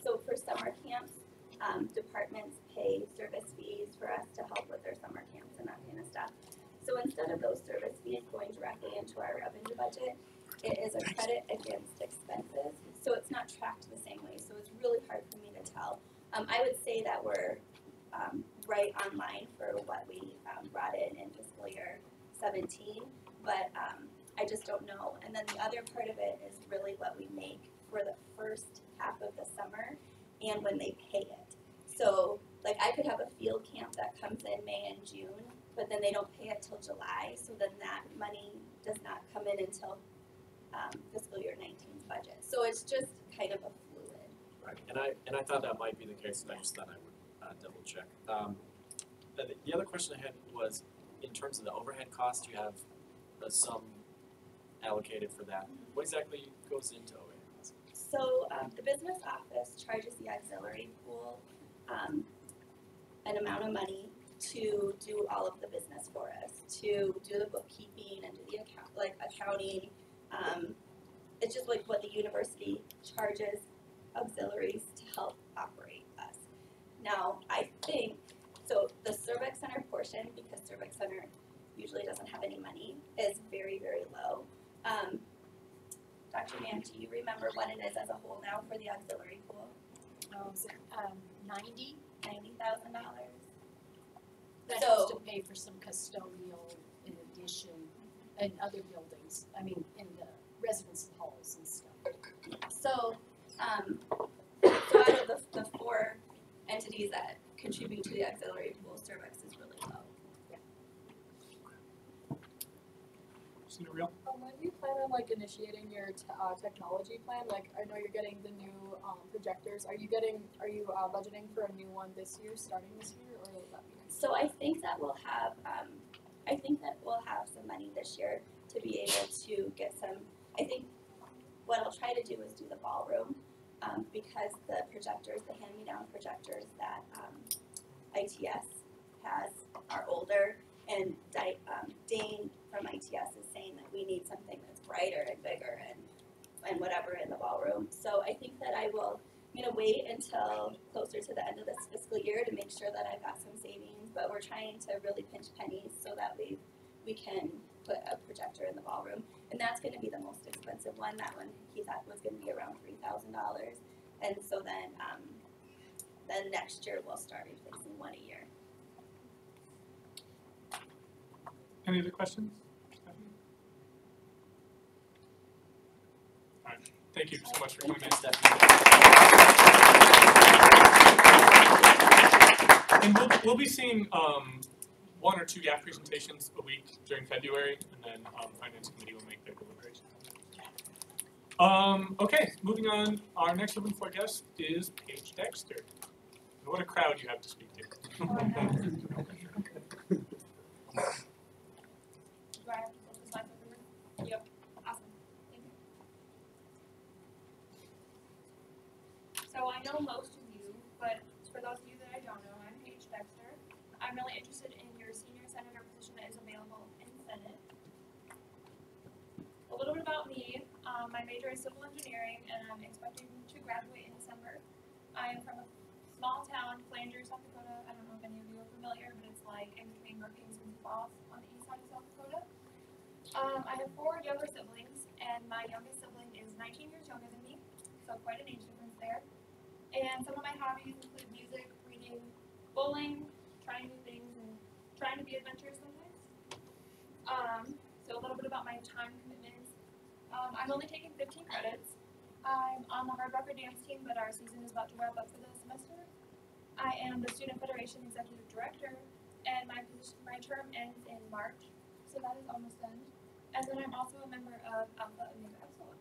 So for summer camps, departments pay service fees for us to help with their summer camps and that kind of stuff. So instead of those service fees going directly into our revenue budget, it is a credit against expenses. So it's not tracked the same way. So it's really hard for me to tell. I would say that we're right on line for what we brought in fiscal year 17, but I just don't know. And then the other part of it is really what we make for the first half of the summer and when they pay it. So like I could have a field camp that comes in May and June, but then they don't pay it till July, so then that money does not come in until fiscal year 19's budget. So it's just kind of a fluid. Right, and I thought that might be the case, and I just thought I would double check. The other question I had was, in terms of the overhead cost, you have a sum allocated for that. What exactly goes into overhead costs? So the business office charges the auxiliary pool an amount of money to do all of the business for us, to do the bookkeeping and do the accounting. It's just like what the university charges auxiliaries to help operate us. Now, I think, so the Cervix Center portion, because Cervix Center usually doesn't have any money, is very, very low. Dr. Mann, do you remember what it is as a whole now for the auxiliary pool? $90,000. That So- has to pay for some custodial in addition, and other buildings, I mean, in the residence halls and stuff. So, so out of the four entities that contribute to the auxiliary pool, Cervix is really low. Real? When do you plan on like initiating your technology plan? Like I know you're getting the new projectors. Are you budgeting for a new one this year, starting this year, or will that be next year? So I think that we'll have some money this year to be able to get some. I think what I'll try to do is do the ballroom because the projectors, the hand-me-down projectors that ITS has are older, and Dane from ITS is saying that we need something that's brighter and bigger and whatever in the ballroom. So I think that I'm gonna wait until closer to the end of this fiscal year to make sure that I've got some savings, but we're trying to really pinch pennies so that we can put a projector in the ballroom. And that's gonna be the most expensive one. That one he thought was gonna be around $3,000. And so then next year we'll start replacing one a year. Any other questions? All right. Thank you so much for coming in. And we'll be seeing one or two GAF presentations a week during February, and then Finance Committee will make their deliberations. Okay, moving on. Our next open floor guest is Paige Dexter. And what a crowd you have to speak to. Do I have to flip the slides over? Yep. Awesome. Thank you. So I know most of you, but for those of you that I don't know, I'm Paige Dexter. I'm really interested in your senior senator position that is available in the Senate. A little bit about me. My major is civil engineering, and I'm expecting to graduate in December. I am from a small town, Flanders, South Dakota. I don't know if any of you are familiar, but it's like in between Brookings and Falls on the east side of South Dakota. I have 4 younger siblings, and my youngest sibling is 19 years younger than me, so quite an age difference there. And some of my hobbies include music, reading, bowling, trying new things, and trying to be adventurous sometimes. So a little bit about my time commitments. I'm only taking 15 credits. I'm on the Hard Rocker dance team, but our season is about to wrap up for the semester. I am the Student Federation Executive Director, and my term ends in March, so that is almost done. And then I'm also a member of Alpha Omega Epsilon.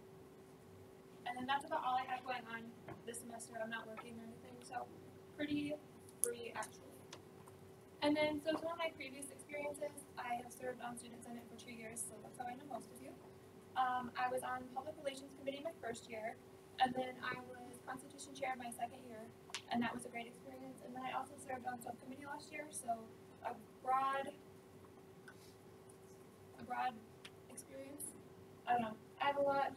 And then that's about all I have going on this semester. I'm not working or anything, so pretty free actually. And then, so some of my previous experiences, I have served on Student Senate for 2 years, so that's how I know most of you. I was on Public Relations Committee my first year, and then I was Constitution Chair my second year, and that was a great experience. And then I also served on subcommittee last year, so a broad experience. I don't know. I have a lot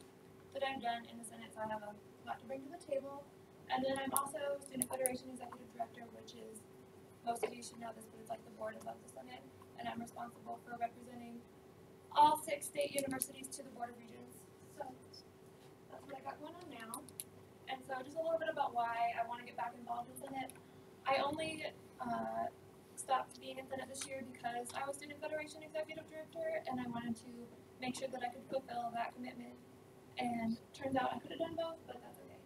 that I've done in the Senate, so I have a lot to bring to the table. And then I'm also Student Federation Executive Director, which is, most of you should know this, but it's like the board above the Senate. And I'm responsible for representing all 6 state universities to the Board of Regents. So that's what I got going on now. And so just a little bit about why I want to get back involved in Senate. I only stopped being in Senate this year because I was Student Federation Executive Director and I wanted to make sure that I could fulfill that commitment. And turns out I could have done both, but that's okay.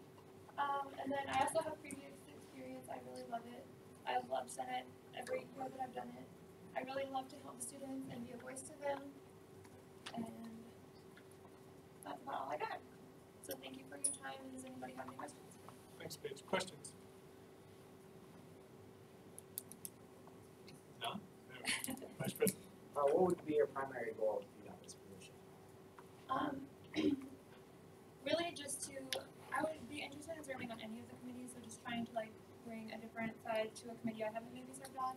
And then I also have previous experience. I really love it. I love Senate every year that I've done it. I really love to help the students and be a voice to them. And that's about all I got. So thank you for your time, and does anybody have any questions? Thanks, Paige. Questions? No? Vice President? What would be your primary goal if you got this position? Really just to, I would be interested in serving on any of the committees, so just trying to like bring a different side to a committee I haven't maybe served on,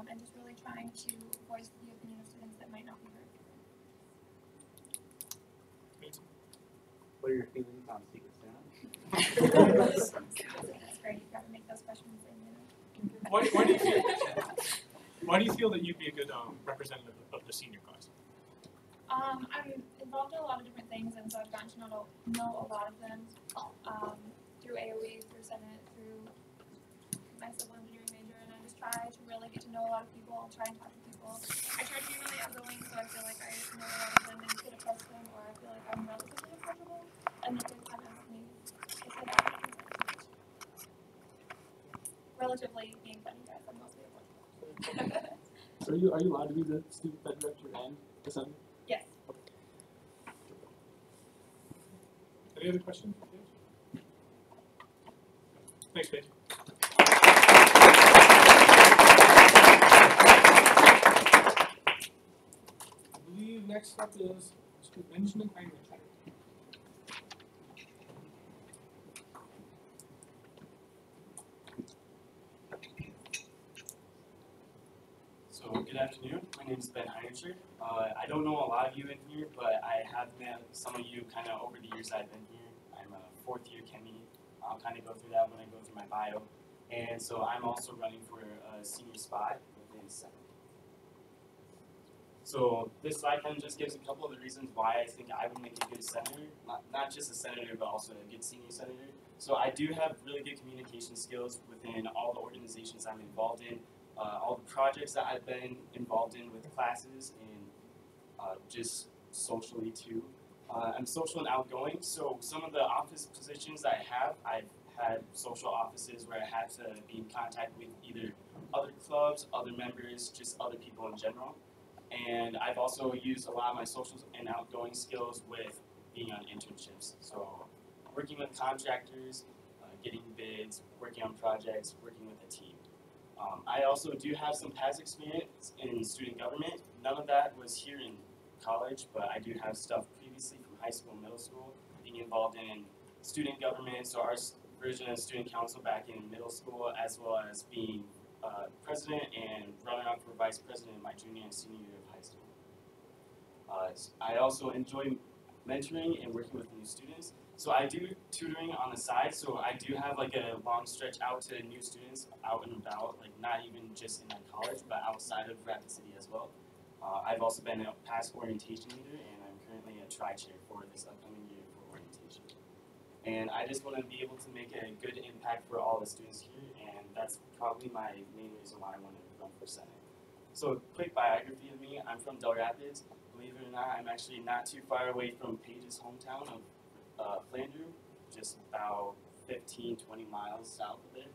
and just really trying to voice the opinion of students that might not be heard. What are your feelings on Secret Santa? That's great, you gotta make those questions in there. Why do you feel that you'd be a good representative of the senior class? I'm involved in a lot of different things, and so I've gotten to know a lot of them through AOE, through Senate, through my civil engineering major, and I just try to really get to know a lot of people, try and talk to people. I try to be really outgoing, so I feel like I know a lot of them and get approach them, or I feel like I'm relatively approachable, and that they kind of help me get that. Relatively being funny guys, I'm mostly approachable. So are you allowed to be the student fed director and the senator? Yes. Any other questions for Paige? Thanks, Paige. I believe next up is Mr. Benjamin Heinrich. So good afternoon, my name is Ben Heinricher. I don't know a lot of you in here, but I have met some of you kind of over the years I've been here. I'm a 4th year chemie. I'll kind of go through that when I go through my bio. And so I'm also running for a senior spot within Senate. So this slide kind of just gives a couple of the reasons why I think I would make a good senator, not just a senator, but also a good senior senator. So I do have really good communication skills within all the organizations I'm involved in. All the projects that I've been involved in with classes and just socially too. I'm social and outgoing, so some of the office positions that I've had social offices where I had to be in contact with either other clubs, other members, just other people in general. And I've also used a lot of my social and outgoing skills with being on internships. So working with contractors, getting bids, working on projects, working with a team. I also do have some past experience in student government. None of that was here in college, but I do have stuff previously from high school and middle school, being involved in student government, so our version of student council back in middle school, as well as being president and running up for vice president in my junior and senior year of high school. I also enjoy mentoring and working with new students. So I do tutoring on the side, so I do have like a long stretch out to new students out and about, like not even just in my college, but outside of Rapid City as well. I've also been a past orientation leader, and I'm currently a tri-chair for this upcoming year for orientation. And I just want to be able to make a good impact for all the students here, and that's probably my main reason why I want to run for Senate. So quick biography of me, I'm from Del Rapids. Believe it or not, I'm actually not too far away from Paige's hometown of Flandreau, just about 15-20 miles south of there.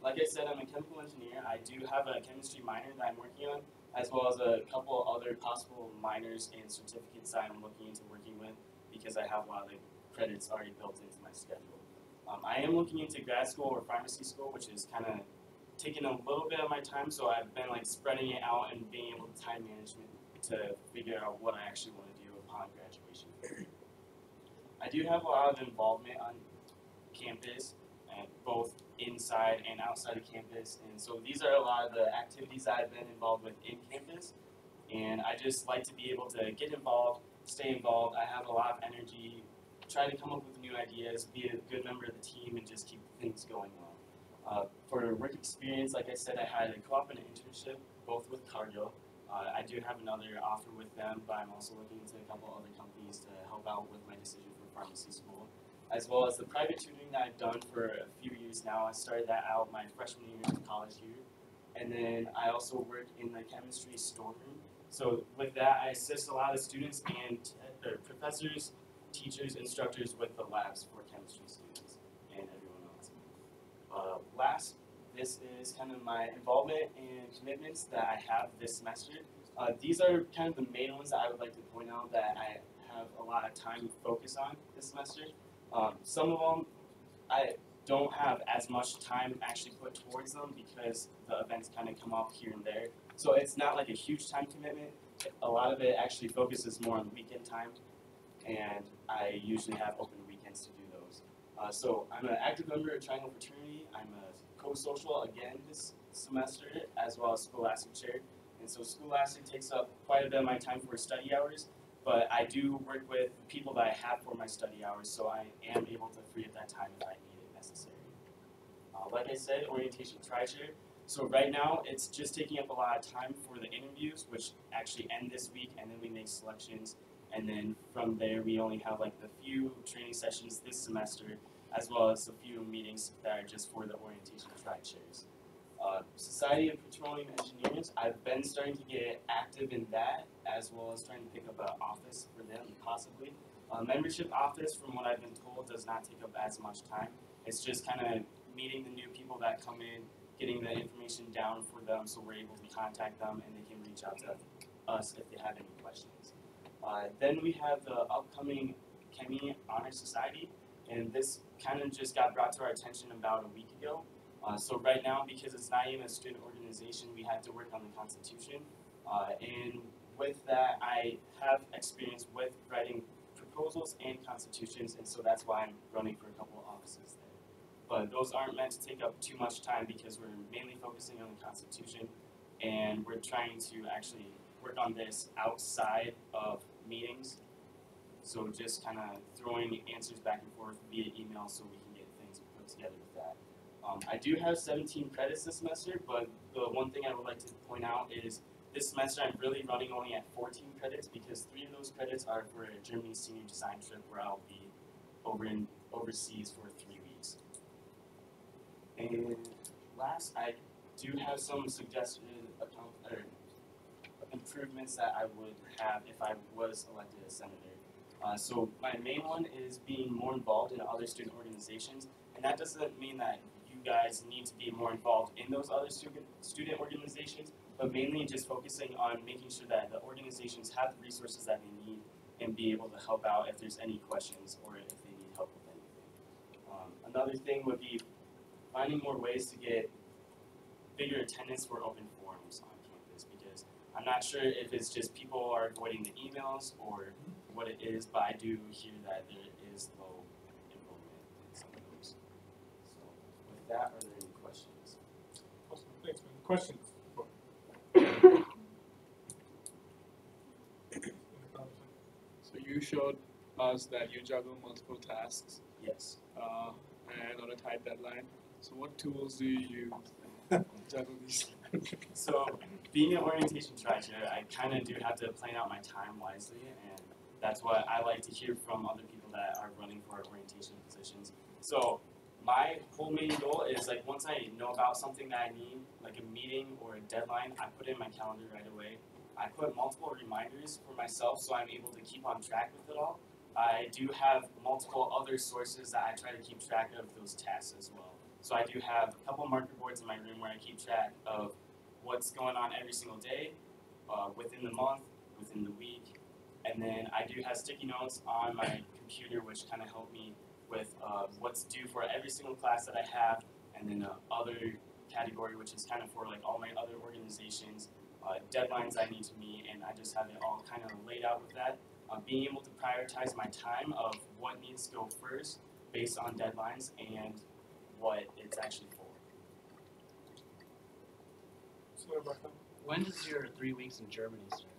Like I said, I'm a chemical engineer. I do have a chemistry minor that I'm working on, as well as a couple other possible minors and certificates that I'm looking into working with because I have a lot of the credits already built into my schedule. I am looking into grad school or pharmacy school, which is kind of taking a little bit of my time, so I've been like spreading it out and being able to time management to figure out what I actually want to do upon graduation. I do have a lot of involvement on campus, and both inside and outside of campus, and so these are a lot of the activities that I've been involved with in campus, and I just like to be able to get involved, stay involved. I have a lot of energy try to come up with new ideas, be a good member of the team, and just keep things going well. For work experience, like I said, I had a co-op and an internship, both with Cargill. I do have another offer with them, but I'm also looking into a couple other companies to help out with my decision for pharmacy school, as well as the private tutoring that I've done for a few years now. I started that out my freshman year of college year, and then I also work in the chemistry storeroom. So with that, I assist a lot of students and professors, teachers, instructors with the labs for chemistry students and everyone else. Last, this is kind of my involvement and commitments that I have this semester. These are kind of the main ones that I would like to point out that I have a lot of time to focus on this semester. Some of them I don't have as much time actually put towards them because the events kind of come up here and there. So it's not like a huge time commitment. A lot of it actually focuses more on weekend time, and I usually have open weekends to do those. So I'm an active member of Triangle Fraternity. I'm a co-social again this semester, as well as Scholastic Chair. And so Scholastic takes up quite a bit of my time for study hours, but I do work with people that I have for my study hours, so I am able to free up that time if I need it necessary. Like I said, orientation tri-chair. So right now, it's just taking up a lot of time for the interviews, which actually end this week, and then we make selections. And then from there, we only have like the few training sessions this semester, as well as a few meetings that are just for the orientation tri-chairs. Society of Petroleum Engineers, I've been starting to get active in that, as well as trying to pick up an office for them, possibly. Membership office, from what I've been told, does not take up as much time. It's just kind of meeting the new people that come in, getting the information down for them so we're able to contact them and they can reach out to us if they have any questions. Then we have the upcoming Chemie Honor Society, and this kind of just got brought to our attention about a week ago. So right now, because it's not even a student organization, we have to work on the Constitution. And with that, I have experience with writing proposals and constitutions, and so that's why I'm running for a couple of offices there. But those aren't meant to take up too much time because we're mainly focusing on the Constitution, and we're trying to actually work on this outside of meetings. So just kind of throwing answers back and forth via email so we can get things put together with that. I do have 17 credits this semester, but the one thing I would like to point out is this semester I'm really running only at 14 credits because 3 of those credits are for a Germany senior design trip where I'll be overseas for 3 weeks. And last, I do have some suggested improvements that I would have if I was elected as senator. So my main one is being more involved in other student organizations, and that doesn't mean that you guys need to be more involved in those other student organizations, but mainly just focusing on making sure that the organizations have the resources that they need and be able to help out if there's any questions or if they need help with anything. Another thing would be finding more ways to get bigger attendance for open forums on campus, because I'm not sure if it's just people are avoiding the emails or what it is, but I do hear that there is low enrollment in some of those. So with that, are there any questions? Awesome, thanks, man. Questions? So you showed us that you juggle multiple tasks Yes. and on a tight deadline. So what tools do you use to juggle these? So being an orientation tri-chair, I kind of do have to plan out my time wisely, and that's what I like to hear from other people that are running for orientation positions. So my whole main goal is like once I know about something that I need, like a meeting or a deadline, I put it in my calendar right away. I put multiple reminders for myself so I'm able to keep on track with it all. I do have multiple other sources that I try to keep track of those tasks as well. So I do have a couple marker boards in my room where I keep track of what's going on every single day, within the month, within the week. And then I do have sticky notes on my computer which kind of help me with what's due for every single class that I have, and then other category which is kind of for like all my other organizations, deadlines I need to meet, and I just have it all kind of laid out with that. Being able to prioritize my time of what needs to go first based on deadlines and what it's actually for. When does your 3 weeks in Germany start?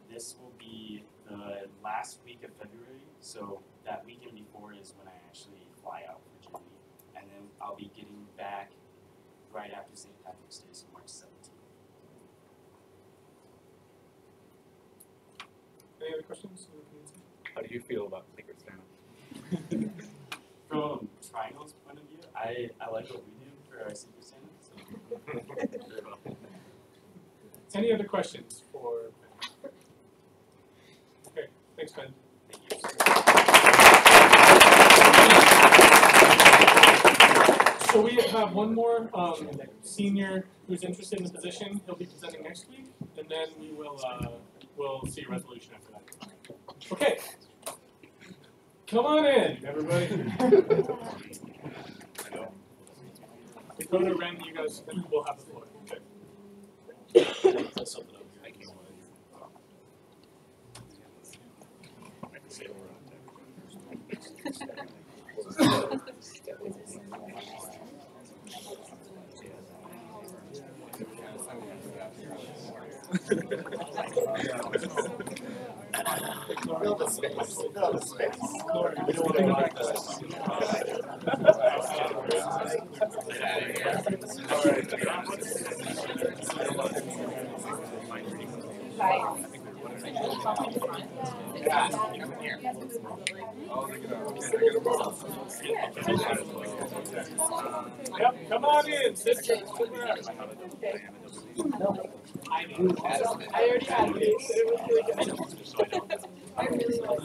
This will be the last week of February, so that weekend before is when I actually fly out for Germany, and then I'll be getting back right after St. Patrick's Day, so March 17th. Any other questions? How do you feel about Secret Santa? From Triangle's point of view, I like what we do for our Secret Santa. So. Any other questions for Ben? Okay, thanks, Ben. Thank you. So we have one more senior who's interested in the position. He'll be presenting next week, and then we will we'll see a resolution after that. Okay. Come on in, everybody. Dakota, Ren, you guys will have the floor. Okay. Fill the space. Fill the space. Yep, come on in, sister. I already had these. It was really good. I really like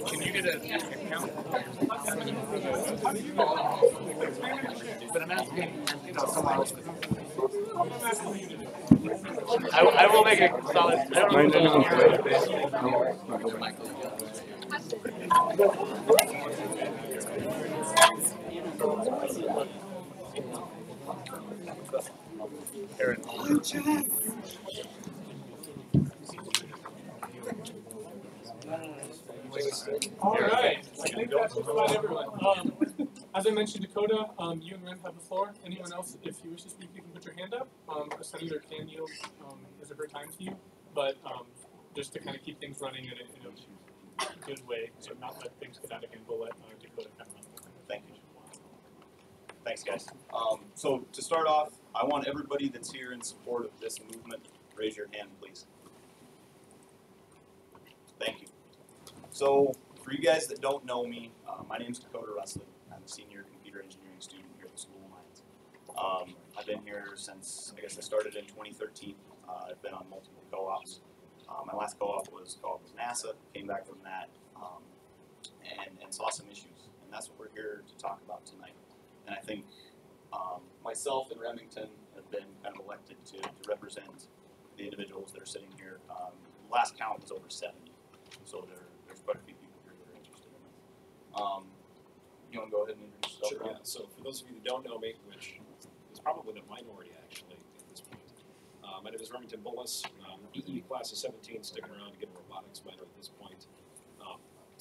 Can you get a account? But I'm asking, someone else. I will make a solid. I don't Aaron. All right, I think that's just about everyone. As I mentioned, Dakota, you and Ren have the floor. Anyone else, if you wish to speak, you can put your hand up. A senator can yield his or her time to you, but just to kind of keep things running in a good way, so not let things get out of hand, we'll let Dakota kind of run. Thank you. Thanks, guys. So to start off, I want everybody that's here in support of this movement, raise your hand, please. Thank you. So for you guys that don't know me, my name's Dakota Russell. I'm a senior computer engineering student here at the School of Mines. I've been here since, I guess I started in 2013. I've been on multiple co-ops. My last co-op was NASA, came back from that, and saw some issues. And that's what we're here to talk about tonight. And I think myself and Remington have been kind of elected to represent the individuals that are sitting here. Last count was over 70. So there's quite a few people here that are interested in this. You want to go ahead and introduce yourself? Sure, yeah. So for those of you that don't know me, which is probably the minority actually at this point, my name is Remington Bullis. EE class of 17, sticking around to get a robotics minor at this point.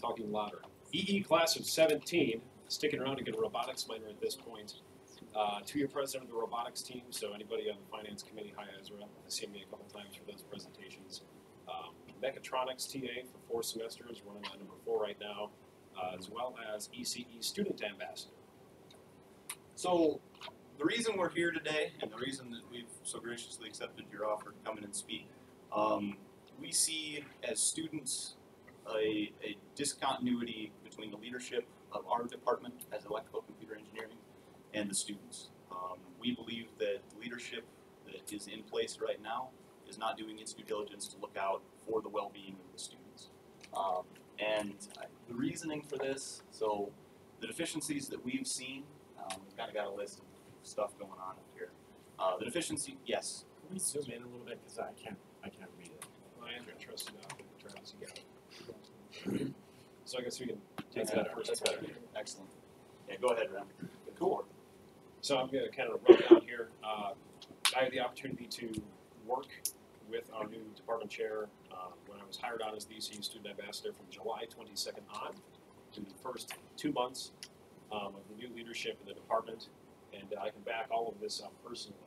Talking louder. EE class of 17, sticking around to get a robotics minor at this point. 2-year president of the robotics team, so anybody on the finance committee, hi Ezra, has seen me a couple times for those presentations. Mechatronics TA for 4 semesters, running on number 4 right now, as well as ECE student ambassador. So the reason we're here today, and the reason that we've so graciously accepted your offer to come in and speak, we see as students a discontinuity between the leadership of our department as electrical computer engineering and the students. We believe that the leadership that is in place right now is not doing its due diligence to look out for the well-being of the students. And the reasoning for this, so the deficiencies that we've seen, we've kind of got a list of stuff going on up here. The deficiency, yes. Can we zoom in a little bit, because I can't read it. I am interested in turns again. So I guess we can take That's that better. first. That's better. Excellent. Yeah, go ahead, Ren. Cool. So I'm going to kind of run down here. I had the opportunity to work with our new department chair when I was hired on as the ECU student ambassador from July 22nd on to the first 2 months of the new leadership in the department, and I can back all of this up personally.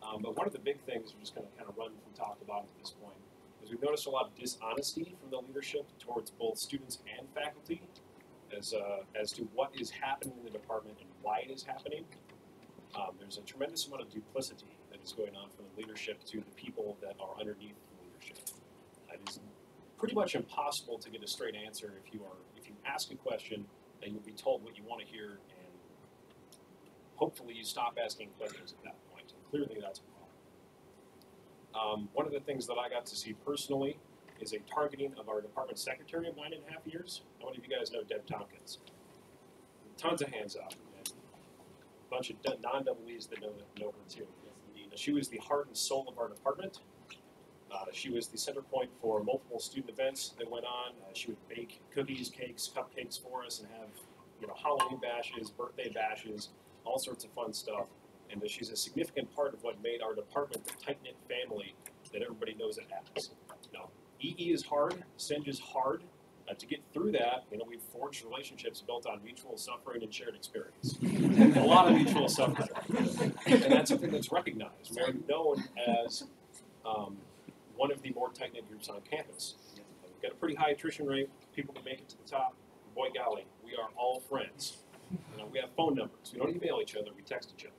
But one of the big things we're just going to kind of run from top to bottom at this point is we've noticed a lot of dishonesty from the leadership towards both students and faculty as to what is happening in the department and why it is happening. There's a tremendous amount of duplicity that is going on from the leadership to the people that are underneath the leadership. It is pretty much impossible to get a straight answer if you ask a question, then you'll be told what you want to hear, and hopefully you stop asking questions at that point. And clearly that's a problem. One of the things that I got to see personally is a targeting of our department secretary of 9.5 years. How many of you guys know Deb Tompkins? Tons of hands up. A bunch of non-EEs that know her too. She was the heart and soul of our department. She was the center point for multiple student events that went on. She would bake cookies, cakes, cupcakes for us and have Halloween bashes, birthday bashes, all sorts of fun stuff. And she's a significant part of what made our department the tight-knit family that everybody knows it as. Now, EE is hard, SENG is hard. To get through that, we've forged relationships built on mutual suffering and shared experience. A lot of mutual suffering. And that's something that's recognized. We're known as one of the more tight-knit groups on campus. We've got a pretty high attrition rate. People can make it to the top. Boy golly, we are all friends. We have phone numbers. We don't email each other, we text each other.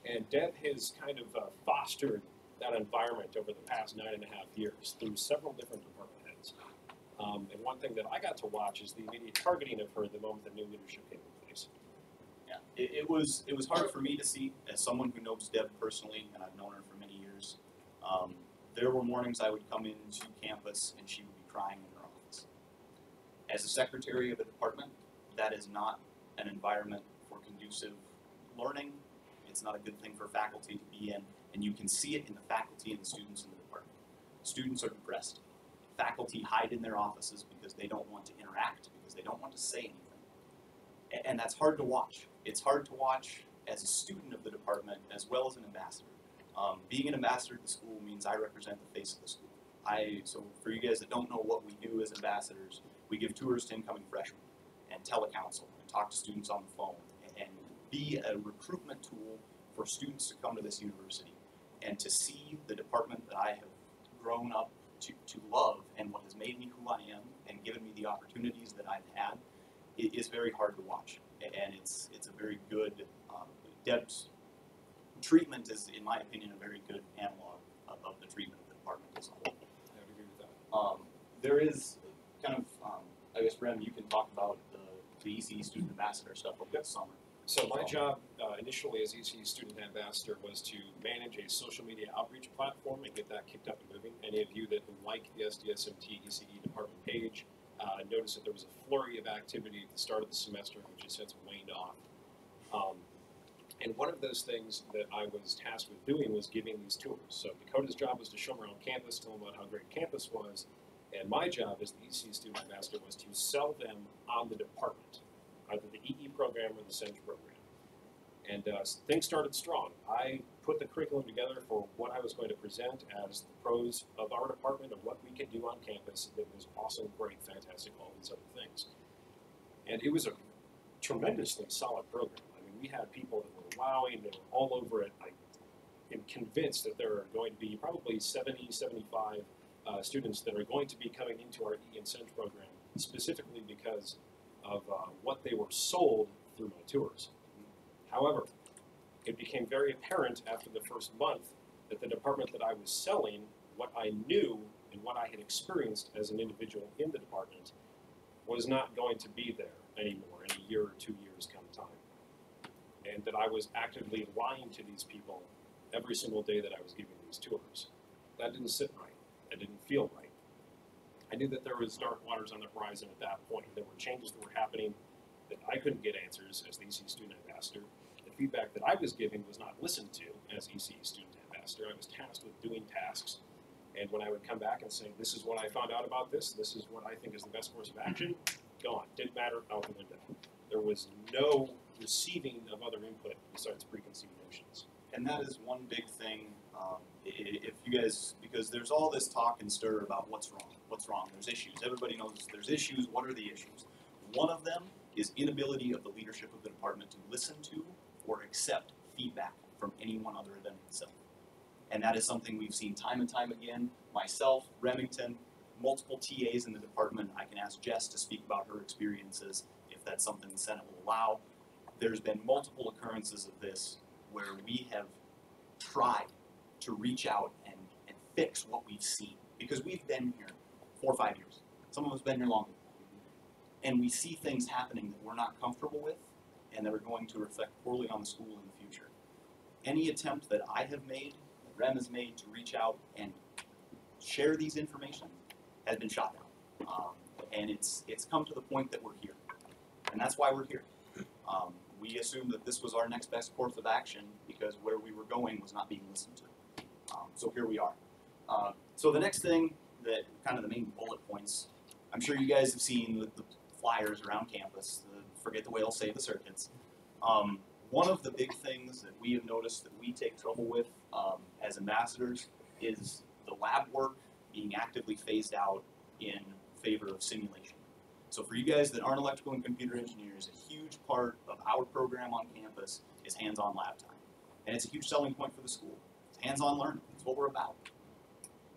And Deb has kind of fostered that environment over the past 9.5 years through several different department heads. And one thing that I got to watch is the immediate targeting of her the moment the new leadership came in place. Yeah, it was hard for me to see as someone who knows Deb personally, and I've known her for many years. There were mornings I would come into campus and she would be crying in her office. As a secretary of a department, that is not an environment for conducive learning. It's not a good thing for faculty to be in, and you can see it in the faculty and the students in the department. Students are depressed. Faculty hide in their offices because they don't want to interact, because they don't want to say anything. And that's hard to watch. It's hard to watch as a student of the department as well as an ambassador. Being an ambassador at the school means I represent the face of the school. So for you guys that don't know what we do as ambassadors, we give tours to incoming freshmen and telecounsel and talk to students on the phone and be a recruitment tool for students to come to this university and to see the department that I have grown up to love and what has made me who I am and given me the opportunities that I've had. It is very hard to watch, and it's a very good, Deb's treatment is, in my opinion, a very good analog of the treatment of the department as a whole. I would agree with that. There is kind of, I guess, Rem, you can talk about the ECE student ambassador stuff over the summer. So my job initially as ECU student ambassador was to manage a social media outreach platform and get that kicked up and moving. Any of you that like the SDSMT ECE department page noticed that there was a flurry of activity at the start of the semester, which has since waned off. And one of those things that I was tasked with doing was giving these tours. So Dakota's job was to show them around campus, tell them about how great campus was, and my job as the ECU student ambassador was to sell them on the department, either the EE program or the SENG program. And things started strong. I put the curriculum together for what I was going to present as the pros of our department and what we could do on campus that was awesome, great, fantastic, all these other things. And it was a tremendously solid program. I mean, we had people that were wowing, they were all over it. I am convinced that there are going to be probably 70, 75 students that are going to be coming into our EE and SENG program specifically because of what they were sold through my tours. However, it became very apparent after the first month that the department that I was selling, what I knew and what I had experienced as an individual in the department, was not going to be there anymore in a year or 2 years come time. And that I was actively lying to these people every single day that I was giving these tours. That didn't sit right. That didn't feel right. I knew that there was dark waters on the horizon at that point. There were changes that were happening that I couldn't get answers as the ECE student ambassador. The feedback that I was giving was not listened to as ECE student ambassador. I was tasked with doing tasks, and when I would come back and say, this is what I found out about this is what I think is the best course of action, gone. Didn't matter, out the window. There was no receiving of other input besides preconceived notions. And that is one big thing. If you guys, because there's all this talk and stir about what's wrong, there's issues, everybody knows there's issues, what are the issues? One of them is inability of the leadership of the department to listen to or accept feedback from anyone other than itself. And that is something we've seen time and time again. Myself, Remington, multiple TAs in the department. I can ask Jess to speak about her experiences if that's something the Senate will allow. There's been multiple occurrences of this where we have tried to reach out and fix what we've seen. Because we've been here 4 or 5 years. Some of us have been here longer. And we see things happening that we're not comfortable with and that are going to reflect poorly on the school in the future. Any attempt that I have made, that Rem has made to reach out and share these information has been shot down. And it's come to the point that we're here. And that's why we're here. We assumed that this was our next best course of action because where we were going was not being listened to. So here we are. So the next thing that kind of the main bullet points, I'm sure you guys have seen the flyers around campus, forget the whale, save the circuits. One of the big things that we have noticed that we take trouble with as ambassadors is the lab work being actively phased out in favor of simulation. So for you guys that aren't electrical and computer engineers, a huge part of our program on campus is hands-on lab time. And it's a huge selling point for the school. It's hands-on learning. It's what we're about.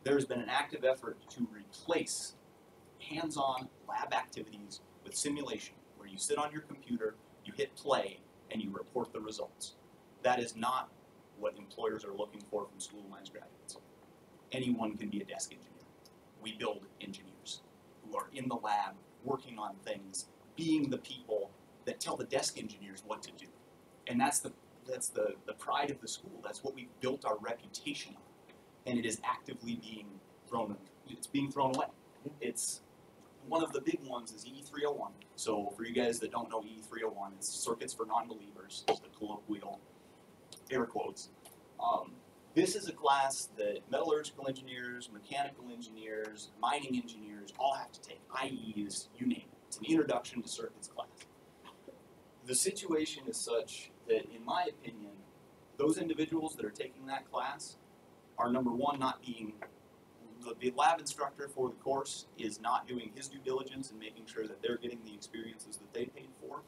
There's been an active effort to replace hands-on lab activities with simulation, where you sit on your computer, you hit play, and you report the results. That is not what employers are looking for from school of mines graduates. Anyone can be a desk engineer. We build engineers who are in the lab, working on things, being the people that tell the desk engineers what to do. And that's the pride of the school. That's what we've built our reputation on. And it is actively being thrown away. It's one of the big ones is EE301. So for you guys that don't know EE301, it's circuits for non-believers, it's the colloquial air quotes. This is a class that metallurgical engineers, mechanical engineers, mining engineers all have to take, IEs, you name it. It's an introduction to circuits class. The situation is such that, in my opinion, those individuals that are taking that class are, number one, not being, the lab instructor for the course is not doing his due diligence and making sure that they're getting the experiences that they paid for.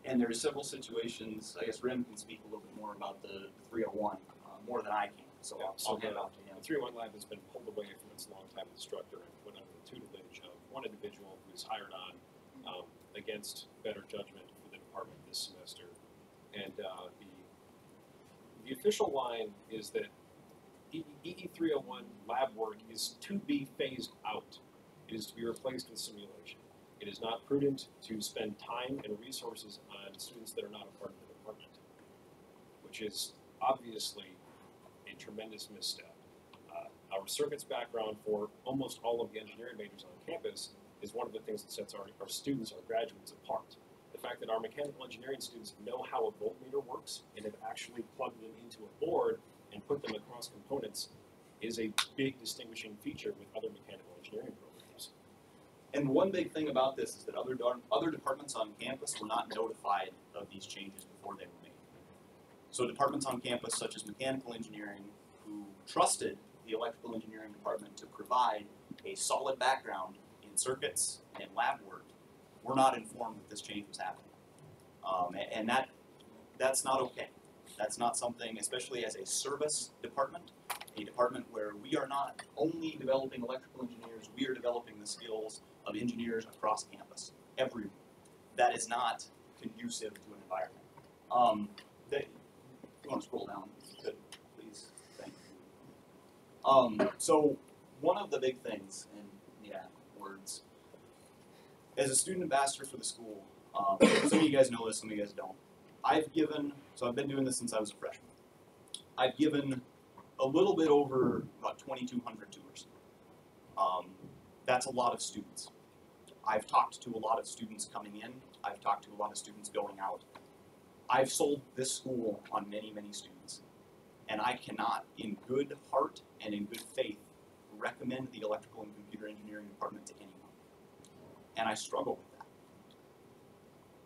And there are several situations, I guess Rem can speak a little bit more about the 301, more than I can. So I'll hand off to him. The 301 lab has been pulled away from its longtime instructor and put under the tutelage of one individual who was hired on against better judgment for the department this semester. And the official line is that EE301 lab work is to be phased out. It is to be replaced with simulation. It is not prudent to spend time and resources on students that are not a part of the department, which is obviously a tremendous misstep. Our circuits background for almost all of the engineering majors on campus is one of the things that sets our students, our graduates apart. The fact that our mechanical engineering students know how a voltmeter works and have actually plugged them into a board and put them across components is a big distinguishing feature with other mechanical engineering programs. And one big thing about this is that other departments on campus were not notified of these changes before they were made. So departments on campus such as mechanical engineering who trusted the electrical engineering department to provide a solid background in circuits and lab work were not informed that this change was happening. And that's not okay. That's not something, especially as a service department, a department where we are not only developing electrical engineers, we are developing the skills of engineers across campus, everywhere. That is not conducive to an environment. If you want to scroll down, please, thank you. So one of the big things, and yeah, words, as a student ambassador for the school, some of you guys know this, some of you guys don't. I've been doing this since I was a freshman. I've given a little bit over about 2,200 tours. That's a lot of students. I've talked to a lot of students coming in. I've talked to a lot of students going out. I've sold this school on many, many students. And I cannot, in good heart and in good faith, recommend the electrical and computer engineering department to anyone. And I struggle with that.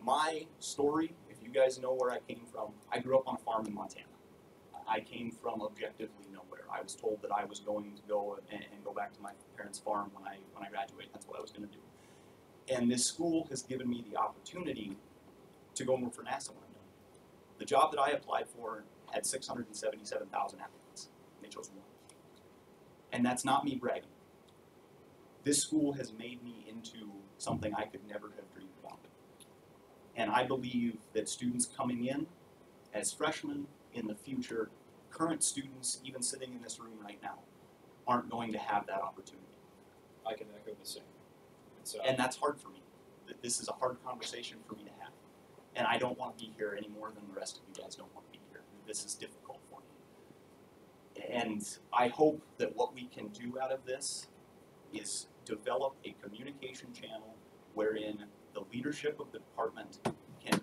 My story, if you guys know where I came from, I grew up on a farm in Montana. I came from objectively nowhere. I was told that I was going to go and go back to my parents' farm when I graduate. That's what I was going to do. And this school has given me the opportunity to go and work for NASA when I'm done. The job that I applied for had 677,000 applicants. They chose one. And that's not me bragging. This school has made me into something I could never have dreamed about. And I believe that students coming in as freshmen in the future, current students even sitting in this room right now, aren't going to have that opportunity. I can echo the same. And that's hard for me. This is a hard conversation for me to have. And I don't want to be here any more than the rest of you guys don't want to be here. This is difficult for me. And I hope that what we can do out of this is develop a communication channel wherein the leadership of the department can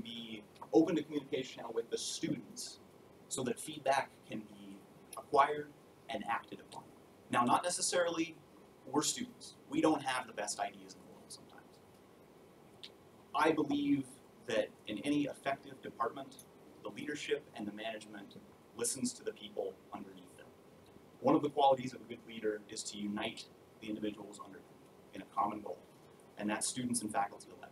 be open to communication channel with the students so that feedback can be acquired and acted upon. Now, not necessarily we're students. We don't have the best ideas in the world sometimes. I believe that in any effective department, the leadership and the management listens to the people underneath them. One of the qualities of a good leader is to unite the individuals under them in a common goal, and that's students and faculty alike.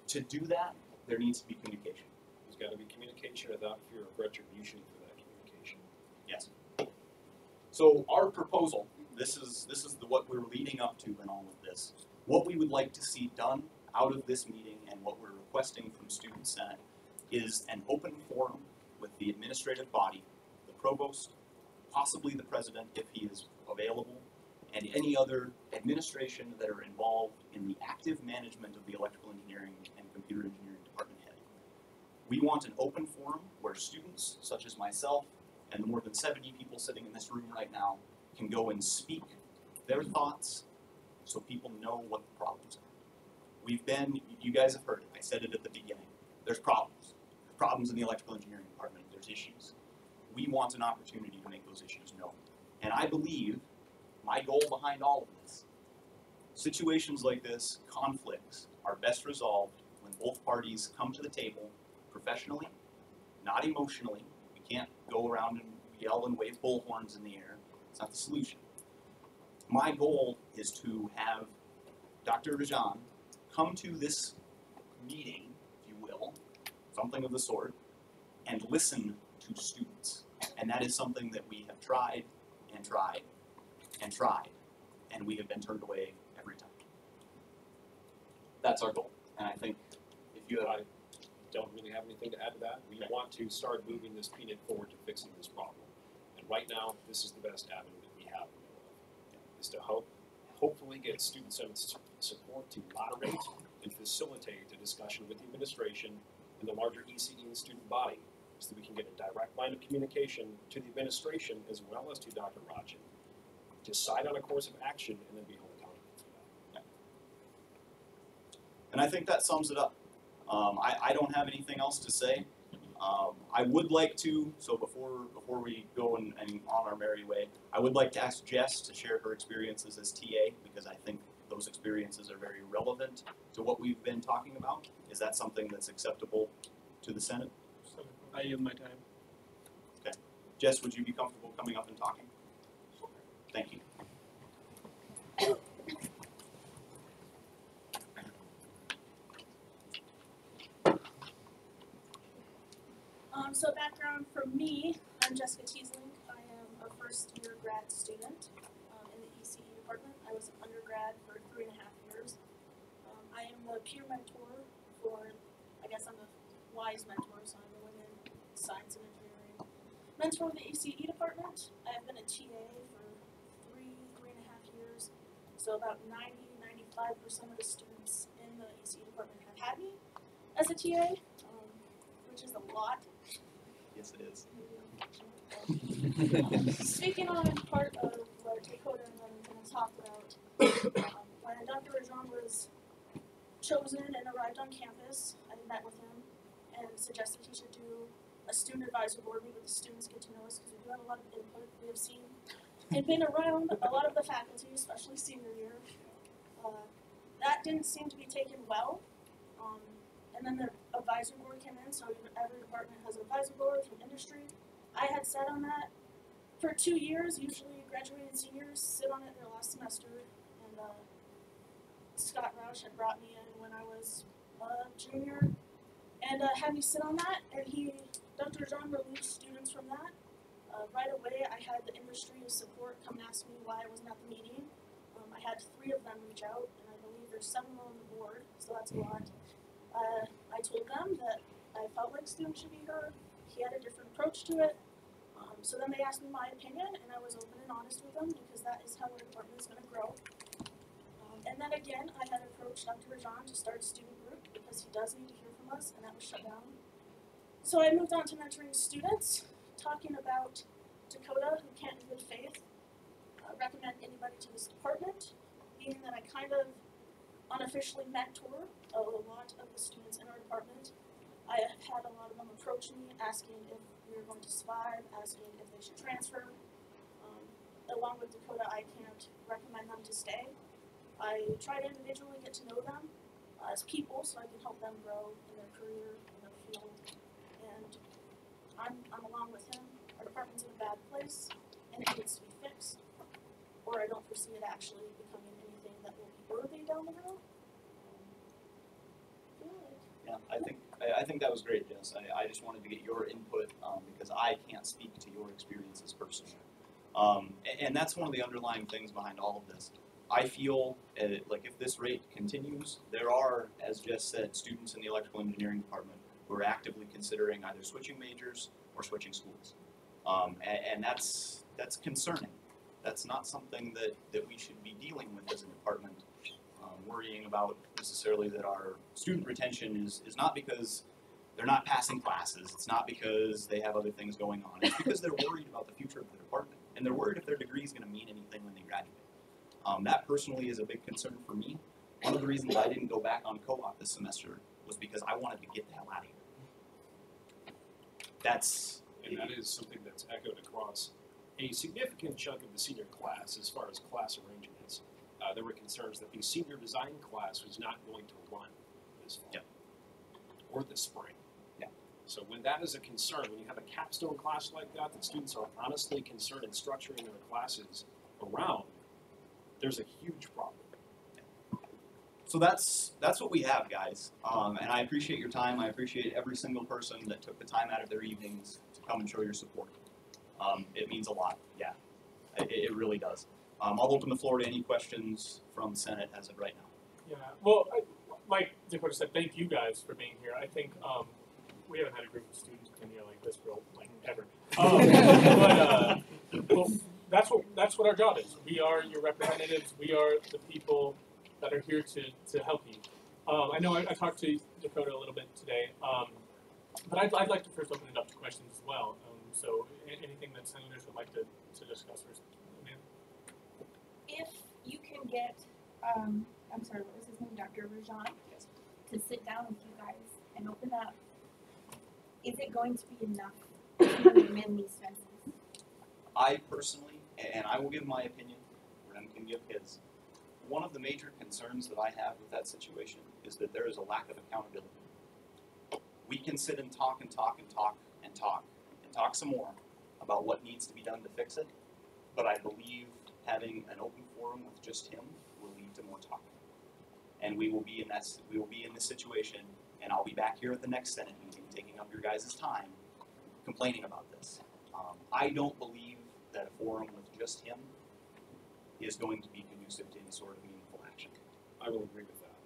To do that, there needs to be communication. There's got to be communication without fear of retribution for that communication. Yes. So our proposal, this is what we're leading up to in all of this. What we would like to see done out of this meeting and what we're requesting from Student Senate is an open forum with the administrative body, the provost, possibly the president if he is available, and any other administration that are involved in the active management of the electrical engineering and computer engineering department head. We want an open forum where students, such as myself, and the more than 70 people sitting in this room right now, can go and speak their thoughts so people know what the problems are. You guys have heard it, I said it at the beginning, there's problems. There's problems in the electrical engineering department, there's issues. We want an opportunity to make those issues known. And I believe my goal behind all of this, situations like this, conflicts, are best resolved when both parties come to the table professionally, not emotionally. We can't go around and yell and wave bullhorns in the air. It's not the solution. My goal is to have Dr. Rajan come to this meeting, if you will, something of the sort, and listen to students. And that is something that we have tried and tried and tried, and we have been turned away every time. That's our goal. And I think if you have... I don't really have anything to add to that. We want to start moving this PNIT forward to fixing this problem. And right now, this is the best avenue that we have, is to hopefully get Student Senate's support to moderate and facilitate a discussion with the administration and the larger ECE and student body, so that we can get a direct line of communication to the administration as well as to Dr. Rajan, decide on a course of action, and then be held accountable for that. And I think that sums it up. I don't have anything else to say. I would like to, so before we go and on our merry way, I would like to ask Jess to share her experiences as TA, because I think those experiences are very relevant to what we've been talking about. Is that something that's acceptable to the Senate? I yield my time. Okay. Jess, would you be comfortable coming up and talking? Thank you. So background for me, I'm Jessica Teeslink. I am a first-year grad student in the ECE department. I was an undergrad for 3.5 years. I am the peer mentor for, I guess I'm the WISE mentor, so I'm the Women in Science and Engineering mentor of the ECE department. I have been a TA for 3.5 years, so about 90-95% of the students in the ECE department have had me as a TA, which is a lot. Yes, it is. Speaking on part of what Dakota and Remington talked about, when Dr. Rajan was chosen and arrived on campus, I met with him and suggested he should do a student advisory board meeting with the students, get to know us, because we do have a lot of input. We have seen and been around a lot of the faculty, especially senior year. That didn't seem to be taken well. And then the advisory board came in, so every department has an advisory board from industry. I had sat on that for 2 years. Usually graduating seniors sit on it their last semester. And Scott Roush had brought me in when I was a junior and had me sit on that. And Dr. Jean relieved students from that. Right away, I had the industry support come ask me why I wasn't at the meeting. I had 3 of them reach out, and I believe there's 7 on the board, so that's a lot. I told them that I felt like students should be heard. He had a different approach to it. So then they asked me my opinion, and I was open and honest with them because that is how our department is going to grow. And then again, I had approached Dr. Rajan to start a student group because he does need to hear from us, and that was shut down. So I moved on to mentoring students, talking about Dakota, who can't in good faith recommend anybody to this department, meaning that I kind of unofficially mentor a lot of the students in our department. I have had a lot of them approach me asking if we were going to survive, asking if they should transfer. Along with Dakota, I can't recommend them to stay. I try to individually get to know them as people so I can help them grow in their career, in their field. And I'm along with him. Our department's in a bad place and it needs to be fixed. Or I don't foresee it actually becoming anything that will be worthy down the road. Yeah, I think that was great, Jess. I just wanted to get your input because I can't speak to your experiences personally. And that's one of the underlying things behind all of this. I feel like if this rate continues, there are, as Jess said, students in the electrical engineering department who are actively considering either switching majors or switching schools. And that's concerning. That's not something that we should be dealing with as a department, worrying about necessarily that our student retention is not because they're not passing classes, it's not because they have other things going on, it's because they're worried about the future of the department, and they're worried if their degree is going to mean anything when they graduate. That personally is a big concern for me. One of the reasons I didn't go back on co-op this semester was because I wanted to get the hell out of here. And that is something that's echoed across a significant chunk of the senior class as far as class arrangements. There were concerns that the senior design class was not going to run this fall or this spring. So when that is a concern, when you have a capstone class like that students are honestly concerned in structuring their classes around, there's a huge problem. So that's what we have, guys. And I appreciate your time. I appreciate every single person that took the time out of their evenings to come and show your support. It means a lot. Yeah, it really does. I'll open the floor to any questions from the Senate as of right now. Yeah, well, like Dakota said, thank you guys for being here. I think we haven't had a group of students in here like this for like ever. Well, that's what our job is. We are your representatives. We are the people that are here to help you. I know I talked to Dakota a little bit today, but I'd like to first open it up to questions as well. So anything that senators would like to discuss first. If you can get, I'm sorry, what was his name, Dr. Rajan, to sit down with you guys and open up, is it going to be enough to mend these fences? I personally, and I will give my opinion, Ren can give his, one of the major concerns that I have with that situation is that there is a lack of accountability. We can sit and talk and talk and talk and talk and talk some more about what needs to be done to fix it, but I believe having an open forum with just him will lead to more talking. And we will be in this situation, and I'll be back here at the next Senate meeting taking up your guys' time complaining about this. I don't believe that a forum with just him is going to be conducive to any sort of meaningful action. I will agree with that.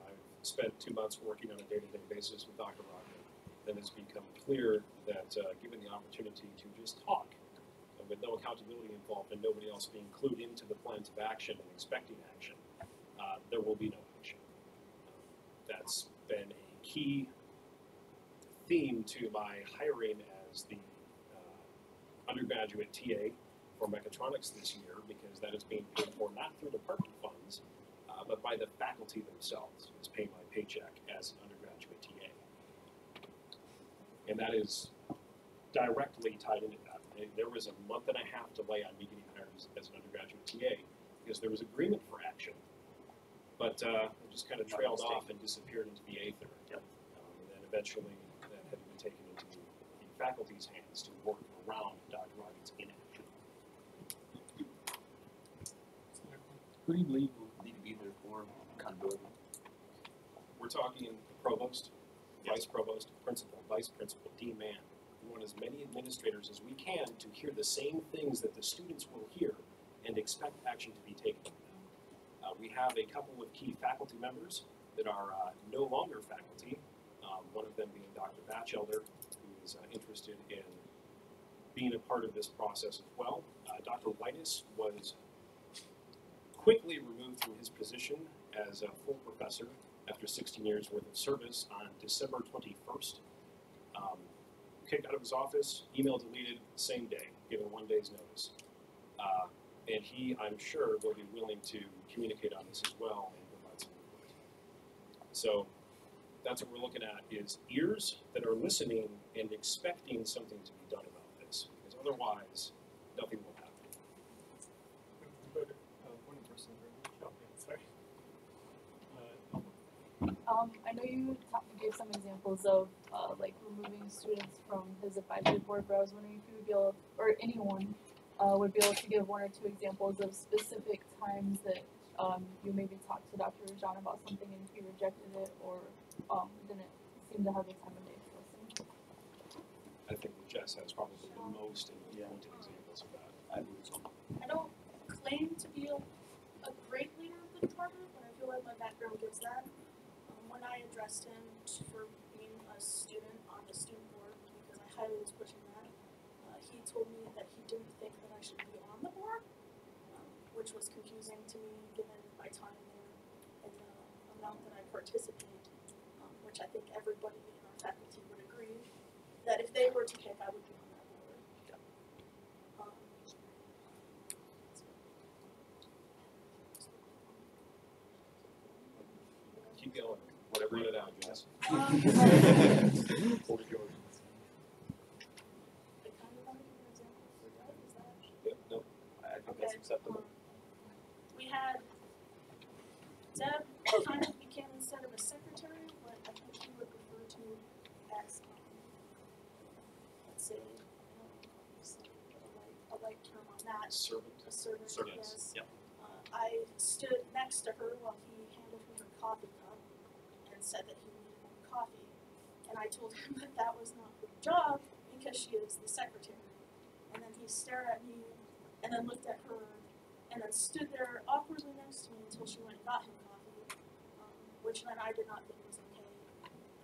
I've spent 2 months working on a day-to-day basis with Dr. Rocker. Then it's become clear that given the opportunity to just talk with no accountability involved and nobody else being clued into the plans of action and expecting action, there will be no action. That's been a key theme to my hiring as the undergraduate TA for mechatronics this year, because that is being paid for not through department funds, but by the faculty themselves. It's paying my paycheck as an undergraduate TA. And that is directly tied into that. There was a month-and-a-half delay on me getting hired as an undergraduate TA because there was agreement for action, but it just kind of trailed off and disappeared into the aether. Yep. And then eventually that had been taken into the faculty's hands to work around Dr. Rogers' inaction. Who do you believe will need to be there for accountability? We're talking provost, vice provost, principal, vice principal, dean man. We want as many administrators as we can to hear the same things that the students will hear and expect action to be taken. We have a couple of key faculty members that are no longer faculty, one of them being Dr. Batchelder, who is interested in being a part of this process as well. Dr. Whitus was quickly removed from his position as a full professor after 16 years worth of service on December 21st. Kicked out of his office, email deleted same day, given 1 day's notice. And he, I'm sure, will be willing to communicate on this as well and provide some input. So that's what we're looking at, is ears that are listening and expecting something to be done about this, because otherwise nothing will happen. One person. Sorry. I know you gave some examples of like removing students from his advisory board, but I was wondering if you would be able, or anyone would be able to give one or two examples of specific times that you maybe talked to Dr. Rajan about something and he rejected it or didn't seem to have the time of day to listen. I think Jess has probably the most pointed examples of that. I believe so. I don't claim to be a great leader of the department, but I feel like my background gives that. When I addressed him for being a student on the student board, because I highly was pushing that, he told me that he didn't think that I should be on the board, which was confusing to me given my time there and the amount that I participate, which I think everybody in our faculty would agree that if they were to pick, I would be on that board. Keep going. Whatever you down, Jess. Yep, no. I think that's acceptable. We had Deb kind of became instead of a secretary, what I think he would refer to as, let's say, a light term on that. Servant. A servant, yes. Yep. I stood next to her while he handed her her coffee cup and said that he needed more coffee. And I told him that that was not her job because she is the secretary. And then he stared at me and then looked at her and then stood there awkwardly next to me until she went and got him coffee, which then I did not think was okay.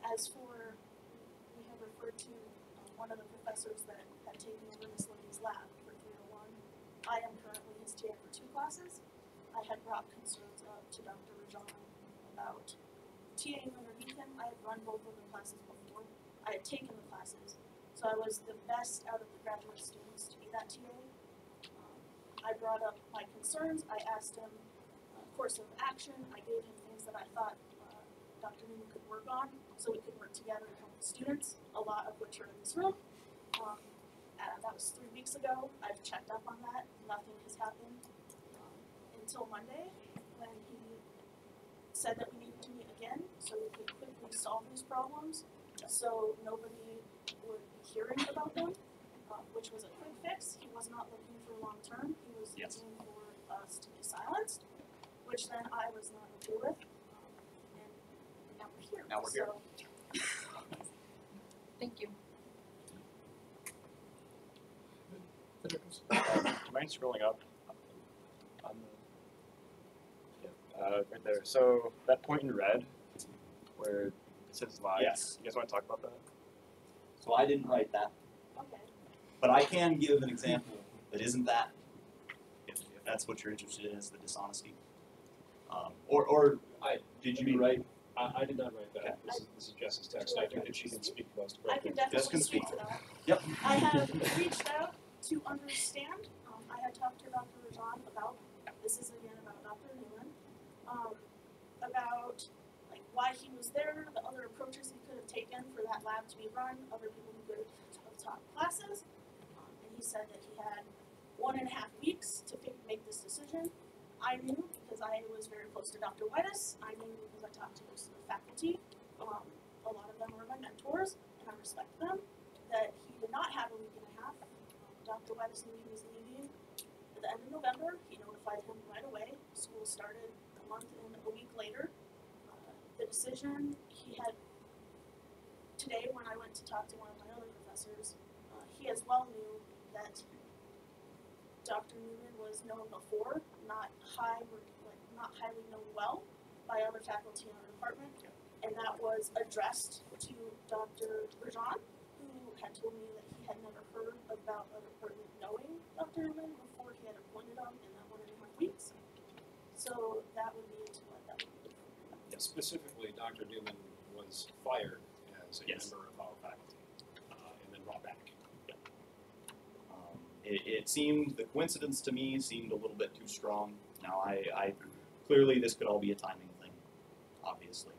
As for, we have referred to one of the professors that had taken over Miss Lindy's lab for 301. I am currently his TA for 2 classes. I had brought concerns up to Dr. Rajan about TAing underneath him. I had run both of the classes before. I had taken the classes. So I was the best out of the graduate students to be that TA. I brought up my concerns. I asked him course of action. I gave him things that I thought Dr. Newman could work on so we could work together and help the students, a lot of which are in this room. That was 3 weeks ago. I've checked up on that. Nothing has happened until Monday when he said that we needed to meet again so we could quickly solve these problems so nobody would be hearing about them, which was a quick fix. He was not looking for long term. He was looking for us to be silenced, which then I was not okay with. And now we're here. Now we're here. Thank you. Do you mind scrolling up? On the, right there. So that point in red, where it says live. Yes. You guys want to talk about that? So I didn't write that. Okay. But I can give an example that isn't that, if that's what you're interested in, is the dishonesty. Did you write? I did not write that. Okay. This is Jess's text. I think that she can speak most I can appropriately. definitely speak to that. Yep. I have reached out to understand. I had talked to Dr. Rajan about, this is again about Dr. Newman, about like why he was there, the other approaches he could have taken for that lab to be run, other people who could have taught classes. And he said that he had 1.5 weeks to make this decision. I knew because I was very close to Dr. Whitus. I knew because I talked to most of the faculty. A lot of them were my mentors, and I respect them. That he did not have a week and a half. Dr. Whitus knew he was leaving at the end of November. He notified him right away. School started a month and a week later. The decision he had today when I went to talk to one of my other professors, he as well knew that Dr. Newman was known before, not highly known well by other faculty in our department, and that was addressed to Dr. Rajan, who had told me that he had never heard about a department knowing Dr. Newman before he had appointed him in that 1.5 weeks. So that would be to what that would be. Yeah, specifically, Dr. Newman was fired as a Yes. member of our faculty and then brought back. It seemed, the coincidence to me seemed a little bit too strong. Now, I clearly this could all be a timing thing, obviously.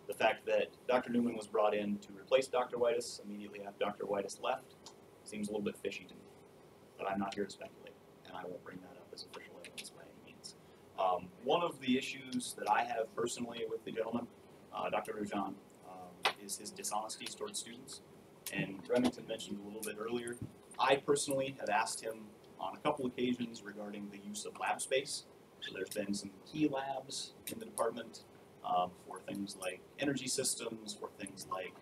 The fact that Dr. Newman was brought in to replace Dr. Whitus immediately after Dr. Whitus left seems a little bit fishy to me. But I'm not here to speculate, and I won't bring that up as official evidence by any means. One of the issues that I have personally with the gentleman, Dr. Rajan, is his dishonesty towards students. And Remington mentioned a little bit earlier, I personally have asked him on a couple occasions regarding the use of lab space. So there's been some key labs in the department for things like energy systems, for things like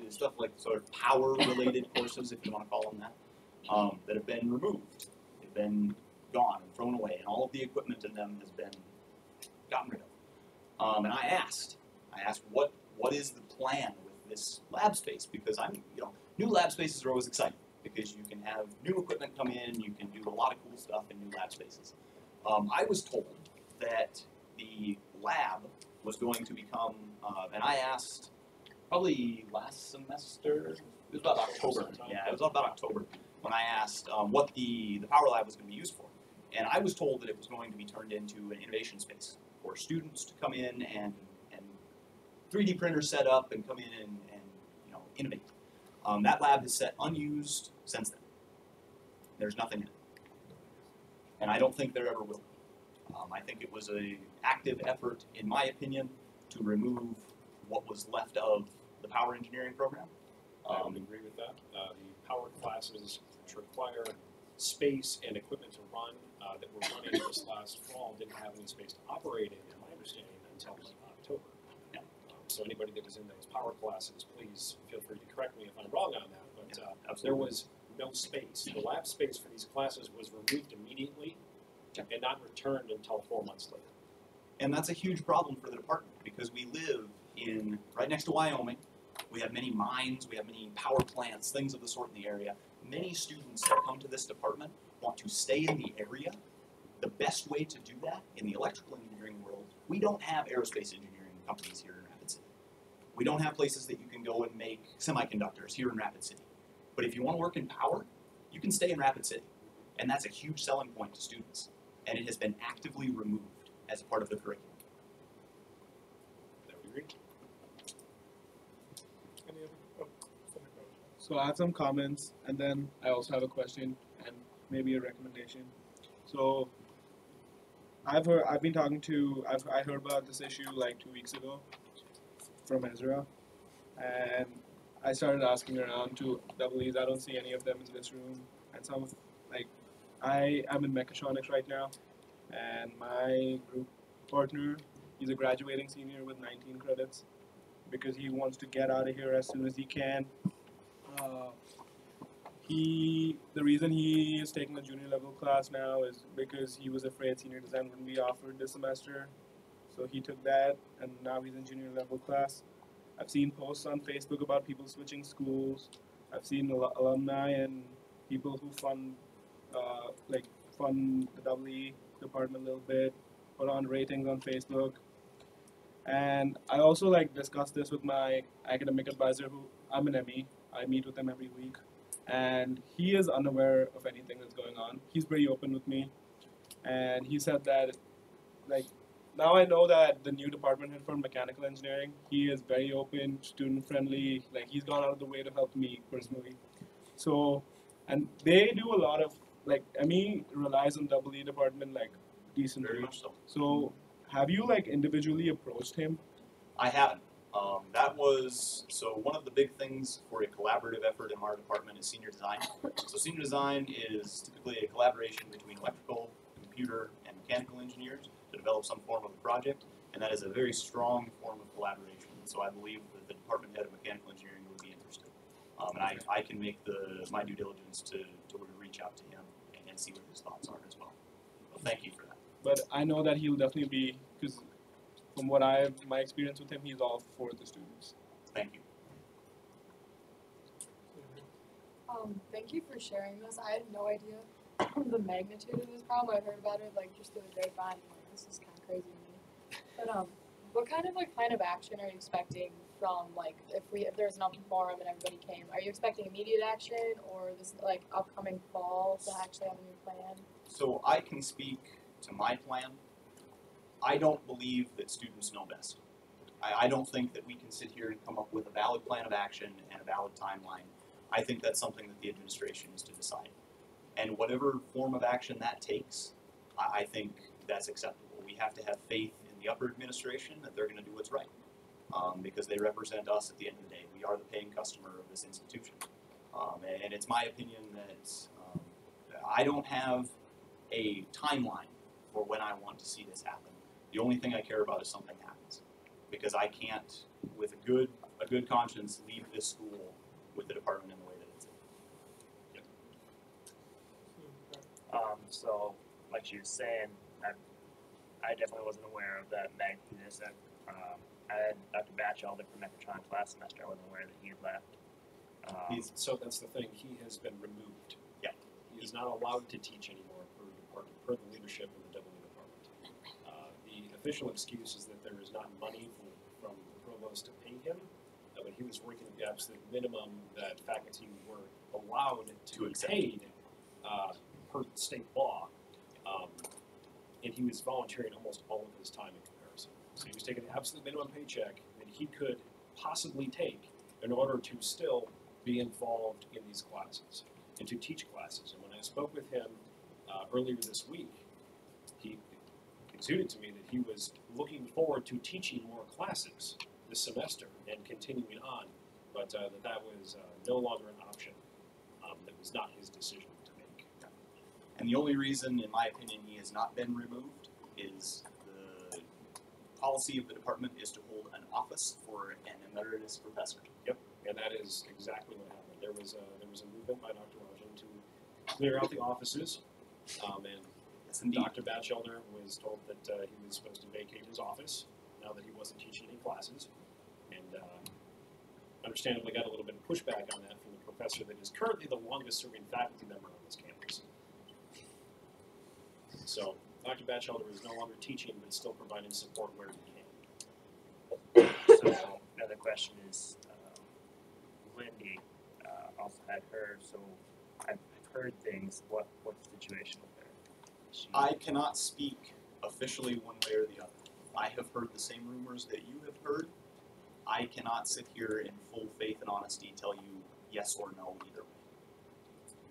stuff like sort of power-related courses, if you want to call them that have been removed. They've been gone and thrown away, and all of the equipment in them has been gotten rid of. And I asked what is the plan with this lab space? Because new lab spaces are always exciting because you can have new equipment come in, you can do a lot of cool stuff in new lab spaces. I was told that the lab was going to become, and I asked probably last semester, it was about October, yeah, it was about October, when I asked what the power lab was going to be used for. And I was told that it was going to be turned into an innovation space for students to come in and 3D printers set up and come in and innovate. That lab has sat unused since then. There's nothing in it. And I don't think there ever will. I think it was an active effort, in my opinion, to remove what was left of the power engineering program. I would agree with that. The power classes, which require space and equipment to run, that were running this last fall, didn't have any space to operate in my understanding, until October. Yeah. So anybody that is in those power classes, please feel free to correct me if I'm wrong on that, but absolutely. There was no space. The lab space for these classes was removed immediately and not returned until 4 months later. And that's a huge problem for the department because we live right next to Wyoming. We have many mines, we have many power plants, things of the sort in the area. Many students that come to this department want to stay in the area. The best way to do that in the electrical engineering world, we don't have aerospace engineering companies here in Rapid City. We don't have places that you can go and make semiconductors here in Rapid City. But if you want to work in power, you can stay in Rapid City. And that's a huge selling point to students. And it has been actively removed as a part of the curriculum. That would agree. Any other? So I have some comments, and then I also have a question and maybe a recommendation. So I heard about this issue like 2 weeks ago from Ezra, and I started asking around to EEs. I don't see any of them in this room, and I am in mechatronics right now, and my group partner, he's a graduating senior with 19 credits because he wants to get out of here as soon as he can. The reason he is taking a junior level class now is because he was afraid senior design wouldn't be offered this semester. So he took that, and now he's in junior level class. I've seen posts on Facebook about people switching schools. I've seen alumni and people who fund the EE department a little bit, put on ratings on Facebook. And I also discuss this with my academic advisor, who I'm an ME. I meet with him every week, and he is unaware of anything that's going on. He's very open with me, and he said that now I know that the new department head for mechanical engineering, he is very open, student friendly. He's gone out of the way to help me personally. So, and they do a lot of ME relies on EE department decently. Very much so. So, have you like individually approached him? I haven't. That was, so one of the big things for a collaborative effort in our department is senior design. So senior design is typically a collaboration between electrical, computer, and mechanical engineers to develop some form of a project, and that is a very strong form of collaboration. So I believe that the department head of mechanical engineering would be interested. And I can make my due diligence to reach out to him and see what his thoughts are as well. So thank you for that. But I know that he'll definitely be, because from what my experience with him, he's all for the students. Thank you. Thank you for sharing this. I had no idea the magnitude of this problem. I heard about it like just through the grapevine. Like, this is kind of crazy to me. But what kind of plan of action are you expecting from like if there's an open forum and everybody came? Are you expecting immediate action or this like upcoming fall to actually have a new plan? So I can speak to my plan. I don't believe that students know best. I don't think that we can sit here and come up with a valid plan of action and a valid timeline. I think that's something that the administration is to decide. And whatever form of action that takes, I think that's acceptable. We have to have faith in the upper administration that they're going to do what's right, because they represent us at the end of the day. We are the paying customer of this institution. And it's my opinion that I don't have a timeline for when I want to see this happen. The only thing I care about is something happens, because I can't, with a good conscience, leave this school with the department in the way that it's in. So, like she was saying, I definitely wasn't aware of that magnitude incident. I had Dr. Batchelder from mechatronics last semester. I wasn't aware that he had left. So that's the thing. He has been removed. Yeah. He is not allowed to teach anymore per the leadership of the W department. The official excuse is that there is not money from the provost to pay him, but he was working at the absolute minimum that faculty were allowed to be paid per state law, and he was volunteering almost all of his time in comparison. So he was taking the absolute minimum paycheck that he could possibly take in order to still be involved in these classes and to teach classes. And when I spoke with him earlier this week, he exuded to me that he was looking forward to teaching more classes this semester and continuing on, but that was no longer an option. That was not his decision to make. And the only reason, in my opinion, he has not been removed is the policy of the department is to hold an office for an emeritus professor. Yep, and that is exactly what happened. There was a movement by Dr. Rajan to clear out the offices, and Dr. Batchelder was told that he was supposed to vacate his office now that he wasn't teaching any classes, and understandably got a little bit of pushback on that from the professor that is currently the longest serving faculty member on this campus. So Dr. Batchelder is no longer teaching, but still providing support where he can. So another question is, Lindy also had her. So I've heard things. What's the situation with her? I cannot speak officially one way or the other. I have heard the same rumors that you have heard. I cannot sit here in full faith and honesty tell you yes or no either way.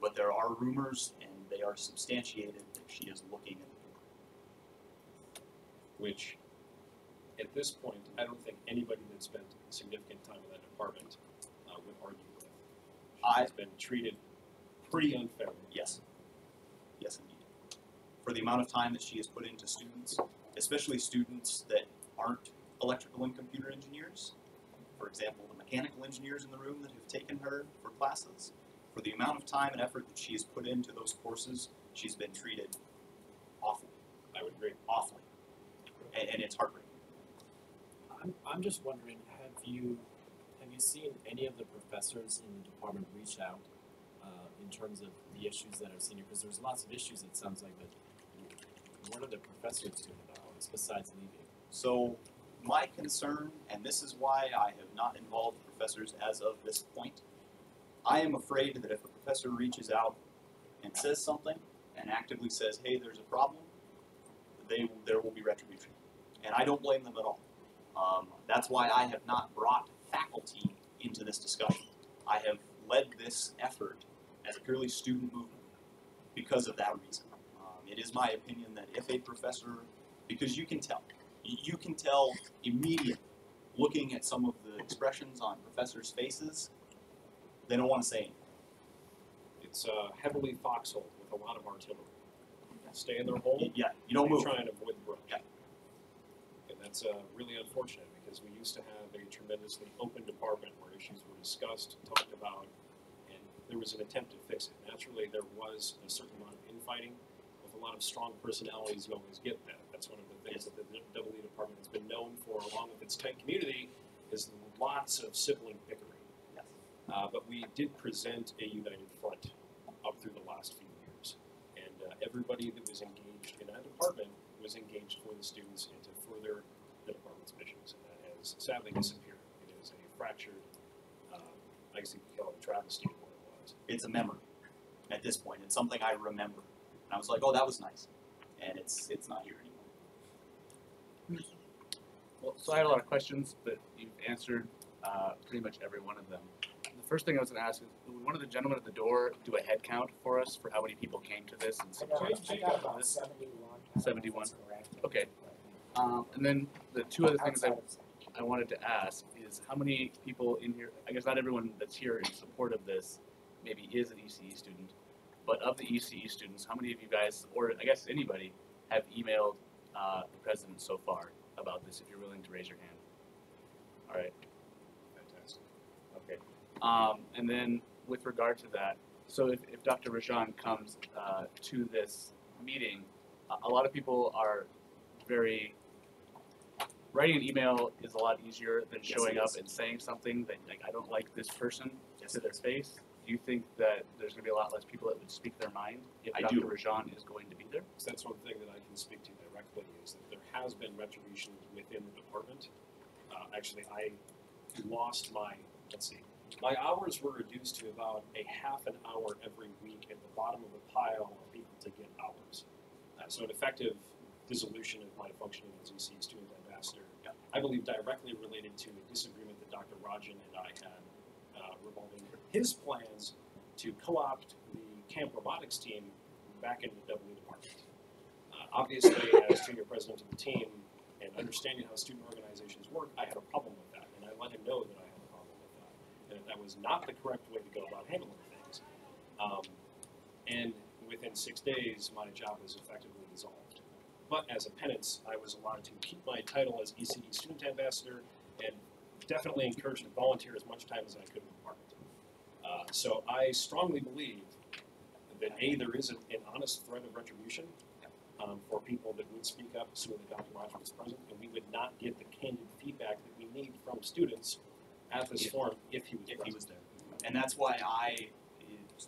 But there are rumors, and they are substantiated that she is looking at the door. Which, at this point, I don't think anybody that spent significant time in that department would argue with. She's been treated pretty unfairly. Yes. Yes, indeed. For the amount of time that she has put into students, especially students that aren't electrical and computer engineers, for example, the mechanical engineers in the room that have taken her for classes, for the amount of time and effort that she has put into those courses, she's been treated awfully. I would agree. Awfully. And it's heartbreaking. I'm just wondering, have you seen any of the professors in the department reach out in terms of the issues that are seen here? Because there's lots of issues, it sounds like, but what are the professors doing about all this besides leaving? So my concern, and this is why I have not involved professors as of this point, I am afraid that if a professor reaches out and says something and actively says, hey, there's a problem, there will be retribution. And I don't blame them at all. That's why I have not brought faculty into this discussion. I have led this effort as a purely student movement because of that reason. it is my opinion that if a professor, because you can tell immediately, looking at some of the expressions on professors' faces, they don't want to say anything. It's heavily foxhole with a lot of artillery. Stay in their hole. Yeah, you don't move. Try and avoid the brush. Yeah. And that's really unfortunate because we used to have a tremendously open department where issues were discussed, talked about, and there was an attempt to fix it. Naturally, there was a certain amount of infighting. With a lot of strong personalities, you always get that. That's one of the things that the EE department has been known for, along with its tight community, is lots of sibling bickering. Yes. But we did present a united front up through the last few years. And everybody that was engaged in that department was engaged for the students and to further the department's missions. And that has sadly disappeared. It is a fractured, I guess you could call it a travesty of what it was. It's a memory at this point. It's something I remember. And I was like, oh, that was nice. And it's not here anymore. Well, so I had a lot of questions, but you've answered pretty much every one of them. The first thing I was going to ask is, would one of the gentlemen at the door do a head count for us for how many people came to this and supported I got about 71. 71. Correct. Okay. And then the two other things I wanted to ask is how many people in here, I guess not everyone that's here in support of this maybe is an ECE student, but of the ECE students, how many of you guys, or I guess anybody, have emailed the president so far about this, if you're willing to raise your hand? All right. Fantastic. Okay. And then with regard to that, so if Dr. Rajan comes to this meeting, a lot of people are writing an email is a lot easier than showing up and saying something that, like, I don't like this person to their face. Do you think that there's going to be a lot less people that would speak their mind if Dr. Rajan is going to be there? So that's one thing that I can speak to directly is that there has been retribution within the department. Actually, I lost my hours were reduced to about a half an hour every week at the bottom of the pile of people to get hours. So an effective dissolution of my functioning as ECE student ambassador, I believe directly related to a disagreement that Dr. Rajan and I had revolving his plans to co-opt the camp robotics team back into the EE department. Obviously, as junior president of the team and understanding how student organizations work, I had a problem with that, and I let him know that I had a problem with that, and that was not the correct way to go about handling things. And within 6 days, my job was effectively dissolved. But as a penance, I was allowed to keep my title as ECE student ambassador and definitely encouraged to volunteer as much time as I could in the department. So I strongly believe that A, there is an honest threat of retribution for people that would speak up, assuming that Dr. Roger was present, and we would not get the candid feedback that we need from students at this forum if he was there. And that's why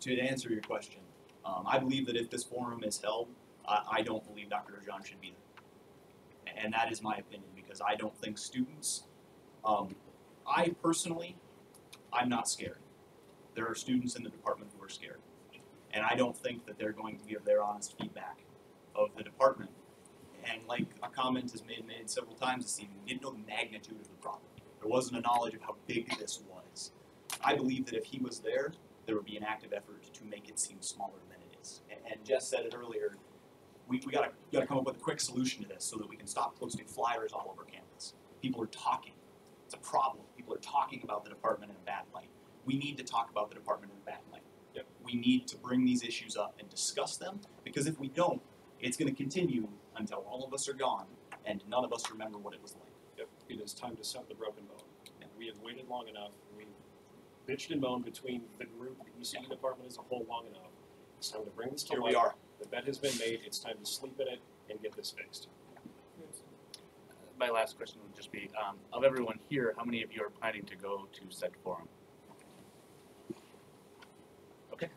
to answer your question, I believe that if this forum is held, I don't believe Dr. Rajan should be there. And that is my opinion, because I don't think students, I personally, I'm not scared. There are students in the department who are scared. And I don't think that they're going to give their honest feedback of the department. And like a comment has been made several times this evening, we didn't know the magnitude of the problem. There wasn't a knowledge of how big this was. I believe that if he was there, there would be an active effort to make it seem smaller than it is. And Jess said it earlier, we gotta come up with a quick solution to this so that we can stop posting flyers all over campus. People are talking. It's a problem. People are talking about the department in a bad light. We need to talk about the department in a bad light. Yep. We need to bring these issues up and discuss them, because if we don't, it's going to continue until all of us are gone and none of us remember what it was like. Yep. It is time to set the broken bone. And we have waited long enough. We bitched and moaned between the group, the ECE department as a whole, long enough. It's time to bring this to Here light. we are. The bet has been made. It's time to sleep in it and get this fixed. My last question would just be, of everyone here, how many of you are planning to go to said forum? Okay.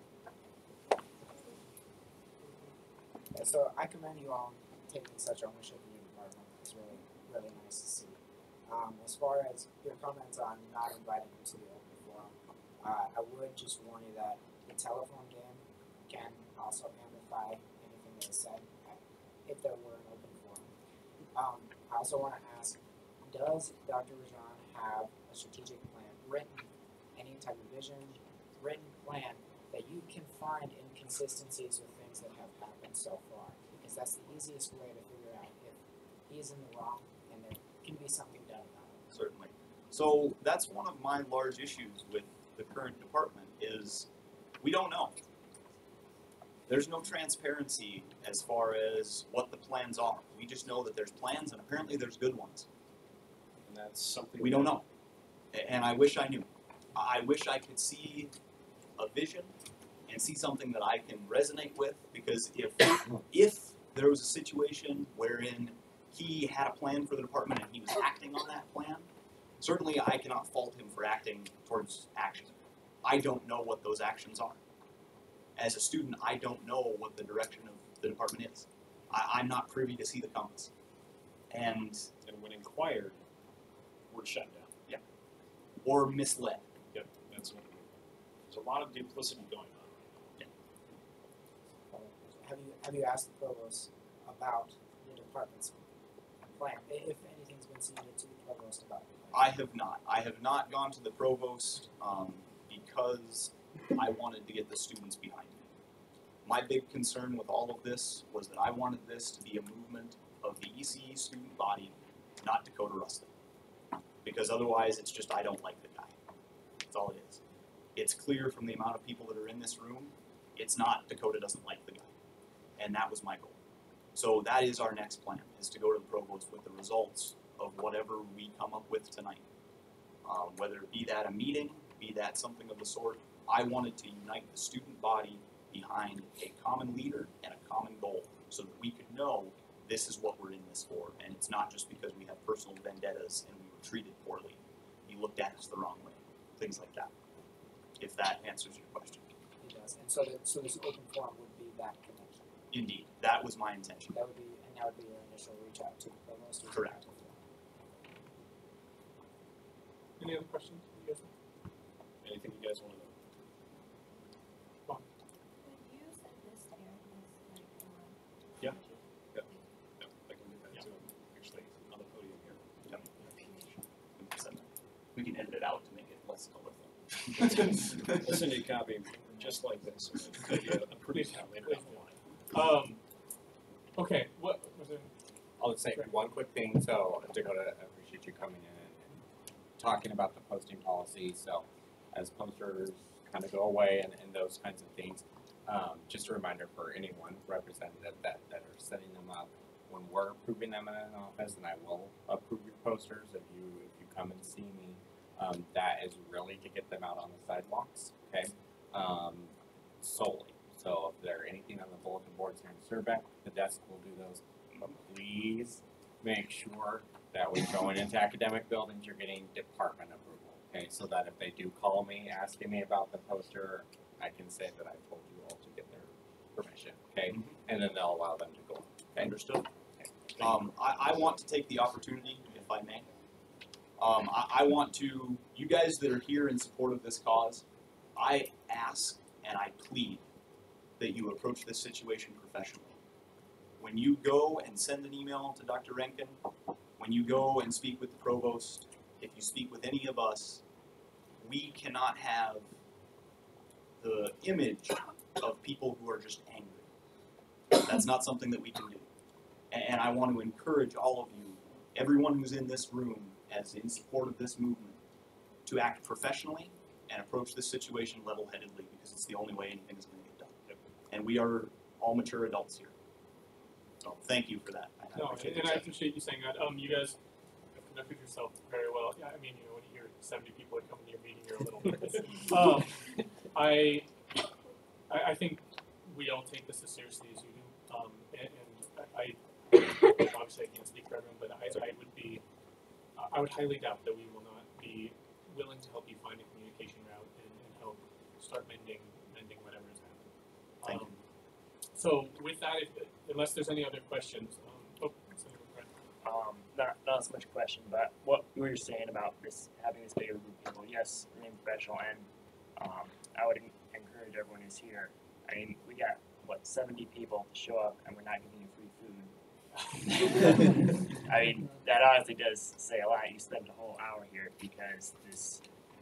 Yeah, so I commend you all taking such ownership in your department. It's really, really nice to see. As far as your comments on not inviting them to the open forum, I would just warn you that the telephone game can also amplify anything that is said if there were an open forum. I also want to ask, does Dr. Rajan have a strategic plan, written, any type of vision, written plan that you can find inconsistencies with things that have happened so far? that's the easiest way to figure out if he's in the wrong and there can be something done about it. Certainly. So that's one of my large issues with the current department is we don't know. There's no transparency as far as what the plans are. We just know that there's plans and apparently there's good ones. And that's something We don't know. And I wish I knew. I wish I could see a vision and see something that I can resonate with, because if there was a situation wherein he had a plan for the department and he was acting on that plan, certainly I cannot fault him for acting towards action. I don't know what those actions are. As a student, I don't know what the direction of the department is. I'm not privy to see the compass. And when inquired, we're shut down. Yeah. Or misled. Yep, that's what there's a lot of duplicity going on. Yeah. Have you asked the provost about the department's plan, if anything's been submitted to the provost about it? I have not. I have not gone to the provost because I wanted to get the students behind me. My big concern with all of this was that I wanted this to be a movement of the ECE student body, not Dakota Rustin. Because otherwise it's just, I don't like the guy. That's all it is. It's clear from the amount of people that are in this room, it's not Dakota doesn't like the guy. And that was my goal. So that is our next plan, is to go to the provost with the results of whatever we come up with tonight. Whether it be that a meeting, be that something of the sort, I wanted to unite the student body behind a common leader and a common goal so that we could know this is what we're in this for. And it's not just because we have personal vendettas and we were treated poorly. You looked at us the wrong way. Things like that. If that answers your question. It does. And so this open forum would be that connection. Indeed. That was my intention. That would be your initial reach out to the provost? Correct. Any other questions? You guys? Anything you guys want to know? When you send this to Aaron, this Yeah. Yeah. Yeah. I can do that too. Actually, on the podium here. Yep. We can edit it out to make it less colorful. I'll send you a copy just like this. Maybe a pretty later down the line. Okay, what was it? I'll just say one quick thing. So, Dakota, I appreciate you coming in and talking about the posting policy. So, as posters kind of go away and those kinds of things, just a reminder for anyone representative that are setting them up, when we're approving them in an office, and I will approve your posters if you come and see me, that is really to get them out on the sidewalks, okay, solely. So if there are anything on the bulletin boards here in Surbeck, the desk will do those. But please make sure that when going into academic buildings, you're getting department approval, okay, so that if they do call me asking me about the poster, I can say that I told you all to get their permission, okay, and then they'll allow them to go. Okay? Understood. Okay. I want to take the opportunity, if I may. I want to, you guys that are here in support of this cause, I ask and I plead that you approach this situation professionally. When you go and send an email to Dr. Rankin, when you go and speak with the provost, if you speak with any of us, we cannot have the image of people who are just angry. That's not something that we can do. And I want to encourage all of you, everyone who's in this room as in support of this movement, to act professionally and approach this situation level-headedly, because it's the only way anything is going to get done. And we are all mature adults here. So thank you for that. No, and I appreciate you saying that. You guys have conducted yourself very well. Yeah, I mean, you know, when you hear 70 people that come to your meeting, you're a little nervous. I think we all take this as seriously as you do. And I obviously I can't speak for everyone, but I would highly doubt that we will not be willing to help you find a communication route and help start mending whatever has happened. Thank you. So with that, unless there's any other questions, not so much a question, but what you were saying about this having this big group of people, yes, remain professional, and I would encourage everyone who's here. I mean, we got 70 people to show up, and we're not giving you free food. I mean, that honestly does say a lot. You spend a whole hour here because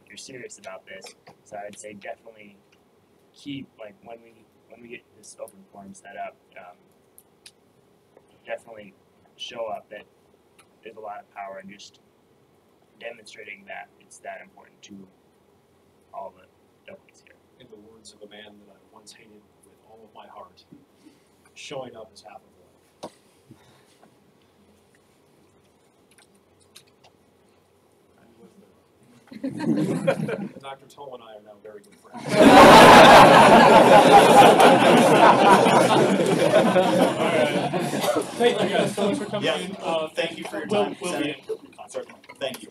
you're serious about this. So I'd say definitely keep when we get this open forum set up, definitely show up that there's a lot of power in just demonstrating that it's that important to all the W's here. In the words of a man that I once hated with all of my heart, showing up is half of life. Dr. Toll and I are now very good friends. Thank you guys so much for coming Yeah. in. Thank you for your time. We'll be in. Thank you.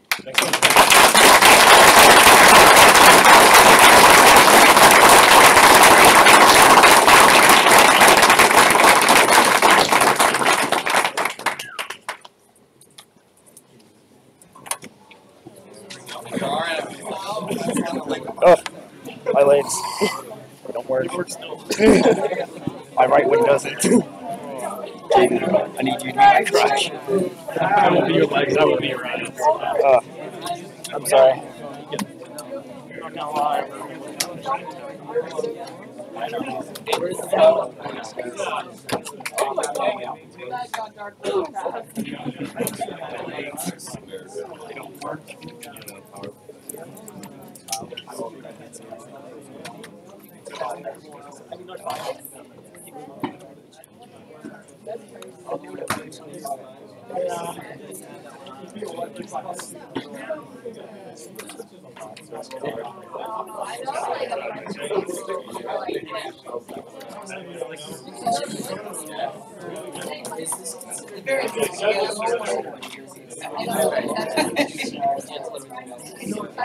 Oh, my legs don't work. My right one doesn't. Jaden, I need you to be my crutch. I will be your legs, I will be your eyes. I'm sorry.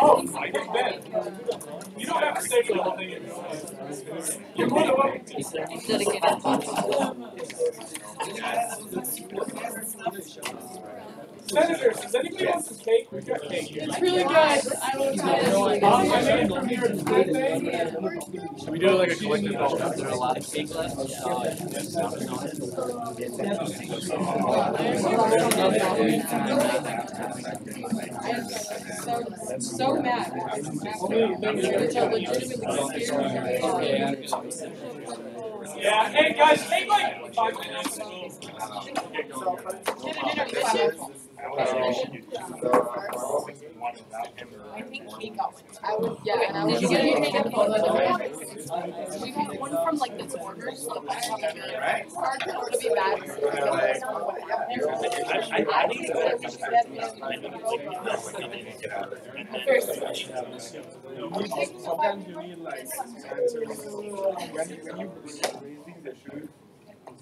Oh, Ben, you don't have to say the whole thing. You're more than welcome to. Senators, does anybody want some cake? We've got cake here. It's really good. I will try it. I made it from here. It's birthday. Should we do like a collective discussion? Is there a lot of cake left? So mad. Yeah, hey guys, take like 5 minutes. I think he got one. I was, yeah, and I was going to take a photo. We got one from like this order, so it's hard to be bad. I think Sometimes you need like answers. When you raising the shoe.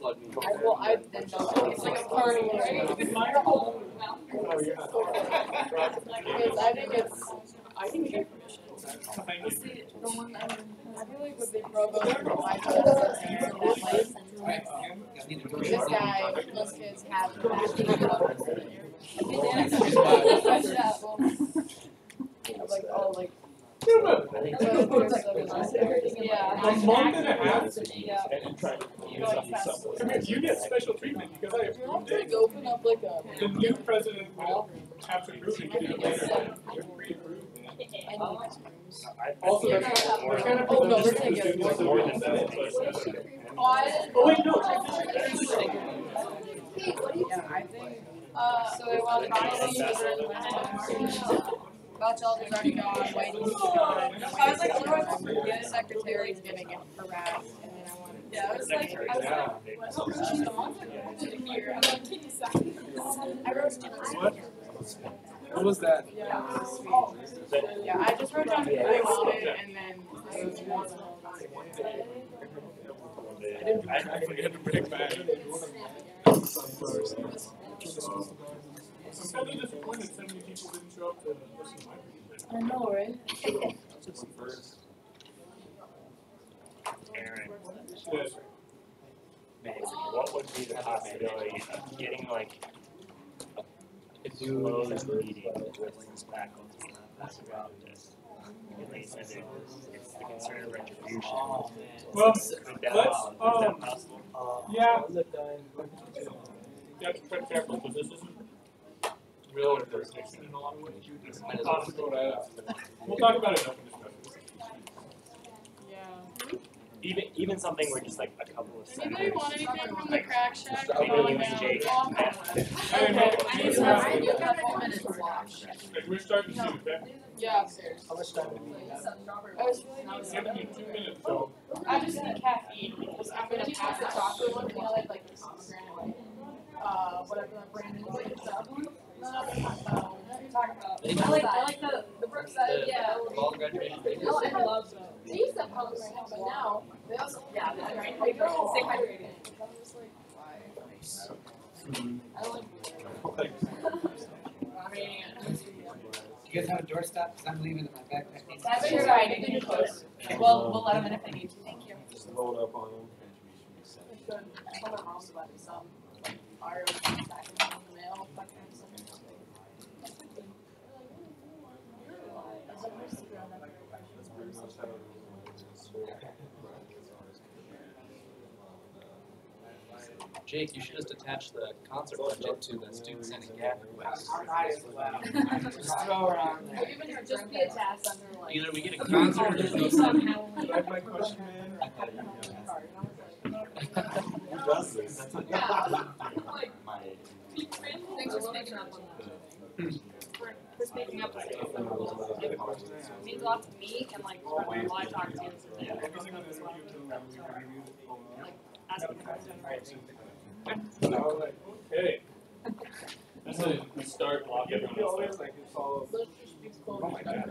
Well, I didn't know. It's like a party, right? Because I think we get permission. See, the one I feel like with Big Brother, this guy, those kids have like all like. Yeah. A month and a half? Yeah. Come here, you get special treatment because I approved it. Open up like a. The new president will have to approve it. You're pre-approved. Also, they're kind of Oh, no, we're gonna get students more more than that. Oh, wait, no. Yeah, I think. So they want to Bachelor's already gone, Whitey's gone. I was like, what do I want for the secretary's gonna get harassed, and then I wanted. Yeah, I was like, she's gone. Here, I'm like, can you sign? I wrote down. What was that? Yeah, I just wrote down who I wanted, and then I forget to bring back. I'm kind of disappointed so many people didn't show up to listen to my presentation. I know, right? Aaron, Yes. what would be the possibility of getting like a closed meeting with these faculty about this? At least as it's the concern of retribution. Well, Is that possible? Yeah. You have to be careful because this isn't real jurisdiction in a lot of ways. We'll talk about it in open discussion. Yeah. even something where just like a couple of Anybody sentences. want anything from the crack shack? It really was Jake. Okay. We're starting soon, okay? Yeah, upstairs. How much time? I was really I'm giving you 2 minutes, so. I just need caffeine because I'm gonna pass the chocolate one, you know, like the pomegranate, whatever that brand is, like stuff. No, what are you talking about? I like the Brookside, yeah. Fall graduation. No, I love those. They used to have pomegranate, but now they also, yeah, that's right. Stay hydrated. I'm just like, why? I don't like. I mean. You guys have a doorstop? Because I'm leaving in my backpack. That's your guy, you can close. We'll let them in if they need to. Thank you. Just load up on them. Good. I told my mom about it some. Mario was back in the mail. Fuck him. Jake, you should just attach the concert budget to the student sending gap request. Just throw around there. Just be attached under like. Either we get a concert or somehow. Like my question, man? Who does this? Thanks for speaking up on that. For speaking up. It means a lot to me and like when I talk to you. Like asking questions. Okay. That's it. We start blocking everyone else. Oh my God.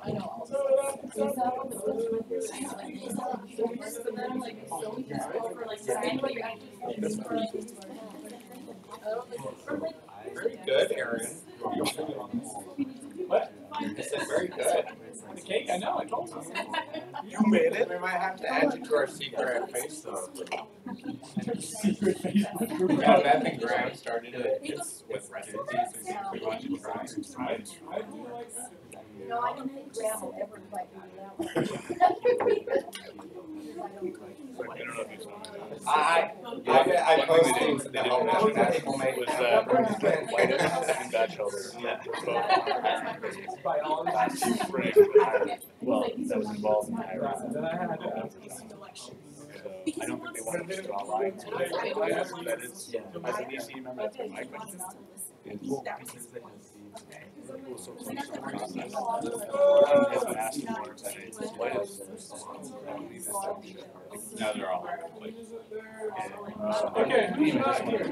I know. But then I'm like, so useful for like saying what you're actually. Very good, Aaron. What? I said very good. The cake? I know, I told you. You made it. We might have to add you to our secret Facebook. Secret Facebook group. Yeah, Beth and Graham started it with recipes and we want to try. I do like that. No, I don't think Graham will ever invite me to that one. I posted that people made Was and bachelor. Well, that was involved in hiring. I don't think they want to just draw lines. That is, as an EC member, that's my question. No, they're all. Okay, who's not here?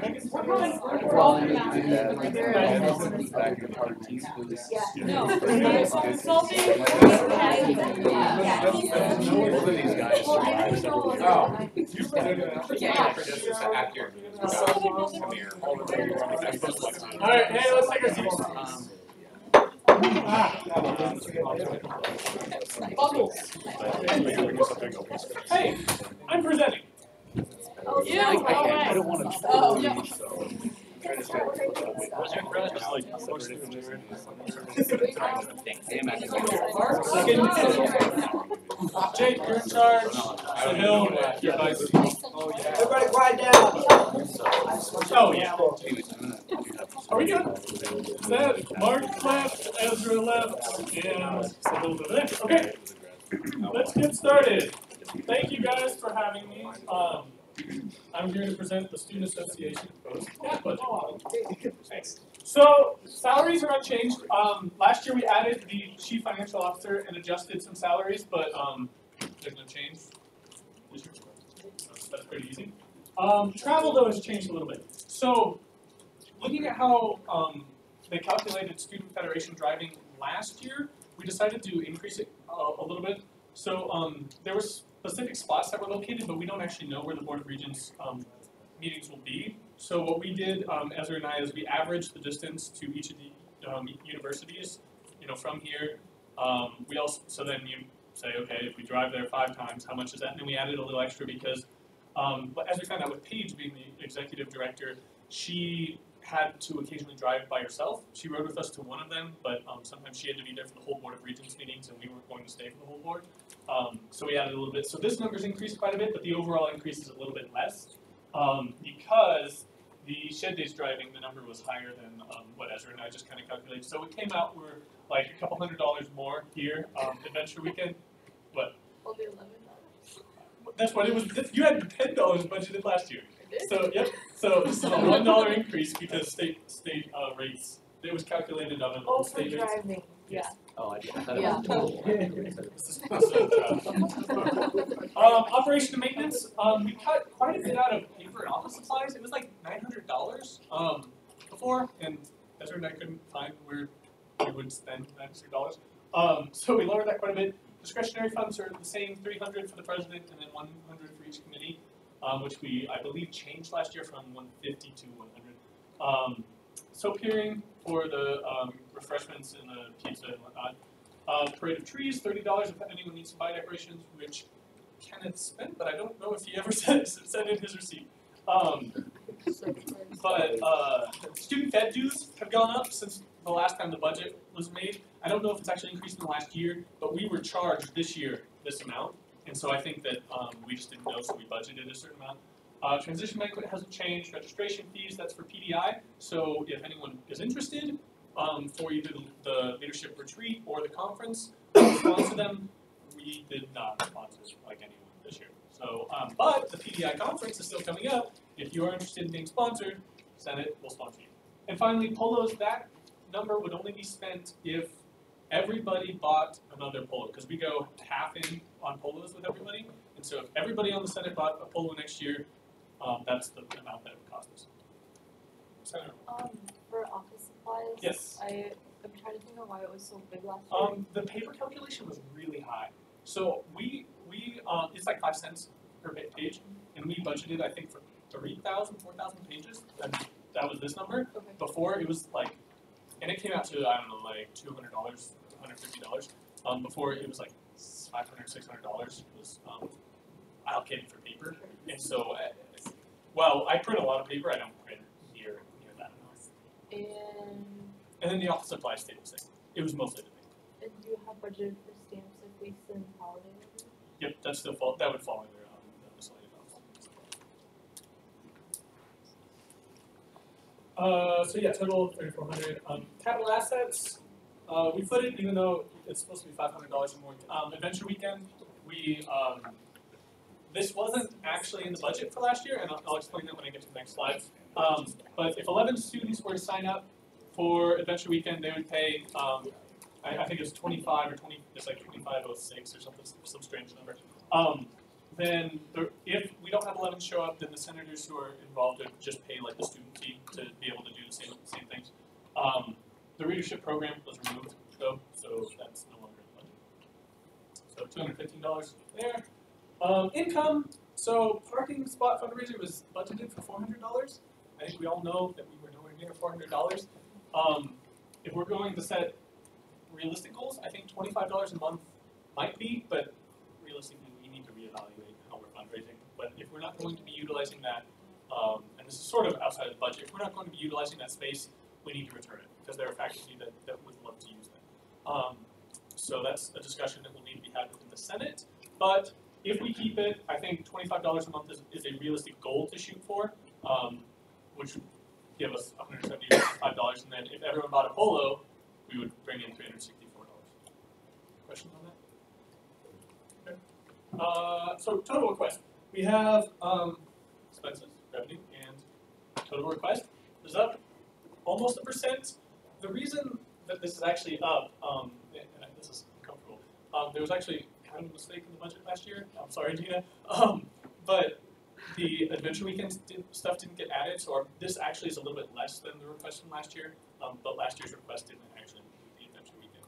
No. Both of these guys survived several years. Oh. Come here. Alright, hey, let's take our seats. Bubbles. Hey, I'm presenting. You? I don't want to. Oh, yeah. Was your brother just like Jake, you're in charge. Hill, your vice. Everybody quiet down. Oh, yeah. Are we good? That Mark left, Ezra left, and a little bit of this. Okay, let's get started. Thank you guys for having me. I'm here to present the Student Association proposed gap budget. So salaries are unchanged. Last year we added the chief financial officer and adjusted some salaries, but there's no change. That's pretty easy. Travel though has changed a little bit. So looking at how they calculated Student Federation driving last year, we decided to increase it a little bit. So there were specific spots that were located, but we don't actually know where the Board of Regents meetings will be. So what we did, Ezra and I, is we averaged the distance to each of the universities, from here. We also, so then you say, okay, if we drive there 5 times, how much is that? And then we added a little extra because, as we found out with Paige being the executive director, she had to occasionally drive by herself. She rode with us to one of them, but sometimes she had to be there for the whole Board of Regents meetings, and we weren't going to stay for the whole board. So we added a little bit. So this number's increased quite a bit, but the overall increase is a little bit less because the shed days driving, the number was higher than what Ezra and I just kind of calculated. So it came out, we're like a couple $100 more here. Adventure weekend, what? Only $11. That's what it was. You had $10 budgeted last year. So yep. So this is a $1 increase because state rates. It was calculated on Oh, a for state rates. driving. Yeah. Oh, I thought Yeah. it was Operation and maintenance. We cut quite a bit out of paper and office supplies. It was like $900 before, and Ezra and I couldn't find where we would spend $900. So we lowered that quite a bit. Discretionary funds are the same, $300 for the president and then $100 for each committee, which I believe changed last year from $150 to $100. Soap hearing for the refreshments and the pizza and whatnot. Parade of trees, $30 if anyone needs to buy decorations, which Kenneth spent, but I don't know if he ever sent in his receipt. But student fed dues have gone up since the last time the budget was made. I don't know if it's actually increased in the last year, but we were charged this year this amount, and so I think that we just didn't know, so we budgeted a certain amount. Transition banquet hasn't changed. Registration fees, that's for PDI. So if anyone is interested for either the leadership retreat or the conference, sponsor them. We did not sponsor like anyone this year. So, but the PDI conference is still coming up. If you are interested in being sponsored, Senate will sponsor you. And finally, polos, that number would only be spent if everybody bought another polo, because we go half in on polos with everybody. And so if everybody on the Senate bought a polo next year, that's the amount that it would cost us. Senator. For office supplies, Yes. I'm trying to think of why it was so big last year. The paper calculation was really high. So we it's like 5 cents per page, and we budgeted I think for 3,000, 4,000 pages, and that was this number. Okay. Before it was like, and it came out to I don't know like $200, $150. Before it was like $500, $600 was allocated for paper, and so well I print a lot of paper. I don't print near that amount. And then the office supplies stayed the same. It was mostly the paper. And do you have budgeted for stamps if we send holiday letters? Yep, that would fall under the miscellaneous office. So yeah, total 3,400. Capital assets, we put it even though it's supposed to be $500 or more. Adventure weekend, this wasn't actually in the budget for last year, and I'll explain that when I get to the next slides. But if 11 students were to sign up for Adventure Weekend, they would pay, I think it's 25 or 20, it's like 2506 or something, some strange number. Then if we don't have 11 show up, then the senators who are involved would just pay like the student fee to be able to do the same things. The readership program was removed though, so that's no longer in the budget. So $215 there. Income, so parking spot fundraiser was budgeted for $400. I think we all know that we were nowhere near $400. If we're going to set realistic goals, I think $25 a month might be, but realistically we need to reevaluate how we're fundraising. But if we're not going to be utilizing that, and this is sort of outside of the budget, if we're not going to be utilizing that space, we need to return it, because there are faculty that would love to use that. So that's a discussion that will need to be had within the Senate. But if we keep it, I think $25 a month is a realistic goal to shoot for, which would give us $175, and then if everyone bought a polo, we would bring in $364. Questions on that? Okay. So total request. We have expenses, revenue, and total request is up almost 1%. The reason that this is actually up, and this is uncomfortable, there was actually kind of a mistake in the budget last year. I'm sorry, Gina. But the Adventure Weekend stuff didn't get added, so this actually is a little bit less than the request from last year. But last year's request didn't actually include the Adventure Weekend.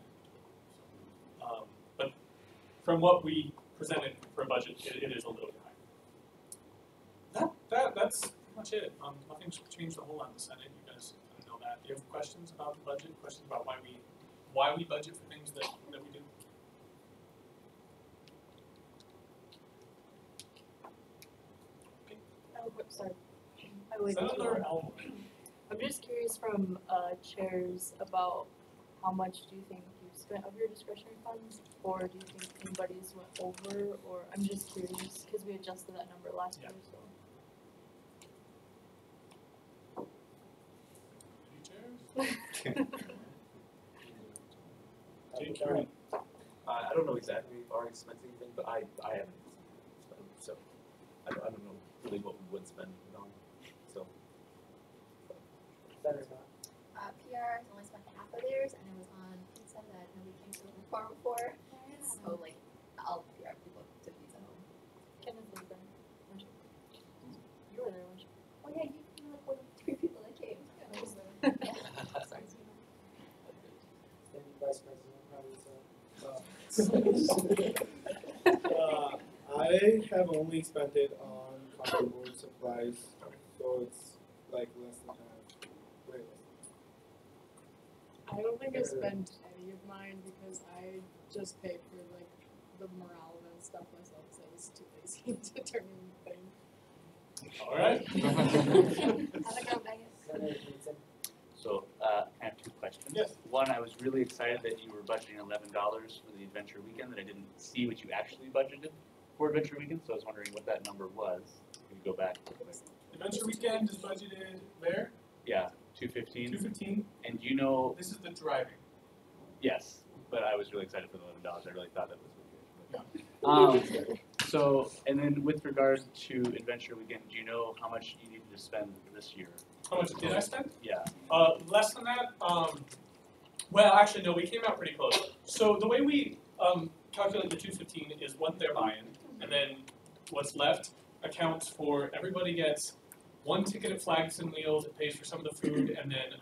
But from what we presented for a budget, it is a little bit higher. That's pretty much it. Nothing's changed a whole lot in the Senate. You guys kind of know that. Do you have questions about the budget? Questions about why we budget for things that we do? Sorry. I'm just curious from chairs about how much do you think you spent of your discretionary funds, or do you think anybody's went over, or I'm just curious because we adjusted that number last year. So I don't know exactly our expense anything, but I haven't spent, so I don't know really what we would spend it on. So Better not. PR has only spent half of theirs, and it was on pizza that nobody came to the farm for. So like, all PR people took pizza home. Kenneth was there. You were there, weren't you? Oh yeah, you were like one of the 3 people that came. I was there. Yeah. Sorry. Standing vice president probably so. I have only spent it on copy board supplies, so it's like less than half. Way less. I don't think I spent any of mine because I just paid for like the morale event stuff myself because I was too lazy to turn in anything. All right. Have a go, Vegas. So I have 2 questions. Yes. One, I was really excited that you were budgeting $11 for the adventure weekend, that I didn't see what you actually budgeted for adventure weekend, so I was wondering what that number was. Can you go back? Adventure weekend is budgeted where? Yeah, $215. $215. And do you know? This is the driving. Yes, but I was really excited for the $11. I really thought that was really good. So, and then with regard to adventure weekend, do you know how much you needed to spend this year? How much did I spend? Yeah. Less than that. Well, actually, no. We came out pretty close. So the way we calculate the 215 is what they're buying, and then what's left accounts for everybody gets 1 ticket at Flags and Wheels. It pays for some of the food, and then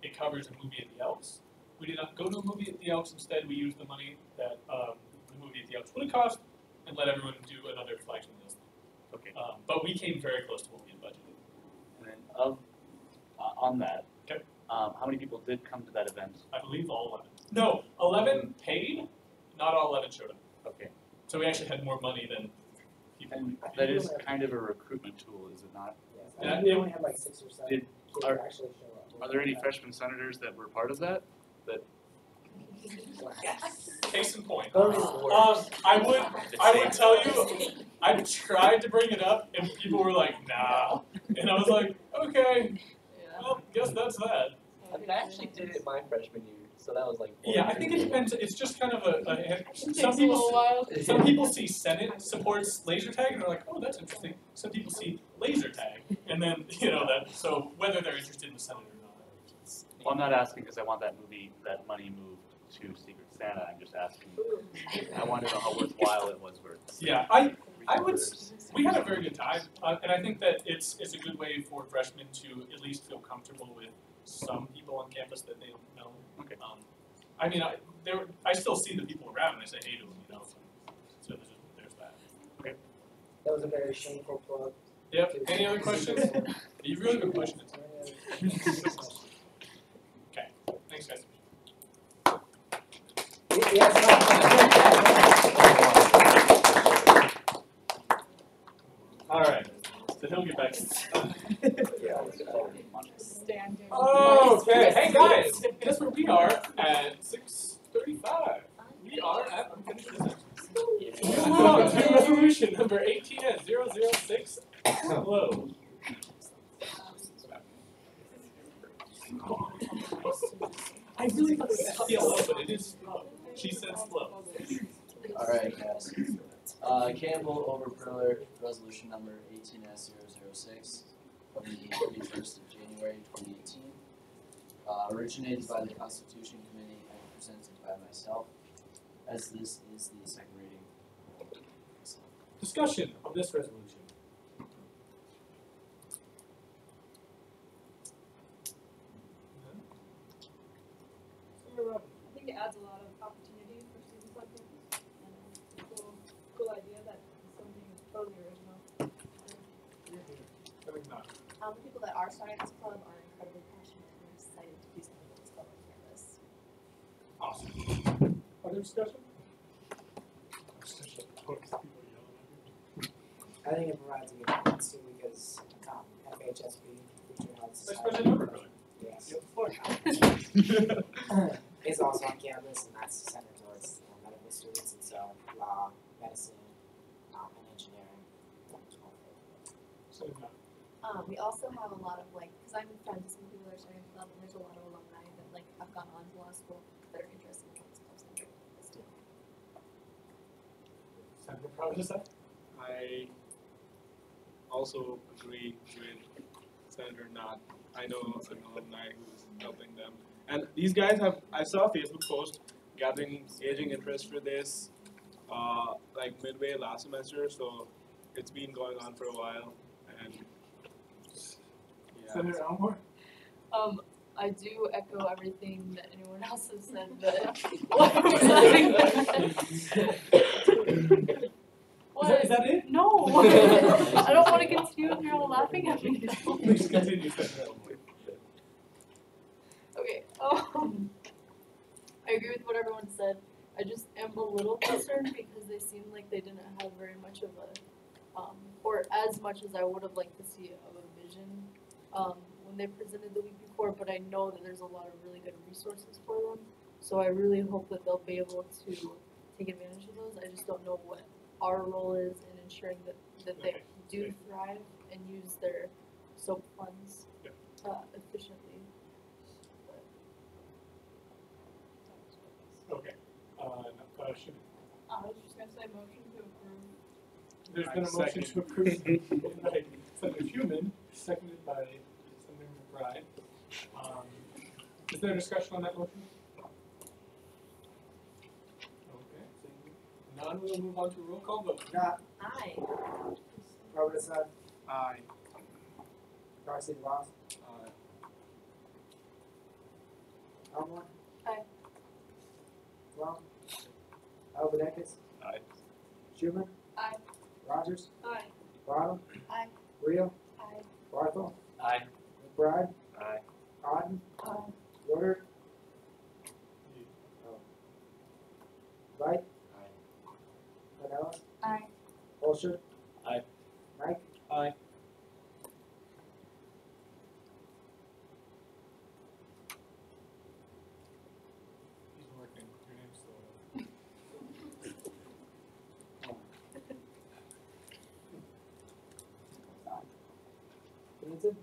it covers a movie at the Elks. We did not go to a movie at the Elks. Instead, we used the money that the movie at the Elks would have cost, and let everyone do another Flags and Wheels. Okay. But we came very close to what we had budgeted. And then on that, okay. How many people did come to that event? I believe all 11. No, 11 paid. Not all 11 showed up. Okay. So we actually had more money than people. And that is kind of a recruitment tool, is it not? Yes. We only had like 6 or 7 kids actually show up. Are there any freshman senators that were part of that? Yes. Case in point. I would tell you, I tried to bring it up, and people were like, "Nah," and I was like, "Okay, well, guess that's that." I mean, I actually did it my freshman year, so that was like. Yeah, I think it depends. It's just kind of some people see Senate supports laser tag, and they're like, "Oh, that's interesting." Some people see laser tag, and then that. So whether they're interested in the Senate or not. Well, I'm not asking because I want that money moved to Secret Santa. I'm just asking. I want to know how worthwhile it was for. Yeah, we had a very good time, and I think that it's a good way for freshmen to at least feel comfortable with some people on campus that they don't know. Okay. I mean, I still see the people around, and I say hey to them, So there's that. Okay. That was a very shameful plug. Yep. Any other questions? You've really been pushing it. Okay. Thanks, guys. All right. So he'll get back. Standing. Oh, okay. Hey guys, guess where we are at 6:35. We are at unfinished business. Move on to resolution number 18-006. Hello. I really thought it was slow, but it is slow. She said slow. Alright, guys. Campbell over Priller, resolution number 18-006 from the 31st of January 2018. Originated by the Constitution Committee and presented by myself, as this is the second reading. Discussion of this resolution. I think it adds a lot of opportunity for students on campus, and it's a cool idea that it's something totally original. The people that are starting this club are incredibly passionate and excited to do something with this club on campus. Awesome. Other discussion? I think it provides a good balance too because FHSB, Future Health Society, yes, is also on campus, and that's centered towards medical students, and so law, medicine, and engineering. We also have a lot of because I'm friends with some people that are starting club, and there's a lot of alumni that have gone on to law school that are interested in those clubs and this too. Senator Provozov? I also agree with Senator Knott. I know an alumni who's helping them. And these guys I saw a Facebook post gathering interest for this midway last semester, so it's been going on for a while. And yeah. Senator Elmore? I do echo everything that anyone else has said, but Is that it? No. I don't want to continue if you're all laughing at me. Please continue, Senator Elmore. Okay. I agree with what everyone said. I just am a little concerned because they seem like they didn't have very much of a, or as much as I would have liked to see of a vision when they presented the week before. But I know that there's a lot of really good resources for them. So I really hope that they'll be able to take advantage of those. I just don't know what our role is in ensuring that they do thrive and use their SOAP funds efficiently. Okay. Should I was just gonna say motion to approve. There's been a motion to approve by Senator Human, seconded by Senator McBride. Is there discussion on that motion? Okay, seeing none, we'll move on to roll call vote. Not. Aye. Provozov. Aye. Darcy Ross. Aye. Elmore. Aye. Plum. Albanekis. Aye. Schumer. Aye. Rogers. Aye. Bottom. Aye. Rio. Aye. Barthel. Aye. McBride. Aye. Otten. Aye. Yoder. Wright. Aye. Vanellis. Aye. Bolsher. Aye. Knight. Aye. He's working. Your name's still Knudsen.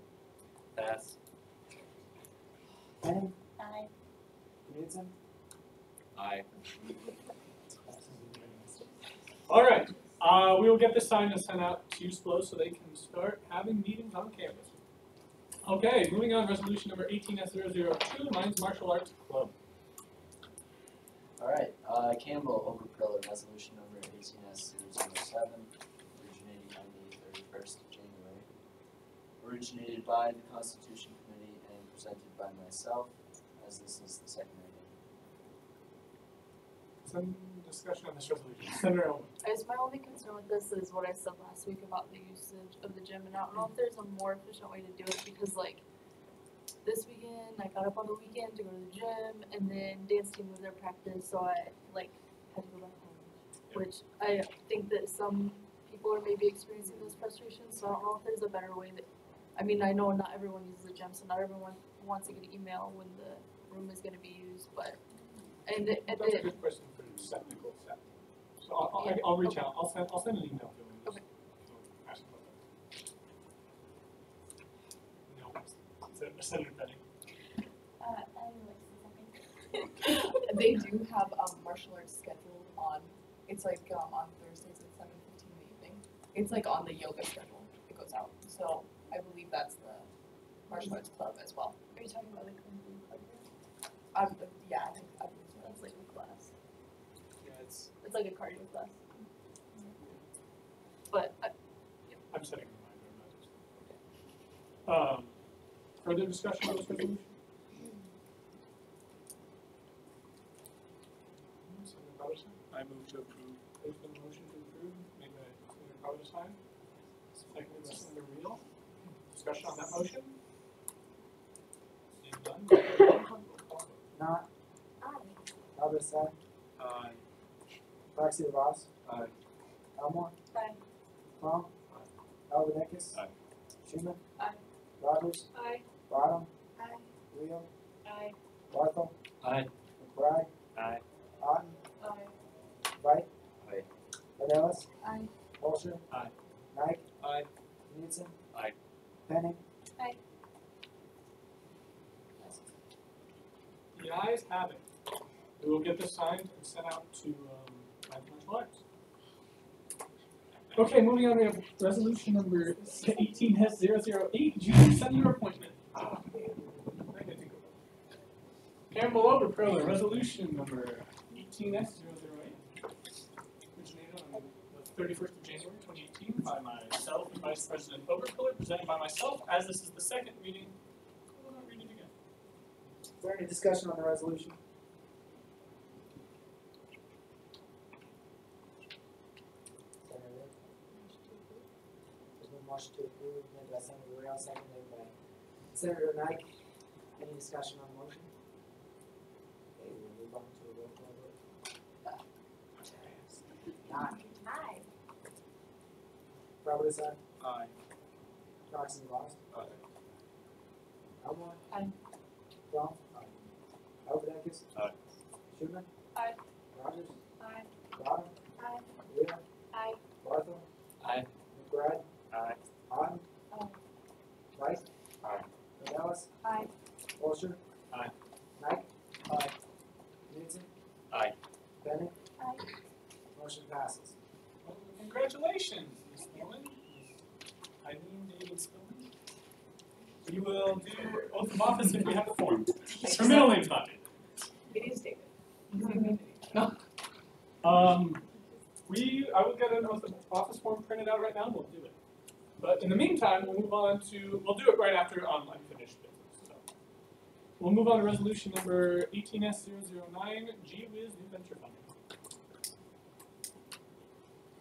Pass. Henning. Aye. Knudsen. Aye. All right. We will get this signed and sent out to SPLO so they can start having meetings on campus. Okay, moving on, resolution number 18S002, Lions Martial Arts Club. Alright, Campbell Overpriller, resolution number 18S007, originating on the 31st of January. Originated by the Constitution Committee and presented by myself, as this is the second reading. Some discussion on this resolution. Senator Elmore. I guess my only concern with this is what I said last week about the usage of the gym, and I don't know if there's a more efficient way to do it because, this weekend I got up on the weekend to go to the gym, and then dance team was their practice, so I had to go back home. Which I think that some people are maybe experiencing those frustrations. So I don't know if there's a better way that. I mean, I know not everyone uses the gym, so not everyone wants to get an email when the room is going to be used, but. And That's a good question for technical staff. So I'll reach out. I'll send an email to him. Okay. Ask about that. No. Senator Petty. They do have martial arts scheduled on. It's on Thursdays at 7:15 in the evening. It's on the yoga schedule. It goes out. So I believe that's the martial arts club as well. Are you talking about the Kung Fu club? Yeah, I think that's like a class. Yeah, It's like a cardio class. But I'm setting a reminder. Further discussion on this resolution? Senator Provozov? I move to approve. There's been a motion to approve, made by Senator Provozov, seconded by Senator Reel. Discussion on that motion? Seeing none? Not. Aye. Provozov. Aye. Darcy Ross. Aye. Elmore. Aye. Plum. Albanekis. Aye. Schumer. Aye. Rogers. Aye. Bottom. Aye. Rio. Aye. Barthel. Aye. McBride. Aye. Otten. Aye. Wright. Aye. Vanellis. Aye. Bolsher. Aye. Knight. Aye. Knudsen. Aye. Penny? Aye. The ayes have it. We will get this signed and sent out to Commercial Arts. Okay, moving on, we have resolution number 18S008, junior senior appointment. Campbell Overpriller, resolution number 18S008, originated on the 31st of January 2018 by myself and Vice President Overpriller, presented by myself. As this is the second reading, I will not read it again. Is there any discussion on the resolution? There's no motion to approve, made by Senator Rail, seconded by Senator Knight. Any discussion on the motion? Okay, we'll move on to a roll call vote. Knight. Aye. Providence, aye. Aye. Proxy lost. Aye. Elmore. Aye. Brown. Aye. Alvarez. Aye. Schumann. Aye. Rogers. Aye. Bottom. Aye. Leah. Aye. Barthel. Aye. McBride. Aye. Otten. Aye. Rice. Aye. Gonzalez. Aye. Wilshire. Aye. Knight. Aye. Knudsen. Aye. Bennett. Aye. Motion passes. Well, congratulations, Ms. Spillman. Eileen David Spillman. We will do oath of office if we have a form. Her middle name's not David. It is David. I will get an oath of office form printed out right now and we'll do it. But in the meantime, we'll move on to, we'll do it right after unfinished business. So we'll move on to resolution number 18S009, G-Wiz New Venture Funding.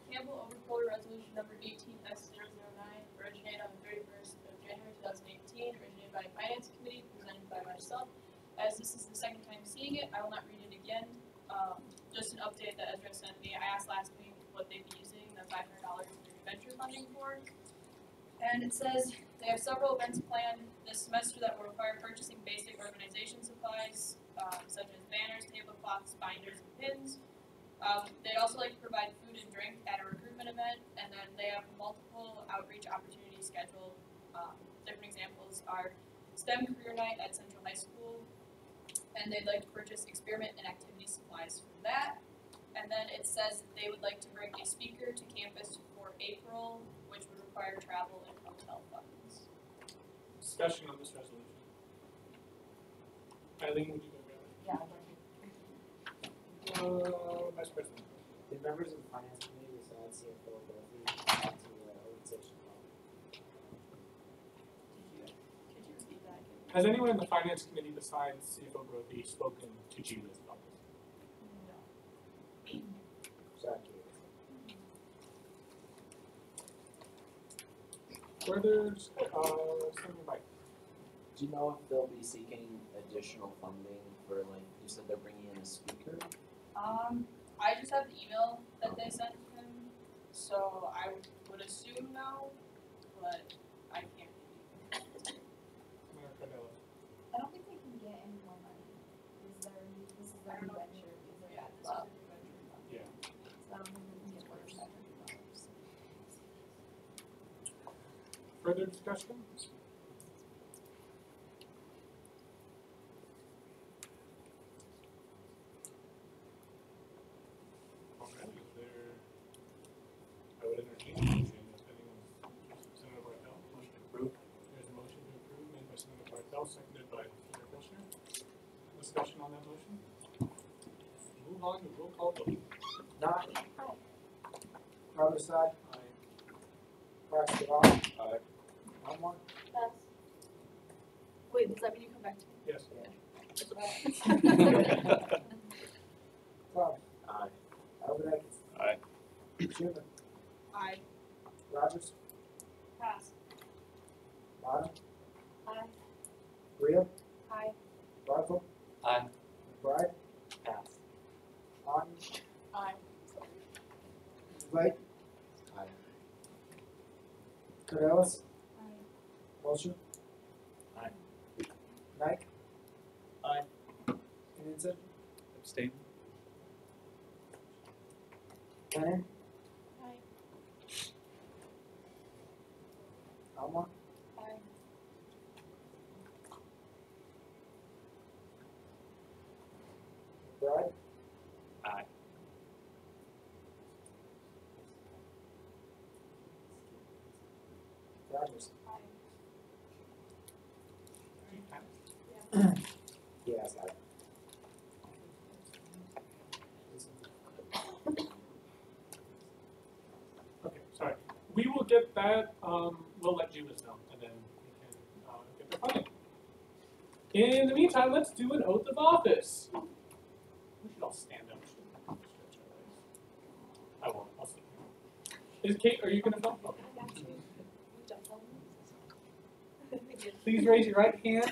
Campbell Overpoller Resolution Number 18S009, originated on the 31st of January 2018, originated by Finance Committee, presented by myself. As this is the second time seeing it, I will not read it again. Just an update that Ezra sent me. I asked last week what they'd be using the $500 for venture funding for. And it says they have several events planned this semester that will require purchasing basic organization supplies, such as banners, tablecloths, binders, and pins. They'd also like to provide food and drink at a recruitment event, and then they have multiple outreach opportunities scheduled. Different examples are STEM Career Night at Central High School, and they'd like to purchase experiment and activity supplies for that. And then it says that they would like to bring a speaker to campus for April, which would require travel and hotel funds. Discussion on this resolution. Eileen, would you go grab it? Yeah. Vice President. The members of the Finance Committee besides CFO Dorothy to organization. Could you repeat that again? Has anyone in the Finance Committee besides CFO Brothy spoken to G-Wiz about this? Sorry. Further, Senator Mike. Do you know if they'll be seeking additional funding for, like, you said they're bringing in a speaker? I just have the email that they sent him, so I would assume no, but I can't. I don't think they can get any more money. This is their new venture, is their club. Yeah. So I don't think they can get more than $500. Further discussion? Okay, I would entertain a motion if anyone's Senator Bartel, motion to approve. There's a motion to approve made by Senator Bartel, seconded by Senator Kushner. Discussion on that motion? Move on to roll call vote. Not. Providence, aye. Parks, Devon. Aye. Elmore. Yes. Wait, does that mean you come back to me? Yes. Clark. Aye. Alvarez. Aye. Schumann. Aye. Rogers. Pass. Bottom. Aye. Real. Aye. Barthel. Aye. McBride. Pass. Otten. Aye. Light. Aye. Cordelis. Aye. Wilshire. Aye. Knight. Aye. Knudsen. Abstain. Bennett. Aye. Elmore. Aye. Yes, I. Okay, sorry. We will get that, we'll let Judas know, and then we can get the funding. In the meantime, let's do an oath of office. We should all stand up. I won't, I'll sit here. Kate, are you gonna film? Okay. Please raise your right hand.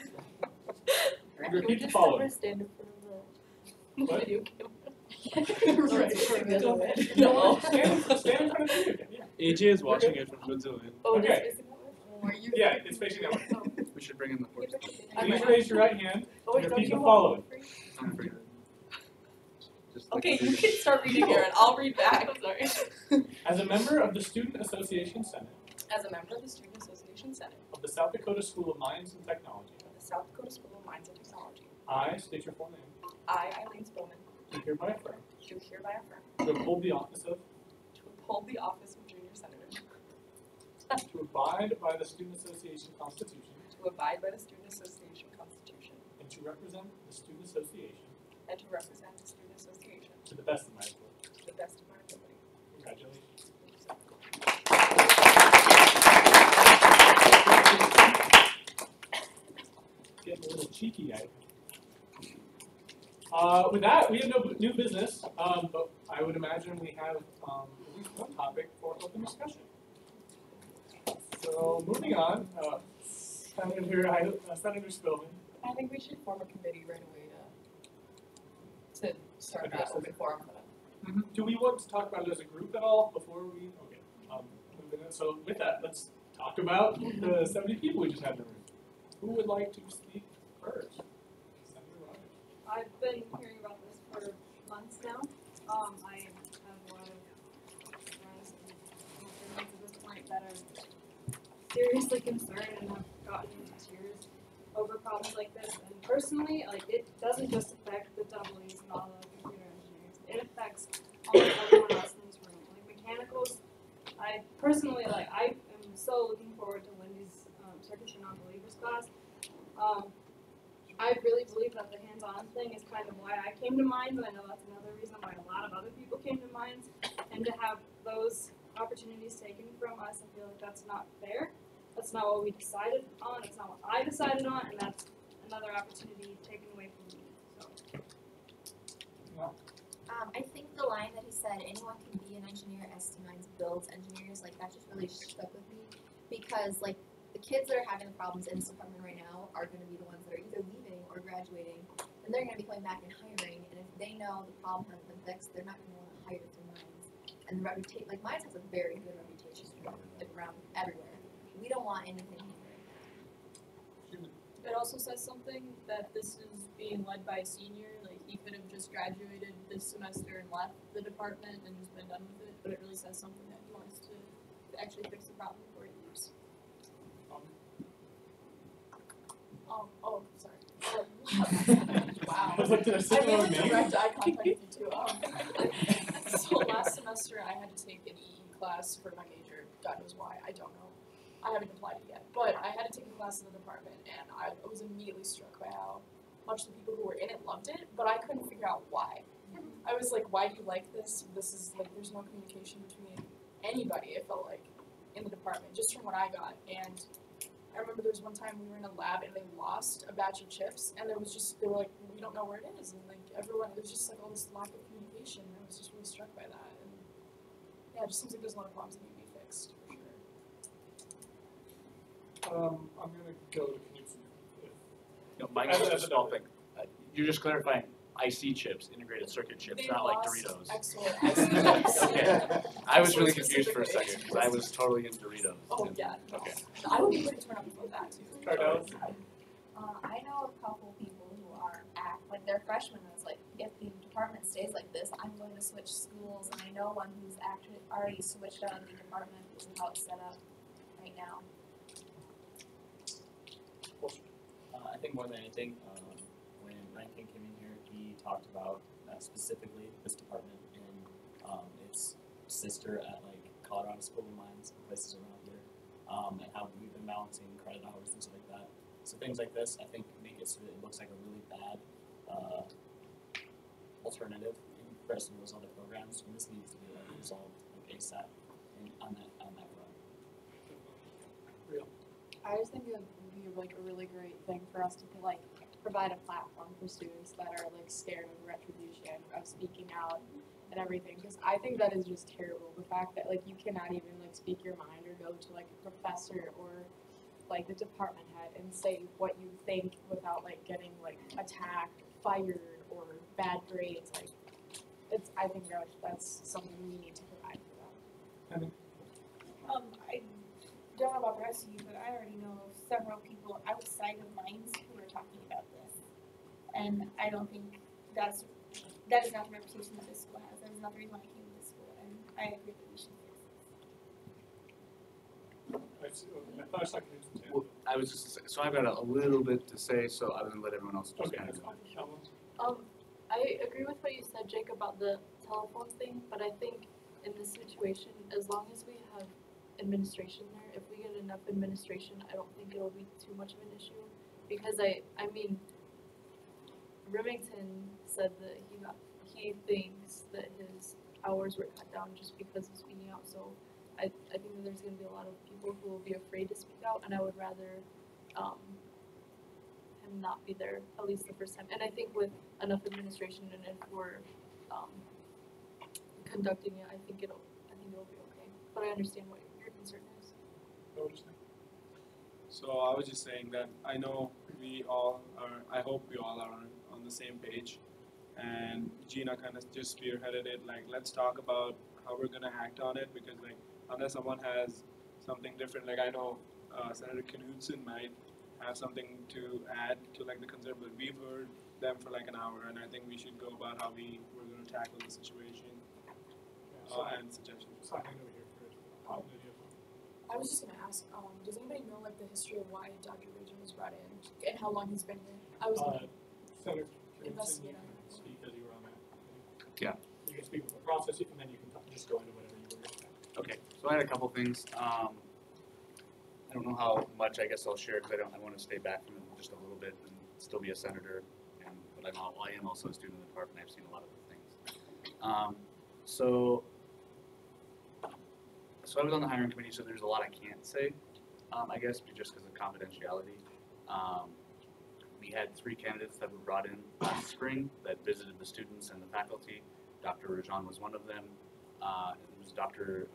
And repeat the following. Stand in front of What? the video camera. Go ahead. No, stand in front of the video camera, yeah. AJ is watching it from Switzerland. Oh, Okay. it's facing that way? Yeah, it's facing that way. We should bring in the horse. Please raise your right hand Oh, and wait, repeat the don't you following. Okay, you can start reading, Aaron. I'll read back. Sorry. As a member of the Student Association Senate As a member of the Student Association Senate of the South Dakota School of Mines and Technology, of the South Dakota School of Mines and Technology, I state your full name, I, Eileen Spillman, do hereby affirm do hereby affirm to uphold the office of, to uphold the office of Junior Senator, to abide by the Student Association Constitution, to abide by the Student Association Constitution, and to represent the Student Association and to represent the Student Association to the best of my ability. to the best of my ability. Congratulations. Getting a little cheeky, I think. With that, we have no new business, but I would imagine we have at least one topic for open discussion. So moving on, Senator Spillman. I think we should form a committee right away to start Address that open forum. Do we want to talk about it as a group at all before we? Okay. Moving on. So with that, let's talk about the 70 people we just had in the room. Who would like to speak first? Senator Rogers. I've been hearing about this for months now. I have a lot of friends and friends at this point that are seriously concerned and have gotten into tears over problems like this. And personally, like, it doesn't just affect the doublies and all the computer engineers. It affects almost everyone else in this room. Like mechanicals, I personally, like, I am so looking forward to Wendy's circuits for non-believers class. I really believe that the hands-on thing is kind of why I came to Mines, and I know that's another reason why a lot of other people came to Mines. And to have those opportunities taken from us, I feel like that's not fair. That's not what we decided on. It's not what I decided on, and that's another opportunity taken away from me. So. I think the line that he said, anyone can be an engineer, ST Mines builds engineers, like that just really stuck with me, because like the kids that are having the problems in this department right now are going to be the ones that are either leaving or graduating, and they're going to be coming back and hiring, and if they know the problem hasn't been fixed, they're not going to want to hire through Mines. And the reputation, like Mines has a very good reputation like around everywhere. We don't want anything here. It also says something that this is being led by a senior. Like, he could have just graduated this semester and left the department and just been done with it, but it really says something that he wants to actually fix the problem before he leaves. Oh, sorry. Wow. I was like, did I say I the wrong really name? direct eye contact with you too. So last semester I had to take an EE class for my major. God knows why. I don't know. I haven't applied it yet. But I had to take a class in the department, and I was immediately struck by how much the people who were in it loved it, but I couldn't figure out why. I was like, why do you like this? This is like, there's no communication between anybody, it felt like, in the department, just from what I got. And I remember there was one time we were in a lab and they lost a batch of chips, and there was just, they were like, we don't know where it is, and like everyone, there was just like all this lack of communication, and I was just really struck by that. And yeah, it just seems like there's a lot of problems that need to be fixed, for sure. I'm gonna go to Knutson. No, Mike's just a small thing. You're just clarifying IC chips, integrated circuit chips, They not like lost Doritos. excellent IC chips. Okay. I was really confused for a second because I was totally in Doritos. Oh, yeah. Okay. I would be able to turn up for that too. Cardell? I know a couple people who are like they're freshmen and it's like, if the department stays like this, I'm going to switch schools, and I know one who's actually already switched out of the department because of how it's set up right now. I think more than anything, when Rankin came in here, he talked about specifically this department and its sister at like Colorado School of Mines and places around here, and how we've been balancing credit hours, things like that. So So things like this, I think, make it so that it looks like a really bad alternative in comparison to those other programs, and this needs to be resolved ASAP on that run. I just think it would be like a really great thing for us to like provide a platform for students that are like scared of retribution, of speaking out and everything. Because I think that is just terrible. The fact that like you cannot even like speak your mind or go to like a professor or like the department head and say what you think without like getting like attacked, fired, or bad grades. Like I think that's something we need to provide for them. I don't know about the rest of you, but I already know of several people outside of Mines who are talking about this. And I don't think that is not the reputation that this school has. That is not the reason why I came to this school, and I agree that we should fix this. Well, I was just so I've got a little bit to say, so I was gonna let everyone else just kind of. I agree with what you said, Jake, about the telephone thing, but I think in this situation, as long as we have administration there, if we get enough administration, I don't think it'll be too much of an issue. Because I mean, Remington said that he thinks that his hours were cut down just because of speaking out. So I think that there's going to be a lot of people who will be afraid to speak out, and I would rather him not be there at least the first time. And I think with enough administration and if we're conducting it, I think it'll be okay. But I understand what your concern is. So I was just saying that I know we all are, I hope we all are on the same page. And Gina kind of just spearheaded it, like, let's talk about how we're gonna act on it, because like, unless someone has something different, like I know Senator Knudsen might have something to add to like the concern, but we've heard them for like an hour, and I think we should go about how we're gonna tackle the situation and suggestions. I was just gonna ask, does anybody know like the history of why Dr. Region was brought in and how long he's been here? I was gonna investigate on it. Speak as you were on that. Yeah. You can speak with the process, and then you can just go into whatever you were going to. Okay, so I had a couple things. I don't know how much I guess I'll share because I want to stay back from it just a little bit and still be a senator. But I am also a student in the department. I've seen a lot of the things. So I was on the hiring committee, so there's a lot I can't say, I guess, just because of confidentiality. We had 3 candidates that were brought in last spring that visited the students and the faculty. Dr. Rajan was one of them. It was Dr.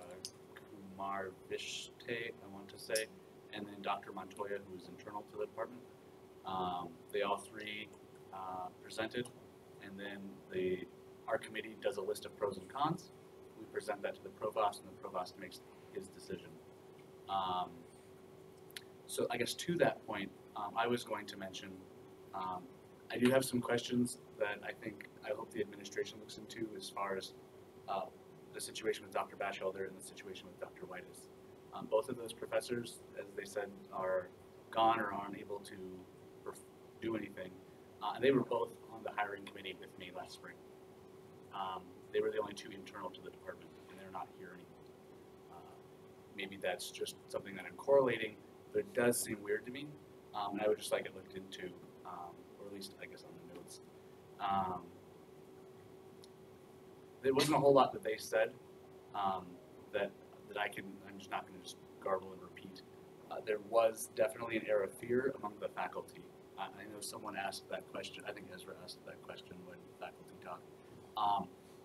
Kumar Vishte, I want to say, and then Dr. Montoya, who was internal to the department. They all 3 presented, and then our committee does a list of pros and cons. We present that to the provost, and the provost makes his decision. So I guess to that point, I was going to mention, I do have some questions that I hope the administration looks into as far as the situation with Dr. Batchelder and the situation with Dr. Whitus. Both of those professors, as they said, are gone or are unable to do anything. And they were both on the hiring committee with me last spring. They were the only 2 internal to the department, and they're not here anymore. Maybe that's just something that I'm correlating, but it does seem weird to me. And I would just like it looked into, or at least I guess on the notes. There wasn't a whole lot that they said that I'm just not going to just garble and repeat. There was definitely an air of fear among the faculty. I know someone asked that question. I think Ezra asked that question when faculty talked.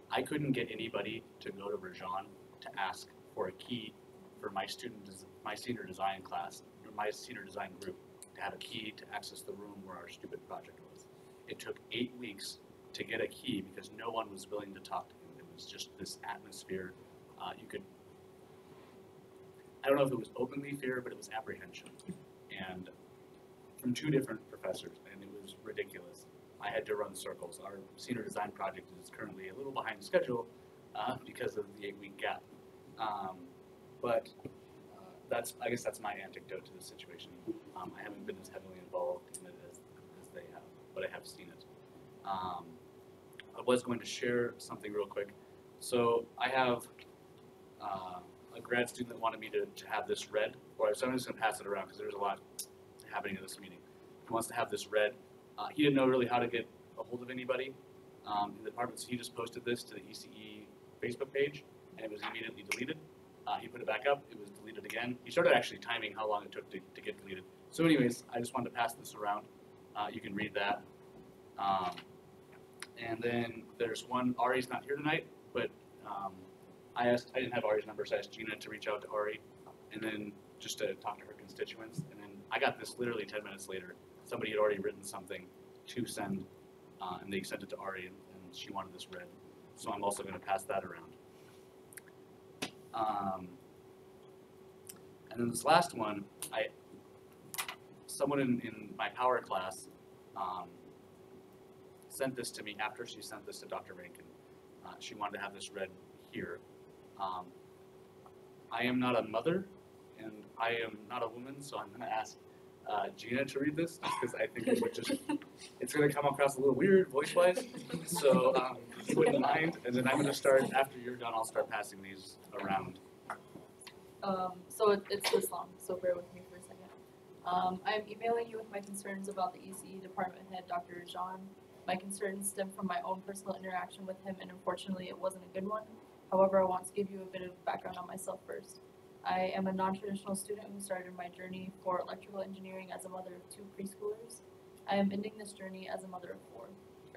I couldn't get anybody to go to Rajan to ask for a key for my senior design class, or my senior design group, to have a key to access the room where our stupid project was. It took 8 weeks to get a key because no one was willing to talk to him. It was just this atmosphere. I don't know if it was openly fear, but it was apprehension. And from 2 different professors, and it was ridiculous. I had to run circles. Our senior design project is currently a little behind schedule because of the 8-week gap. But I guess that's my anecdote to the situation. I haven't been as heavily involved in it as they have, but I have seen it. I was going to share something real quick. So I have a grad student that wanted me to have this read, so I'm just going to pass it around because there's a lot happening in this meeting. he wants to have this read. He didn't know really how to get a hold of anybody in the department, so he just posted this to the ECE Facebook page, and it was immediately deleted. He put it back up, it was deleted again. He started actually timing how long it took to get deleted. So anyways, I just wanted to pass this around. You can read that. And then there's one, Ari's not here tonight, but I didn't have Ari's number, so I asked Gina to reach out to Ari, and then just to talk to her constituents. And then I got this literally 10 minutes later. Somebody had already written something to send, and they sent it to Ari, and she wanted this read. So I'm also going to pass that around. And then this last one, someone in my power class sent this to me after she sent this to Dr. Rankin. She wanted to have this read here. I am not a mother, and I am not a woman, so I'm going to ask Gina to read this, just because I think it's going to come across a little weird voice-wise. So if you wouldn't mind, and then I'm going to start, after you're done, I'll start passing these around. So it's this long, so bear with me for a second. I'm emailing you with my concerns about the ECE department head, Dr. Jean. My concerns stem from my own personal interaction with him, and unfortunately it wasn't a good one. However, I want to give you a bit of background on myself first. I am a non-traditional student who started my journey for electrical engineering as a mother of 2 preschoolers. I am ending this journey as a mother of 4.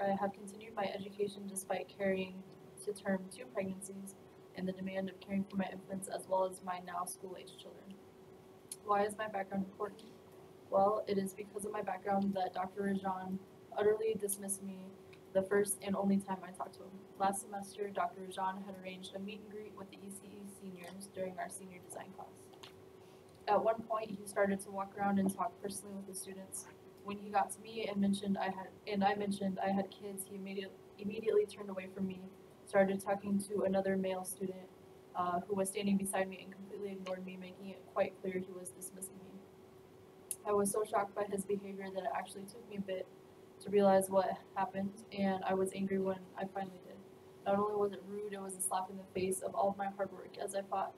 I have continued my education despite carrying to term 2 pregnancies and the demand of caring for my infants as well as my now school-age children. Why is my background important? Well, it is because of my background that Dr. Rajan utterly dismissed me the first and only time I talked to him. Last semester, Dr. Rajan had arranged a meet and greet with the ECE seniors during our senior design class. At one point, he started to walk around and talk personally with the students. When he got to me and mentioned I had kids, he immediately turned away from me, started talking to another male student who was standing beside me and completely ignored me, making it quite clear he was dismissing me. I was so shocked by his behavior that it actually took me a bit to realize what happened, and I was angry when I finally did. Not only was it rude, it was a slap in the face of all of my hard work, as I fought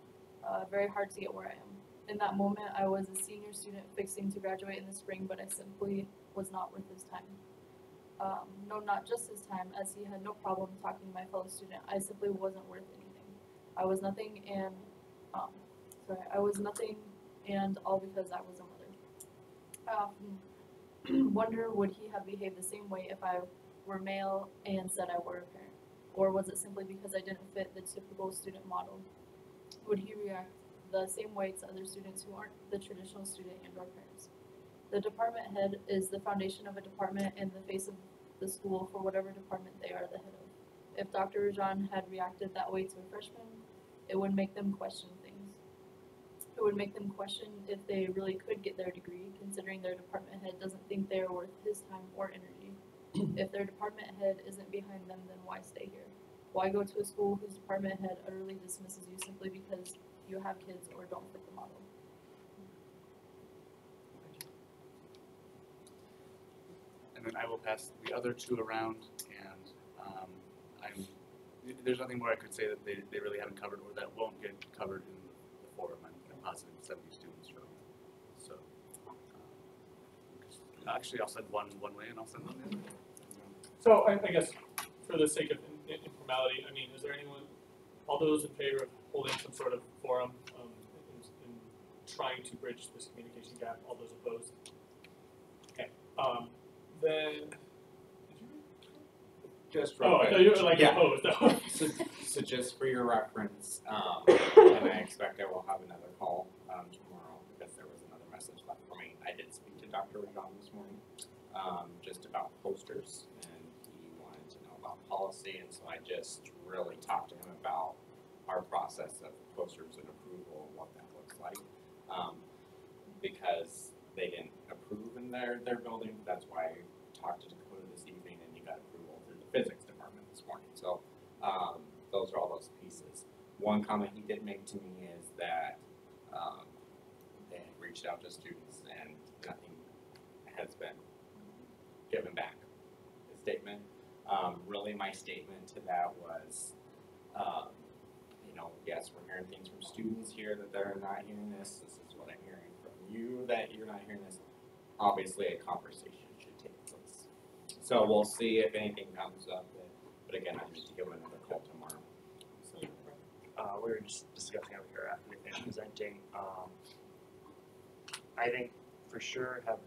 very hard to get where I am. In that moment, I was a senior student fixing to graduate in the spring, but I simply was not worth his time. No, not just his time, as he had no problem talking to my fellow student. I simply wasn't worth anything. I was nothing, and all because I was a mother. I often wonder, would he have behaved the same way if I were male and said I were a parent? Or was it simply because I didn't fit the typical student model? Would he react the same way to other students who aren't the traditional student and or parents? The department head is the foundation of a department and the face of the school for whatever department they are the head of. If Dr. Rajan had reacted that way to a freshman, it would make them question things. It would make them question if they really could get their degree, considering their department head doesn't think they are worth his time or energy. If their department head isn't behind them, then why stay here? Why go to a school whose department head utterly dismisses you simply because you have kids or don't fit the model? And then I will pass the other 2 around, and there's nothing more I could say that they really haven't covered or that won't get covered in the forum. I'm positive 70 students from it. So actually I'll send one way and I'll send one the other. So I guess for the sake of informality, I mean, is there anyone, all those in favor of holding some sort of forum in trying to bridge this communication gap? All those opposed? Okay. Then, Just I thought you were like opposed. So just for your reference, and I expect I will have another call tomorrow because there was another message left for me. I did speak to Dr. Rajan this morning just about posters, and he wanted to know about policy, and so I just really talked to him about our process of posters and approval and what that looks like. Because they didn't approve in their building, that's why I talked to Dakota this evening, and you got approval through the physics department this morning. So those are all those pieces. One comment he did make to me is that they had reached out to students and nothing has been given back. The statement, really my statement to that was, yes, we're hearing things from students here that they're not hearing this. This is what I'm hearing from you, that you're not hearing this. obviously a conversation should take place. So we'll see if anything comes up, but again, I need to give them another call tomorrow. We were just discussing over here after we finished presenting. I think for sure have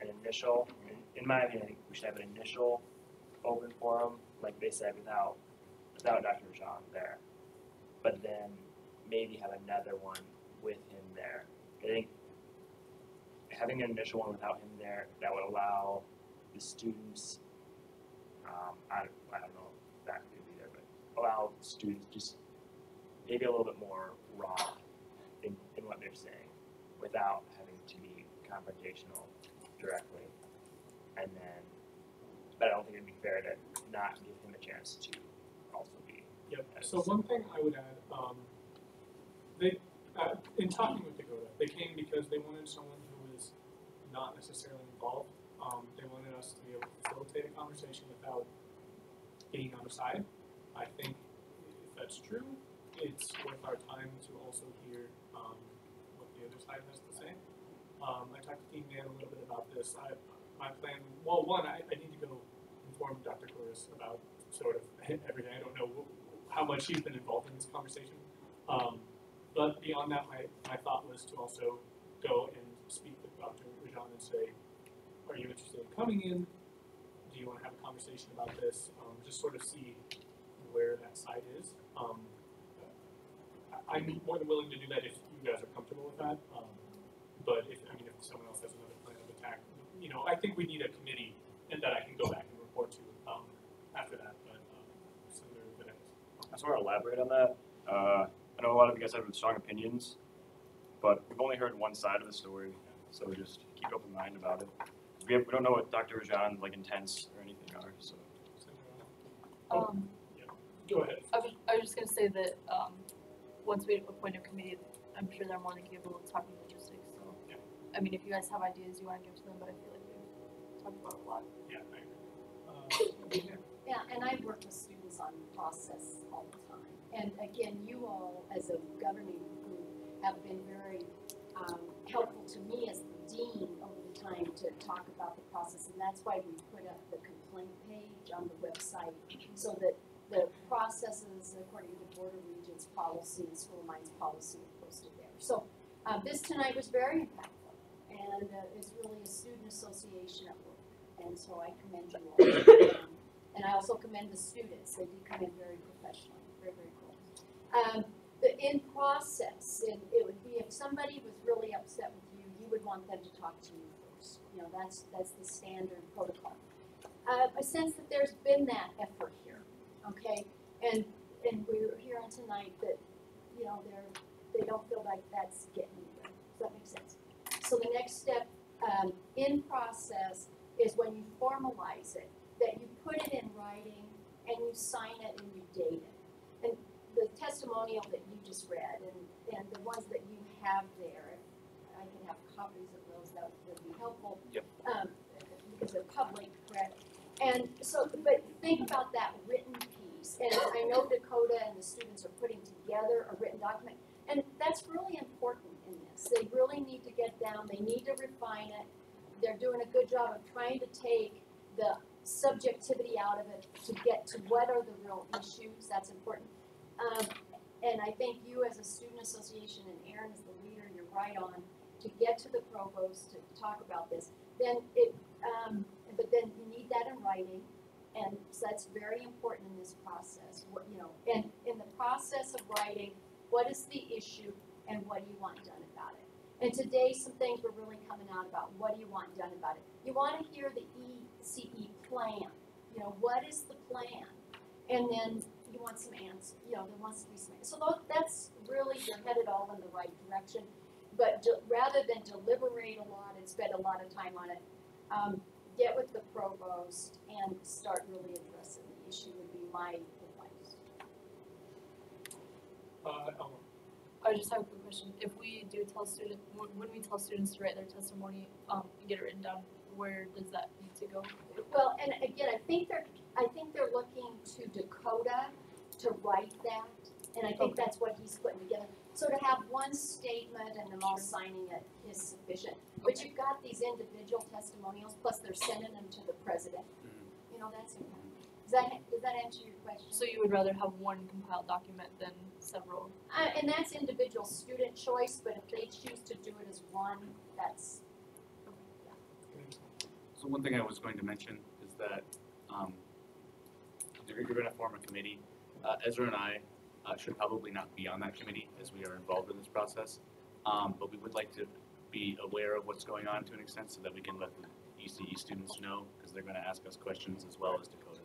an initial, in my opinion, I think we should have an initial open forum, like they said, without Dr. Rajan there. But then maybe have another one with him there. I think having an initial one without him there, that would allow the students, I don't know if that could be there, but allow students just maybe a little bit more raw in what they're saying without having to be confrontational directly. And then, but I don't think it'd be fair to not give him a chance to also be. Yep. So one thing I would add, in talking with Dakota, they came because they wanted someone who was not necessarily involved. They wanted us to be able to facilitate a conversation without being on the side. I think if that's true, it's worth our time to also hear what the other side has to say. I talked to Team Dan a little bit about this. My plan, well, one, I need to go inform Dr. Corus about sort of everything. I don't know how much he's been involved in this conversation. But beyond that, my thought was to also go and speak with Dr. Rajan and say, are you interested in coming in? Do you want to have a conversation about this? Just sort of see where that side is. I'm more than willing to do that if you guys are comfortable with that. But if someone else has another plan of attack, I think we need a committee and that I can go back and report to after that. But Senator Benes. I just want to elaborate on that. I know a lot of you guys have strong opinions, but we've only heard one side of the story, so just keep open mind about it. We don't know what Dr. Rajan's intents or anything are, so. Go ahead. I was just gonna say that once we appoint a committee, I'm sure they're more than capable of talking logistics. So, I mean, if you guys have ideas you want to give to them, but I feel like we've talked about it a lot. Yeah, I agree. Yeah, and I work with students on process all the time. And again, you all, as a governing group, have been very helpful to me as the dean over the time to talk about the process. And that's why we put up the complaint page on the website so that the processes according to Board of Regents policy and School of Mines policy are posted there. So this tonight was very impactful, and it's really a student association at work. And so I commend you all. And I also commend the students. They do come in very professionally. Very, very cool. The in process, it would be if somebody was really upset with you, you would want them to talk to you first. That's the standard protocol. I sense that there's been that effort here, okay? And we're hearing tonight that, they don't feel like that's getting anywhere. Does that make sense? So the next step in process is when you formalize it, that you put it in writing and you sign it and you date it. And the testimonial that you just read and the ones that you have there, I can have copies of those, that would be helpful. Yep. Because they're public, correct? And so, but think about that written piece. And I know Dakota and the students are putting together a written document. And that's really important in this. They really need to get down, they need to refine it. They're doing a good job of trying to take the subjectivity out of it to get to what are the real issues. That's important. And I think you as a student association and Aaron as the leader, you're right on to get to the provost to talk about this. Then but then you need that in writing, and so that's very important in this process. And in the process of writing, what is the issue and what do you want done about it? And today, some things were really coming out about what do you want done about it. You want to hear the ECE plan. What is the plan? And then you want some answers. There wants to be some answers. So that's really, you're headed all in the right direction. But rather than deliberate a lot and spend a lot of time on it, get with the provost and start really addressing the issue would be my advice. I just have a quick question. If we do tell students, when we tell students to write their testimony and get it written down, where does that need to go? Well, and again, I think they're looking to Dakota to write that, and I think that's what he's putting together. So to have one statement and them all signing it is sufficient. But you've got these individual testimonials, plus they're sending them to the president. You know, that's important. Does that answer your question? So you would rather have one compiled document than several? And that's individual student choice, but if they choose to do it as one, that's, So one thing I was going to mention is that you're going to form a committee. Ezra and I should probably not be on that committee as we are involved in this process, but we would like to be aware of what's going on to an extent so that we can let the ECE students know, because they're going to ask us questions as well as Dakota.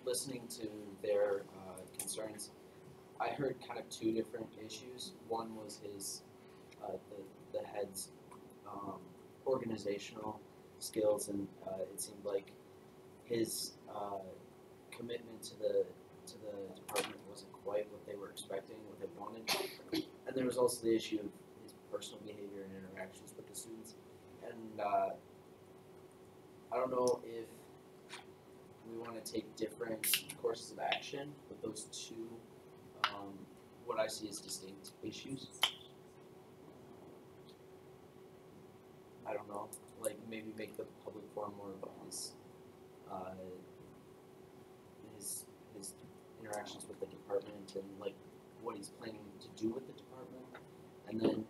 Listening to their concerns, I heard kind of two different issues. One was his, the head's organizational skills, and it seemed like his commitment to the department wasn't quite what they were expecting, what they wanted. And there was also the issue of his personal behavior and interactions with the students. And I don't know if we want to take different courses of action, but those two, what I see as distinct issues. I don't know, like maybe make the public forum more about his interactions with the department and like what he's planning to do with the department. And then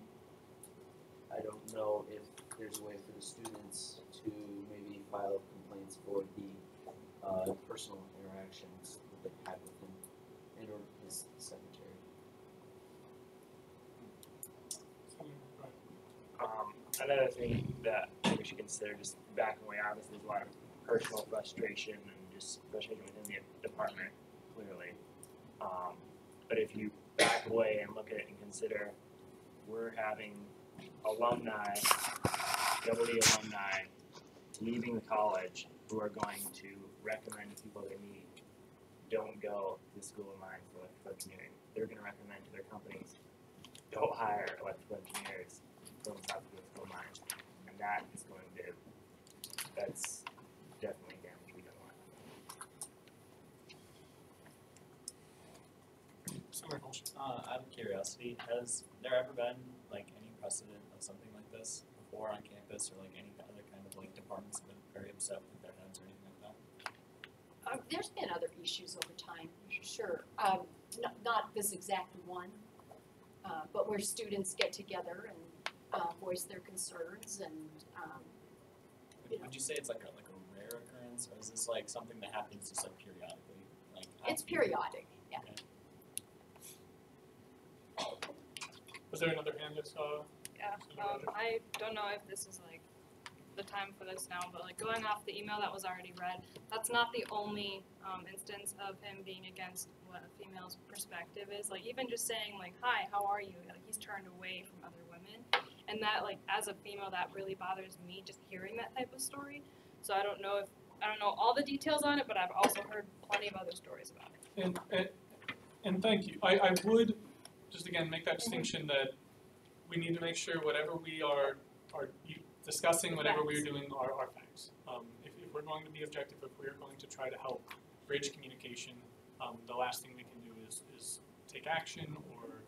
I don't know if there's a way for the students to maybe file complaints for the personal interactions that they've had with him and or his secretary. Another thing that we should consider, just backing away, obviously there's a lot of personal frustration and just frustration within the department, clearly. But if you back away and look at it and consider we're having alumni, WD alumni, leaving the college who are going to recommend to people they meet, don't go to the School of Mines for electrical engineering. They're going to recommend to their companies, don't hire electrical engineers from South School of Mines. And that is going to, that's definitely damage we don't want. Out of curiosity, has there ever been like any precedent of something like this before on campus, or like any other kind of like departments have been very upset with their heads or anything like that? there's been other issues over time, sure. Not this exact one, but where students get together and voice their concerns and, Would you say it's like a rare occurrence, or is this like something that happens just like periodically? Like it's periodic, yeah. Okay. Was there another hand that saw? Yeah, I don't know if this is like the time for this now, but like going off the email that was already read, that's not the only instance of him being against what a female's perspective is. Like even just saying like, "Hi, how are you?" Like he's turned away from other women, and that like as a female that really bothers me just hearing that type of story. So I don't know all the details on it, but I've also heard plenty of other stories about it. And thank you. I would just again make that distinction that we need to make sure whatever we are discussing, whatever we're doing are facts. If we're going to be objective, if we're going to try to help bridge communication, the last thing we can do is take action or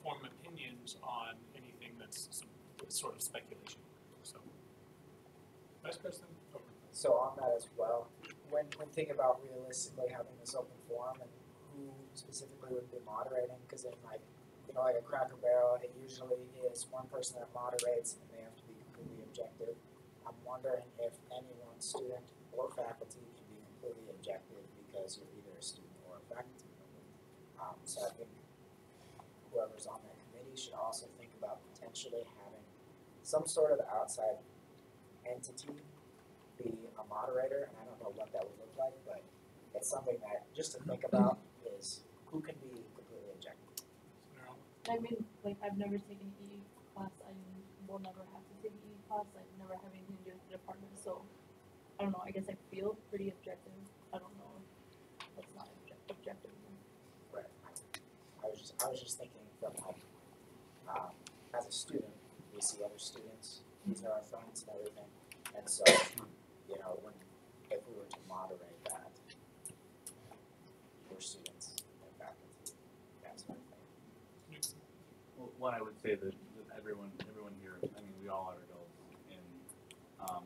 form opinions on anything that's some sort of speculation. So, Vice President. Over. So on that as well, when thinking about realistically having this open forum and who specifically would be moderating, because in like a Cracker Barrel, it usually is one person that moderates and they have to be completely objective. I'm wondering if any one student or faculty can be completely objective because you're either a student or a faculty member. So I think whoever's on that committee should also think about potentially having some sort of outside entity be a moderator, and I don't know what that would look like, but it's something that just to think about is who can be completely objective. I mean, like, I've never taken an EE class. I will never have to take an EE class. I've never had anything to do with the department, so I don't know. I guess I feel pretty objective. I don't know if that's not objective. Right. I was just thinking from like, as a student, we see other students. These are our friends and everything, and so if we were to moderate that for students and faculty, that sort of thing. one, I would say that everyone here, I mean, we all are adults, and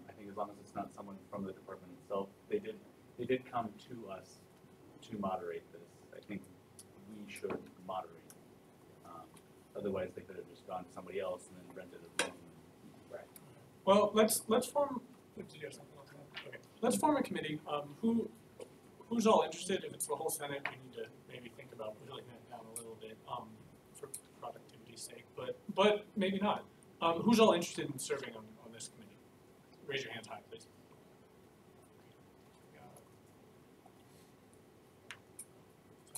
I think as long as it's not someone from the department itself, they did come to us to moderate this. I think we should moderate. Otherwise, they could have just gone to somebody else and then rented a room. Right. Well, let's form. Did you have something else? Okay. Let's form a committee. Who's all interested? If it's the whole Senate, we need to maybe think about whittling that down a little bit for productivity's sake. But maybe not. Who's all interested in serving on this committee? Raise your hands high, please.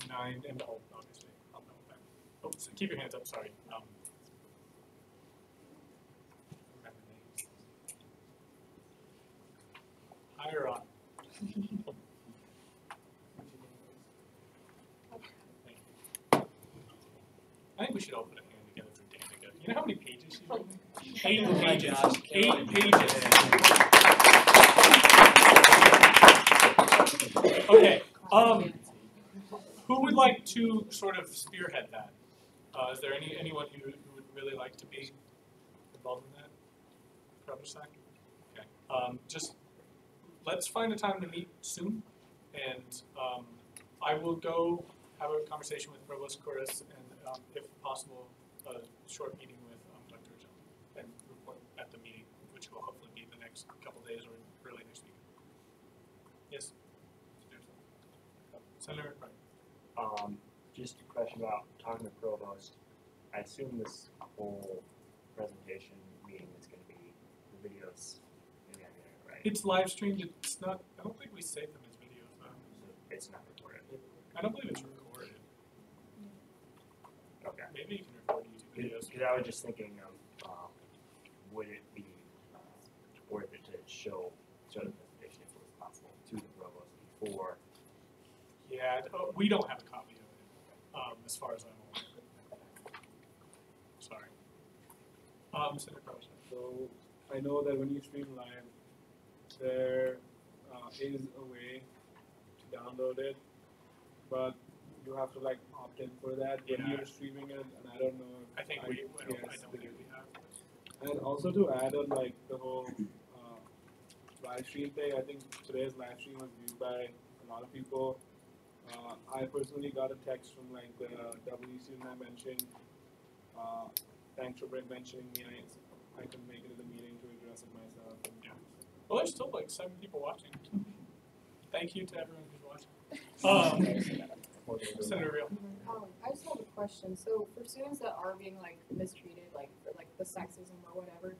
9 and obviously. I'll know that. Oh, so keep your hands up. Sorry. Higher on. I think we should all put a hand together for Danica. You know how many pages she's written? 8 pages. 8 pages. Okay. Who would like to sort of spearhead that? Is there anyone who would really like to be involved in that? Professor? Okay. Just let's find a time to meet soon, and I will go have a conversation with Provost Corus and, if possible, a short meeting with Dr. John and report at the meeting, which will hopefully be the next couple days or early next week. Yes? Senator Brian. Just a question about talking to Provost. I assume this whole presentation meeting is going to be the videos in the internet, right? It's live streamed. It's not. I don't think we save them as videos. It's not recorded. I don't believe it's recorded. Okay. Maybe you can record YouTube videos. Because I was just thinking of, would it be worth it to show the presentation if it was possible to the Provost before? Yeah, we don't have a copy of it, as far as I'm aware. Sorry. Senator Provost. So I know that when you stream live, there is a way to download it, but you have to like opt in for that when Yeah. you're streaming it, and I don't know if I think I don't think we have. And also to add on like the whole live stream thing, I think today's live stream was viewed by a lot of people. I personally got a text from like the W student I mentioned. Thanks for mentioning me. I couldn't make it to the meeting to address it myself. And, yeah. Well, there's still like 7 people watching. Thank you to everyone who's watching. Senator Real. I just have a question. So for students that are being like mistreated, like for like the sexism or whatever,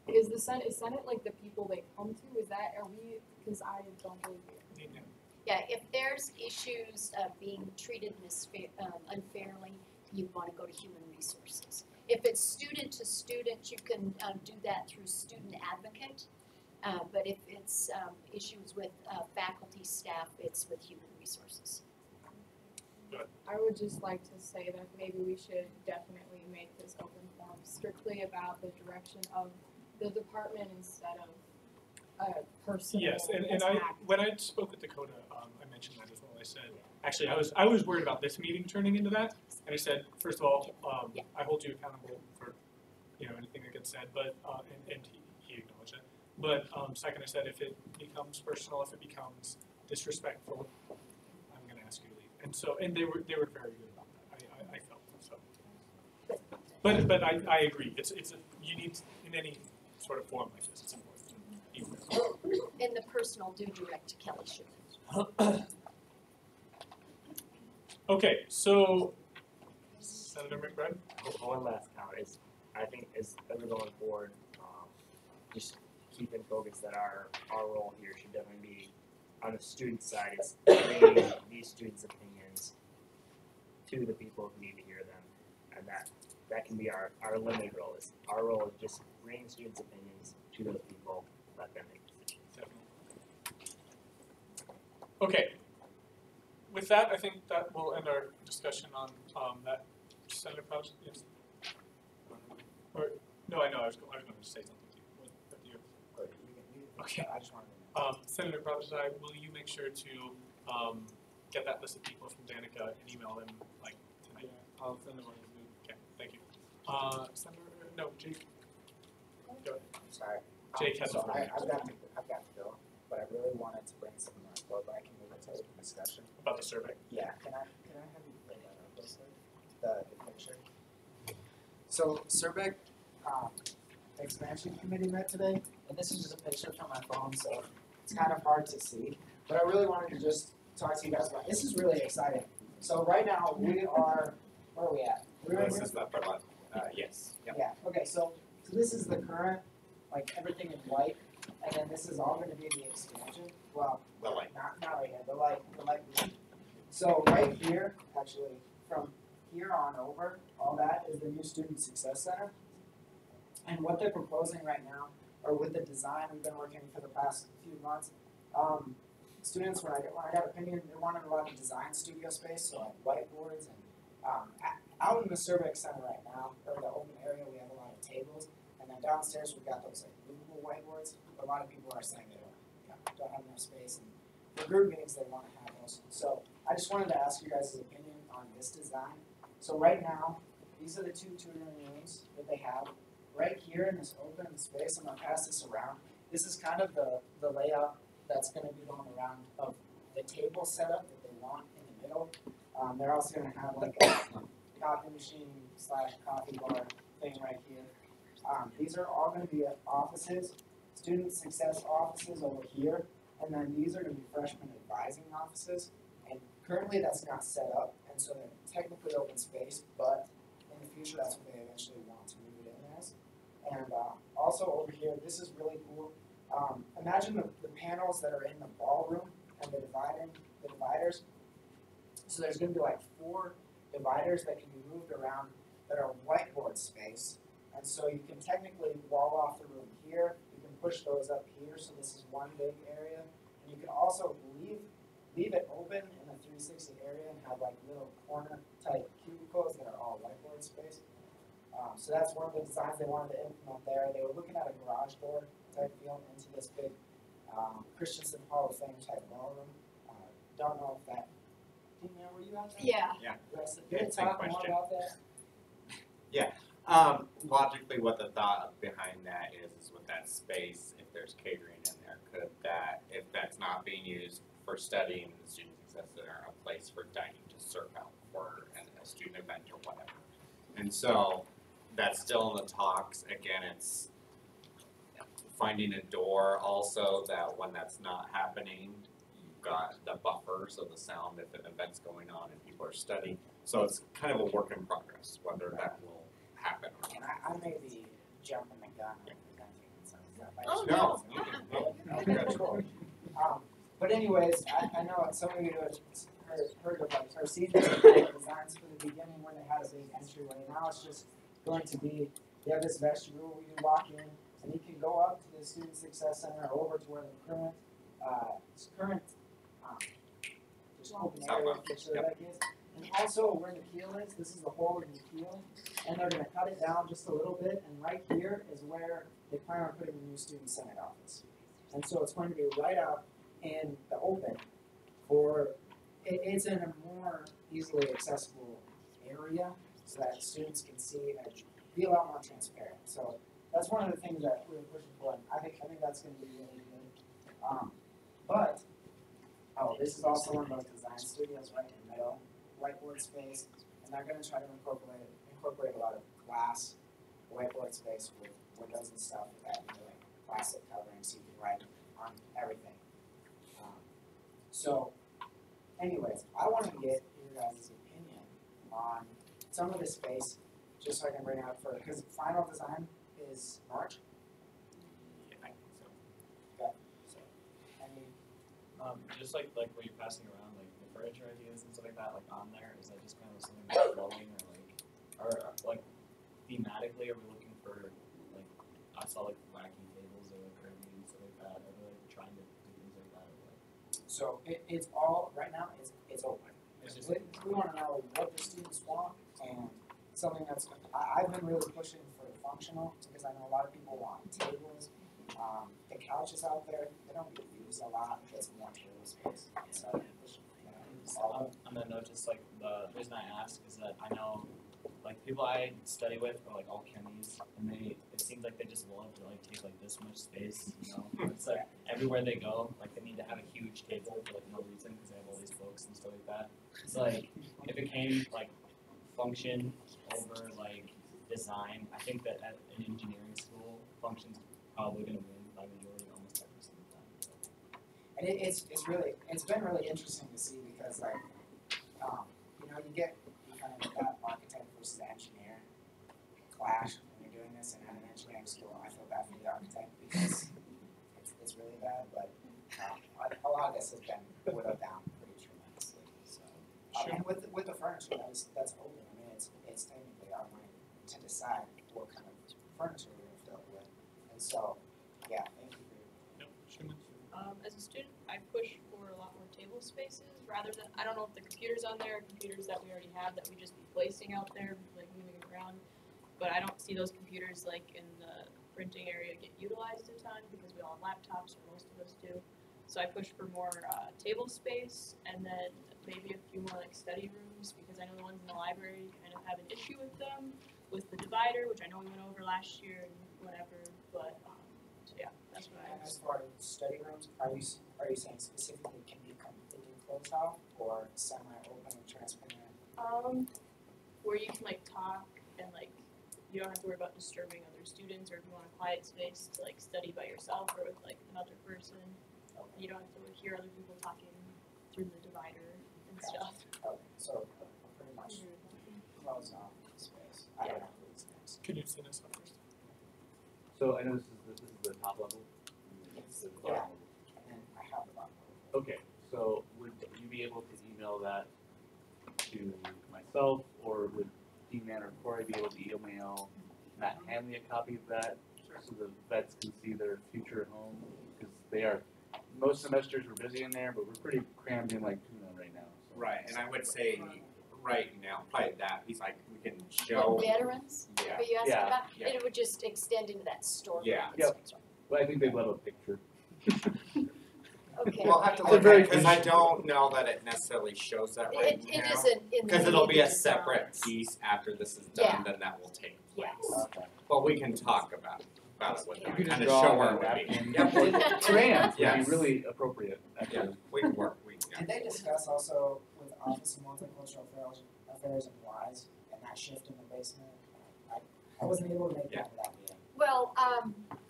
is Senate like the people they come to? Is that because I don't believe it. Yeah, if there's issues of being treated unfairly, you want to go to human resources. If it's student to student, you can do that through student advocate. But if it's issues with faculty, staff, it's with human resources. I would just like to say that maybe we should definitely make this open forum strictly about the direction of the department instead of personal. Yes, and attack. when I spoke with Dakota, I mentioned that as well. I said, actually, I was worried about this meeting turning into that, and I said, first of all, I hold you accountable for anything that gets said, but and he acknowledged that. But second, I said, if it becomes personal, if it becomes disrespectful, I'm going to ask you to leave. And so, and they were very good about that. I felt so. But I agree. It's you need in any sort of forum like this. It's important. And the personal do direct to Kelly should. Okay, so Senator McBride. One last comment is, I think as we're going forward, just keep in focus that our role here should definitely be on the student side. It's bringing these students' opinions to the people who need to hear them, and that can be our limited role. Our role is just bring students' opinions to those people, let them make decisions. Okay. With that, I think that will end our discussion on that. Senator Prowse, yes. Or no, I know. I was going to say something to you. Okay. I just wanted to Senator Prowse, will you make sure to get that list of people from Danica and email them like tonight? yeah, I'll send them on. Okay. Thank you. No, Jake. Go ahead. Sorry. Jake has so a I've got to go, but I really wanted to bring something more forward, but I can move it to open discussion. About the survey? Yeah, can I have you play that up real quick? The picture. So Survey expansion committee met today, and this is just a picture from my phone, so it's kind of hard to see. But I really wanted to just talk to you guys about, this is really exciting. So right now we are, where are we at? This is the upper left, yes. Yep. Yeah, okay, so this is the current, like everything in white, and then this is all gonna be the expansion. Well, The light. not right here, the light blue. So right here, actually, from here on over, all that is the new Student Success Center. And what they're proposing right now, or with the design we've been working for the past few months, students, when I got opinion, they wanted a lot of design studio space, so like whiteboards and out in the Cervix Center right now, or the open area, we have a lot of tables, and then downstairs we've got those like movable whiteboards. A lot of people are saying they don't have enough space, and for group meetings they want to have those. So I just wanted to ask you guys' opinion on this design. So right now, these are the two tutoring rooms that they have. Right here in this open space, I'm gonna pass this around. This is kind of the layout that's gonna be going around of the table setup that they want in the middle. They're also gonna have like a coffee machine / coffee bar thing right here. These are all gonna be offices, student success offices over here, and then these are gonna be freshman advising offices. And currently that's not set up, and so they're technically open space, but in the future that's what they eventually want to move it in as. And also over here, this is really cool. Imagine the panels that are in the ballroom and the dividers. So there's going to be like 4 dividers that can be moved around that are whiteboard space. And so you can technically wall off the room here. You can push those up here. So this is one big area. And you can also leave it open in the 360 area and have like little corner type cubicles that are all whiteboard space. So that's one of the designs they wanted to implement there. They were looking at a garage door type feel into this big Christensen Hall of Fame type ballroom. Don't know if that. Were you out there? Yeah. Yeah. Can you talk more about that? Yeah. Logically, what the thought behind that is with that space, if there's catering in there, could that, if that's not being used for studying the Student Success Center, a place for dining to serve out for a student event or whatever. And so that's still in the talks. Again, it's finding a door also that when that's not happening, you've got the buffers of the sound if an event's going on and people are studying. So it's kind of a work in progress, whether that will happen or And not. I may be jumping the gun and presenting some stuff. No. Cool. But anyways, I know some of you have heard of like our senior designs for the beginning when they had a big entryway. Now it's just going to be, you have this vestibule where you walk in and you can go up to the Student Success Center over to where the current just open area picture deck is. And also where the keel is, this is the hole in the keel. And they're going to cut it down just a little bit. And right here is where they plan on putting the new Student Senate office. And so it's going to be right out in the open for, it's in a more easily accessible area so that students can see and be a lot more transparent. So that's one of the things that we're pushing for. And I think that's going to be really good. This is also one of those design studios right in the middle, whiteboard space, and they're going to try to incorporate a lot of glass whiteboard space with windows and stuff that like plastic covering so you can write on everything. So, anyways, I want to get your guys' opinion on some of the space, just so I can bring it up for, because final design is March. Yeah, I think so. Okay. So, any Just like what you're passing around, like the furniture ideas and stuff like that, like on there, is that just kind of something that's flowing, or like thematically, are we looking for like, I saw like wacky tables or like curvy and stuff like that, are we like trying to do things like that, or what? So it's all right now. It's open. We want to know what the students want and something that's. I've been really pushing for functional because I know a lot of people want tables. The couches out there, they don't get used a lot. It's more table space. So On that note, just like the reason I ask is that I know like people I study with are like all chemies, and it seems like they just love to like take like this much space, you know. It's like everywhere they go, like they need to have a huge table for like no reason because they have all these books and stuff like that. It's like if it came like function over like design, I think that at an engineering school, function's probably gonna win by majority almost every single time. And it's been really interesting to see because like, you know, you kind of get that architect versus engineer clash when you're doing this, and at an engineering school, I feel bad for the architect because it's really bad, but a lot of this has been whittled down pretty tremendously. So, and with the furniture, that's open. I mean, it's technically our money to decide what kind of furniture we're going to fill it with, and so yeah, thank you for As a student, I push for a lot more table spaces rather than, I don't know if the computers on there are computers that we already have that we just be placing out there, like moving around. But I don't see those computers like in the printing area get utilized a ton because we all have laptops, or most of us do. So I push for more table space and then maybe a few more like study rooms because I know the ones in the library kind of have an issue with them, with the divider, which I know we went over last year and whatever, but so yeah, that's what I. And as far as study rooms, are you saying specifically can be completely closed off or semi-open and transparent? Where you can like talk and like you don't have to worry about disturbing other students, or if you want a quiet space to like study by yourself or with like another person. Okay. You don't have to like, hear other people talking through the divider and stuff. Okay, so pretty much closed off space. I don't know who these things. Can you send us up first? So I know this is the top level. Yes. Yeah. And then I have the bottom level. Okay, so would you be able to email that to myself, or would D-Man or Corey be able to email Matt Hanley a copy of that so the vets can see their future home? Because they are, most semesters we're busy in there, but we're pretty crammed in like tuna right now. So. Right, and I would say right now, probably that, he's like, we can show. What, veterans? Yeah. Are you asking Yeah. about? Yeah. It would just extend into that storeroom. Yeah. Yep. But I think they'd love a picture. Okay. We'll have to It's look very at it, because I don't know that it necessarily shows that right It now. isn't in the. Because it'll be a designs. separate piece after this is Yeah. done, then that will take place. Yes. Okay. But we can talk about it with You them, could kind just of draw show on where a we're napkin. Yep. Crayons would Yes. be really appropriate, actually. Yeah, we can work, yeah. Did they discuss also with Office of Multicultural Affairs and WISE and that shift in the basement? I wasn't able to make that to that meeting. Well,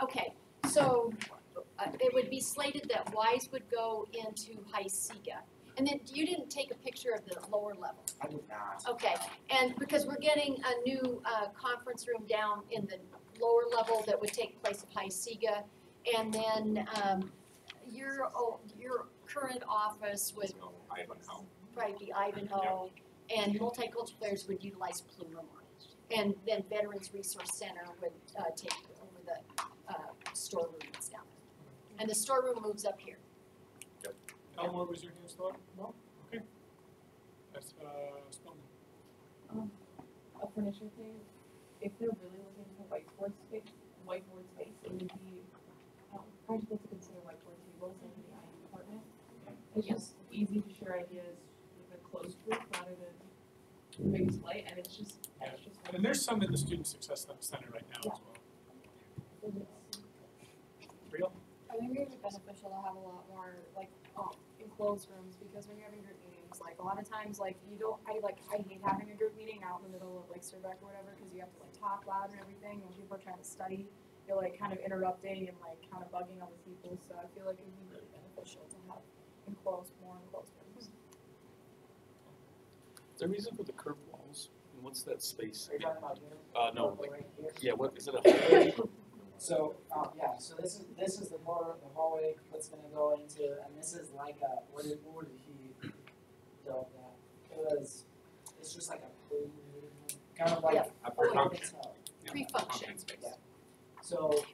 okay, so it would be slated that WISE would go into High Sega. And then you didn't take a picture of the lower level. I did not. Okay, and because we're getting a new conference room down in the lower level that would take place at High Sega. And then your current office would Ivanhoe. probably be Ivanhoe. And Multicultural Affairs would utilize Plural. And then Veterans Resource Center would take over the storeroom that's down there. And the storeroom moves up here. Elmore, was your hand still up? No. Okay. That's Spelman. A furniture thing, if they're really looking for whiteboard space, it would be practical to consider whiteboard tables in the IT department. It's just easy to share ideas with a closed group rather than a big display, and it's just. And there's some in the Student Success Center right now as well. Real? I think it would be beneficial to have a lot more like enclosed rooms because when you're having group meetings, like a lot of times like I hate having a group meeting out in the middle of like Survec or whatever because you have to like talk loud and everything when people are trying to study. You're like kind of interrupting and like kind of bugging other people. So I feel like it would be really beneficial to have more enclosed rooms. Is there a reason for the curved walls? And what's that space? Are you talking about here? No, like, Right here? yeah, what, is it a hallway? So, so this is the hallway what's gonna go into, and this is like a, what did he build that? It's just like a pool, kind of like A pre-function. Pre-function. space. Yeah. So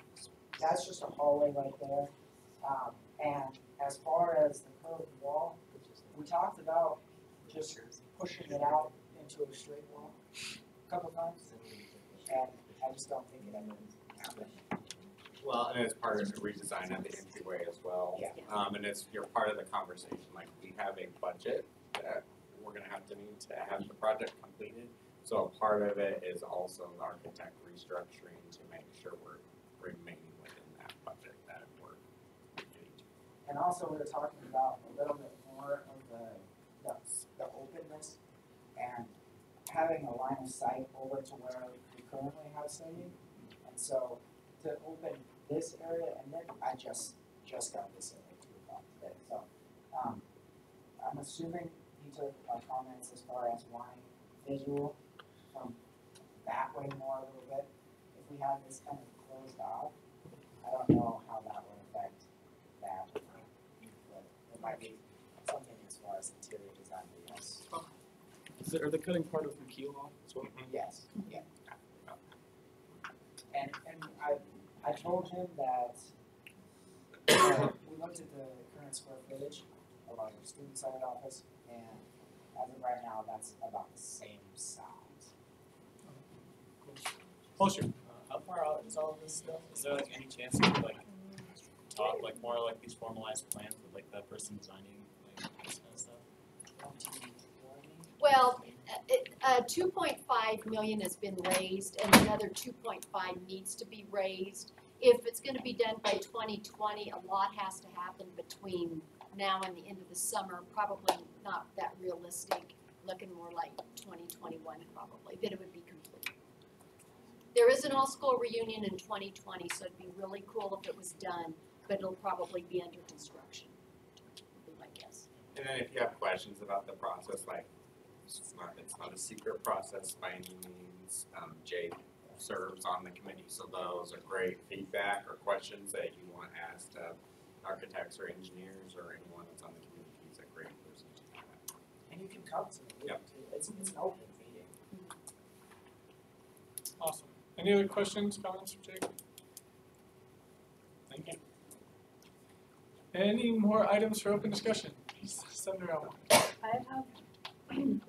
that's just a hallway right there. And as far as the curved wall, we talked about just pushing it out into a straight wall a couple times, and I just don't think it ever happened. Well, and it's part of the redesign of the entryway as well. Yeah. And you're part of the conversation, like we have a budget that we're gonna have to need to have the project completed. So part of it is also the architect restructuring to make sure we're remaining within that budget that we're getting to. And also, we're talking about a little bit more of the openness and having a line of sight over to where we currently have stadium. And so to open this area, and then I just got this at like 2 o'clock today. So I'm assuming he took our comments as far as wanting visual from that way more a little bit. If we have this kind of closed off, I don't know how that would affect that. But it might be something as far as interior design, but yes. Are they cutting part of McKeel off as well? Yes, yeah. And I told him that we looked at the current square footage of our student side office, and as of right now, that's about the same size. Closer. How far out is all of this stuff? Is there like any chance you could like talk like more like these formalized plans with like that person designing like this kind of stuff? Well, 2.5 million has been raised, and another 2.5 needs to be raised. If it's going to be done by 2020, a lot has to happen between now and the end of the summer. Probably not that realistic. Looking more like 2021 probably, that it would be complete. There is an all-school reunion in 2020, so it'd be really cool if it was done, but it'll probably be under construction, would be my guess. And then if you have questions about the process, like it's not a secret process by any means. Jake serves on the committee, so those are great feedback or questions that you want asked of architects or engineers or anyone that's on the committee. He's a great person to do that. And you can come to the meeting too. It's an open meeting. Awesome. Any other questions, comments for Jake? Thank you. Any more items for open discussion? Send around one. I have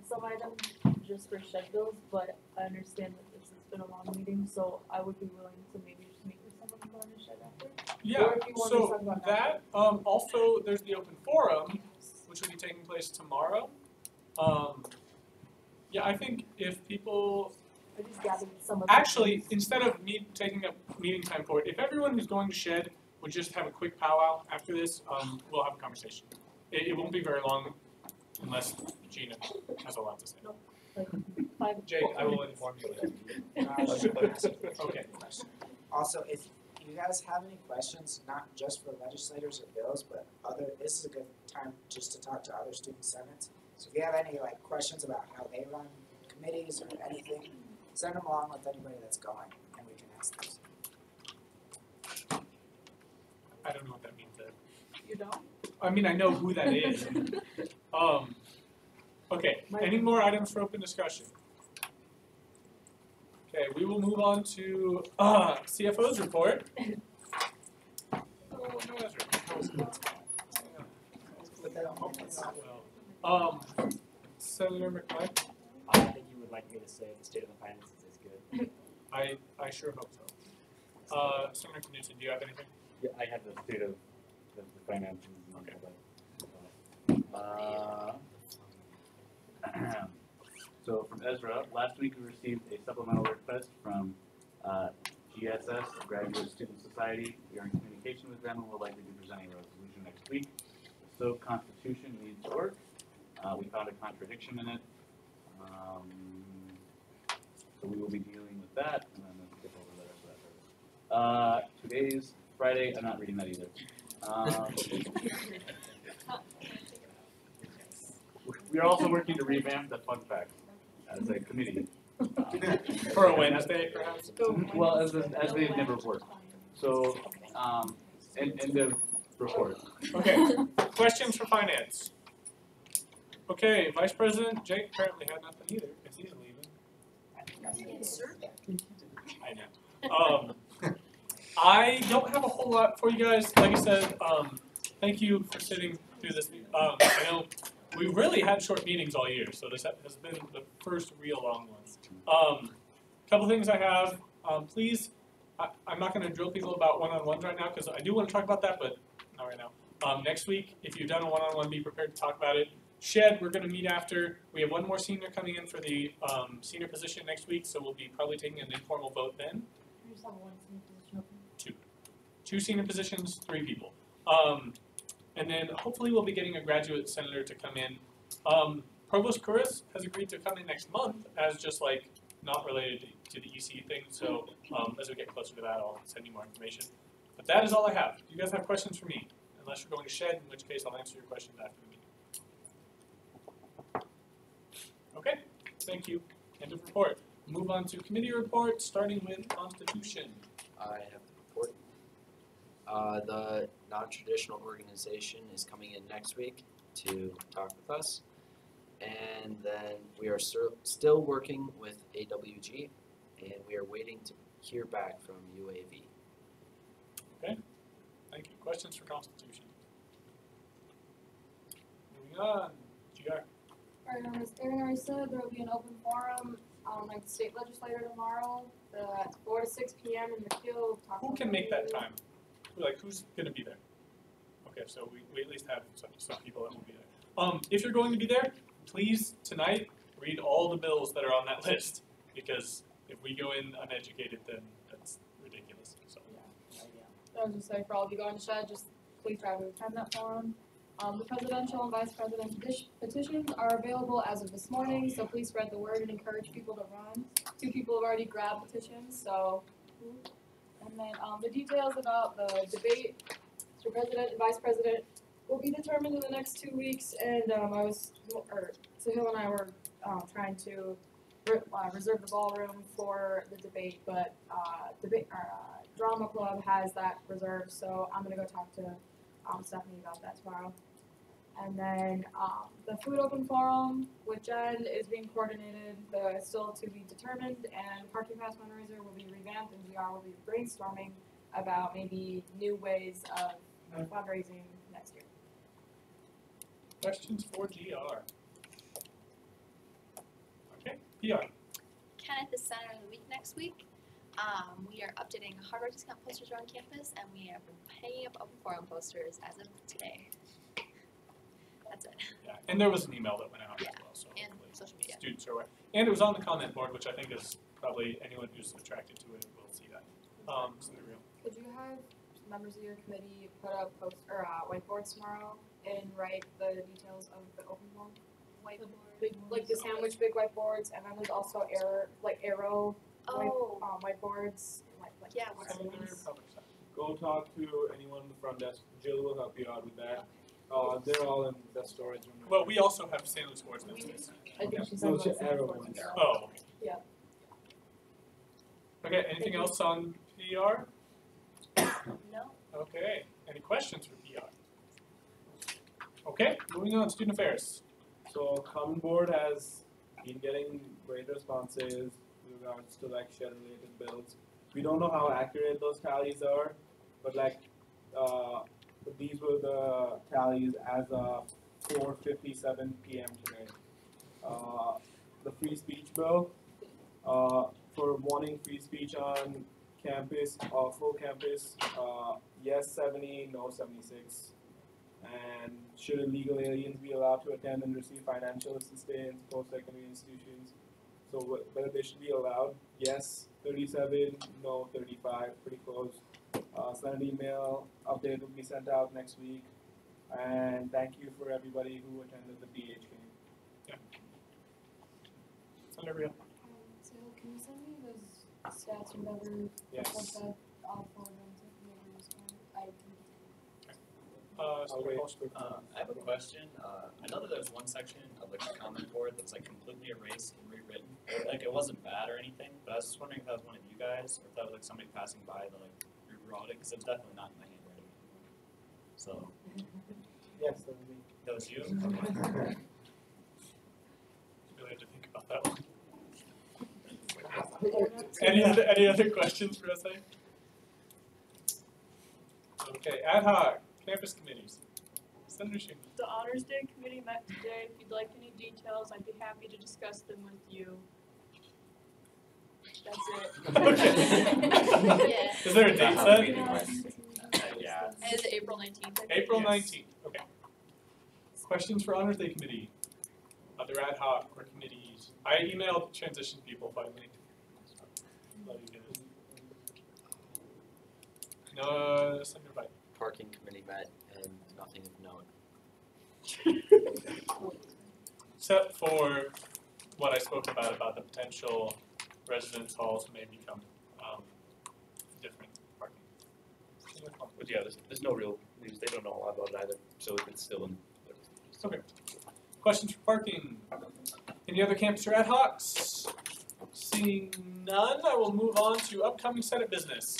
some items just for shed bills, but I understand that this has been a long meeting, so I would be willing to maybe just meet with someone and go on a shed after. Yeah, Or if you want to talk so about that, also, there's the open forum, which will be taking place tomorrow. Yeah, I think if people, I just gathered some of actually, instead of me taking up meeting time for it, if everyone who's going to shed would just have a quick powwow after this, we'll have a conversation. It won't be very long, unless Gina has a lot to say. Jake, I will inform you later. Okay. Also, if you guys have any questions, not just for legislators or bills, but this is a good time just to talk to other student senates. So if you have any like questions about how they run committees or anything, send them along with anybody that's going, and we can ask those. I don't know what that means, Ed. You don't? I mean, I know who that is. Okay, any more items for open discussion? Okay, we will move on to CFO's report. Oh, no, Ezra. Senator McKnight? I think you would like me to say the state of the finances is good. I sure hope so. Senator Knudsen, do you have anything? Yeah, I have the state of the finances. Okay. So from Ezra, last week we received a supplemental request from GSS, Graduate Student Society. We are in communication with them and will likely be presenting a resolution next week. The SOAP Constitution needs work. We found a contradiction in it. So we will be dealing with that, and then let's skip over the rest of that. Today's Friday. I'm not reading that either. We are also working to revamp the fun facts as a committee. For a Wednesday, perhaps? Well, as they've never worked. So, end of report. Okay, questions for finance? Okay, Vice President Jake apparently had nothing either, because he's leaving. I know. I don't have a whole lot for you guys. Like I said, thank you for sitting through this. I know we really had short meetings all year, so this has been the first real long one. Couple things I have. Please, I'm not going to drill people about one-on-ones right now, because I do want to talk about that, but not right now. Next week, if you've done a one-on-one, be prepared to talk about it. Shed, we're gonna meet after. We have one more senior coming in for the senior position next week, so we'll be probably taking an informal vote then. You just have one senior position open. Two senior positions, 3 people. And then hopefully we'll be getting a graduate senator to come in. Provost Couris has agreed to come in next month as just like not related to the EC thing, so as we get closer to that, I'll send you more information. But that is all I have. Do you guys have questions for me? Unless you're going to Shed, in which case I'll answer your questions after the meeting. Okay, thank you. End of report. Move on to committee reports, starting with Constitution. I have the report. The non-traditional organization is coming in next week to talk with us. And then we are still working with AWG, and we are waiting to hear back from UAV. Okay, thank you. Questions for Constitution? Moving on, GR. Alright, as Aaron already said, there will be an open forum on like the state legislature tomorrow at 4 to 6 p.m. in McKeel. Who can make that time? Like, who's going to be there? Okay, so we at least have some people that will be there. If you're going to be there, please tonight read all the bills that are on that list, because if we go in uneducated, then that's ridiculous. So. I was just saying, for all of you going to Shed, just please try to attend that forum. The presidential and vice president petitions are available as of this morning, so please spread the word and encourage people to run. 2 people have already grabbed petitions, so. And then the details about the debate for president and vice president will be determined in the next 2 weeks. And Sahil and I were trying to reserve the ballroom for the debate, but drama club has that reserved, so I'm gonna go talk to Stephanie about that tomorrow. And then the food open forum with Jen is being coordinated, still to be determined, and parking pass fundraiser will be revamped, and GR will be brainstorming about maybe new ways of fundraising next year. Questions for GR? Okay, PR. Kenneth is Center of the Week next week. We are updating hardware discount posters around campus, and we have been hanging up open forum posters as of today. That's it. Yeah, and there was an email that went out as well, so and social media. Students are aware. And it was on the comment board, which I think is probably anyone who's attracted to it will see that. So they're real. Could you have members of your committee put up whiteboards tomorrow and write the details of the open forum? Whiteboard, like the sandwich big whiteboards, and then there's also arrow whiteboards. Yeah, Go talk to anyone in the front desk. Jill will help you out with that. They're all in the storage room. Well, we also have sandwich boards in this. I think she's No, it's arrow ones. Oh. Yeah. Okay, anything else on PR? No. Okay, any questions for PR? Okay, moving on, student affairs. So Common Board has been getting great responses with regards to like shed related bills. We don't know how accurate those tallies are, but these were the tallies as of 4:57 p.m. today. The free speech bill, for wanting free speech on campus, full campus, yes 70, no 76. And should illegal aliens be allowed to attend and receive financial assistance, post-secondary institutions? So whether they should be allowed, yes 37, no 35, pretty close. Senate email update will be sent out next week. And thank you for everybody who attended the BH game. Yeah. Senator Real. So can you send me those stats or whatever? Yes. I'll forward them to whoever responded. I have a question. I know that there's one section of like the comment board that's like completely erased and rewritten. Like it wasn't bad or anything, but I was just wondering if that was one of you guys or if that was like somebody passing by that like rewrote it, because it was definitely not in my handwriting. So. Yes, that was me. That was you? Okay. Really had to think about that one. Any other questions for us? Okay, ad hoc campus committees. Senator Schumer. The Honors Day Committee met today. If you'd like any details, I'd be happy to discuss them with you. That's it. Yeah. Is there a date set? Yeah. It's April 19th. April 19th. Okay. Questions for Honors Day Committee? Other ad hoc or committees? I emailed transition people finally. Love you guys. No, send your bite. Parking committee met and nothing of note. Except for what I spoke about the potential residence halls may become different parking. But yeah, there's no real news. They don't know a lot about it either, so it's still in. Okay. Questions for parking? Any other campus or ad hocs? Seeing none, I will move on to upcoming Senate business.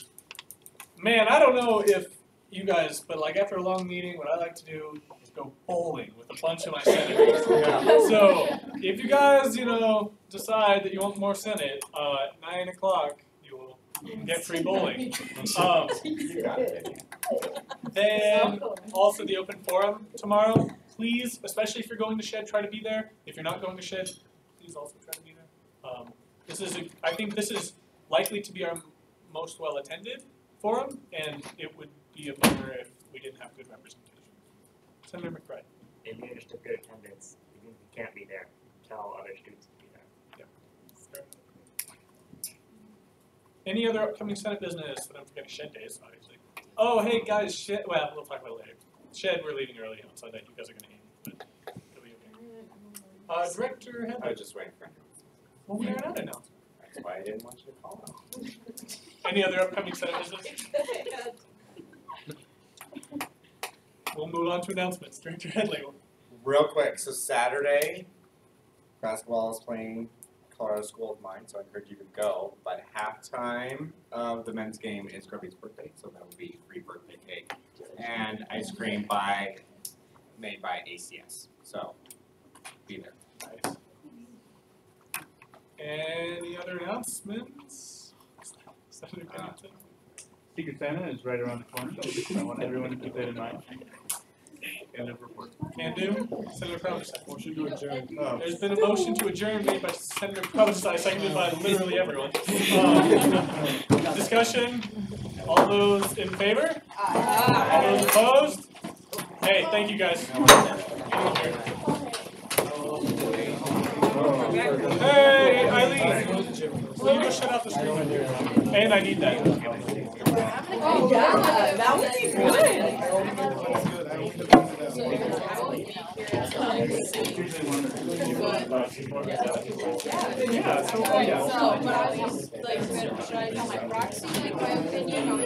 Man, I don't know if you guys, but like after a long meeting, what I like to do is go bowling with a bunch of my senators. So if you guys, decide that you want more Senate, at 9 o'clock, you can get free bowling. Then also the open forum tomorrow. Please, especially if you're going to Shed, try to be there. If you're not going to Shed, please also try to be there. I think this is likely to be our most well attended forum, and it would be a bummer if we didn't have good representation. Senator McBride. If you understood good attendance, even if you can't be there, tell other students to be there. Yeah. Any other upcoming Senate business? But don't forget Shed days, obviously. Oh, hey guys, Shed. Well, we'll talk about it later. Shed, we're leaving early on Sunday. You guys are going to hate me, but it'll be okay. Director Headley. I was just waiting for him. Well, we are not announced. That's why I didn't want you to call out. Any other upcoming Senate business? We'll move on to announcements. Director Headley. Real quick, so Saturday, basketball is playing Colorado School of Mine, so I encourage you to go. But halftime of the men's game is Kirby's birthday, so that will be free birthday cake and ice cream made by ACS. So be there. Nice. Any other announcements? Senator Pennington? Secret Santa is right around the corner. I want everyone to keep that in mind. End of report. Can do. Senator Crouch. Motion to adjourn. There's been a motion to adjourn made by Senator Crouch, seconded by literally everyone. Discussion? All those in favor? Aye. All those opposed? Hey, thank you guys. Hey, Eileen, will you go shut off the screen? And I need that. Oh, yeah, that would be good. Yeah, so, but I was like, should I tell my proxy, like my opinion on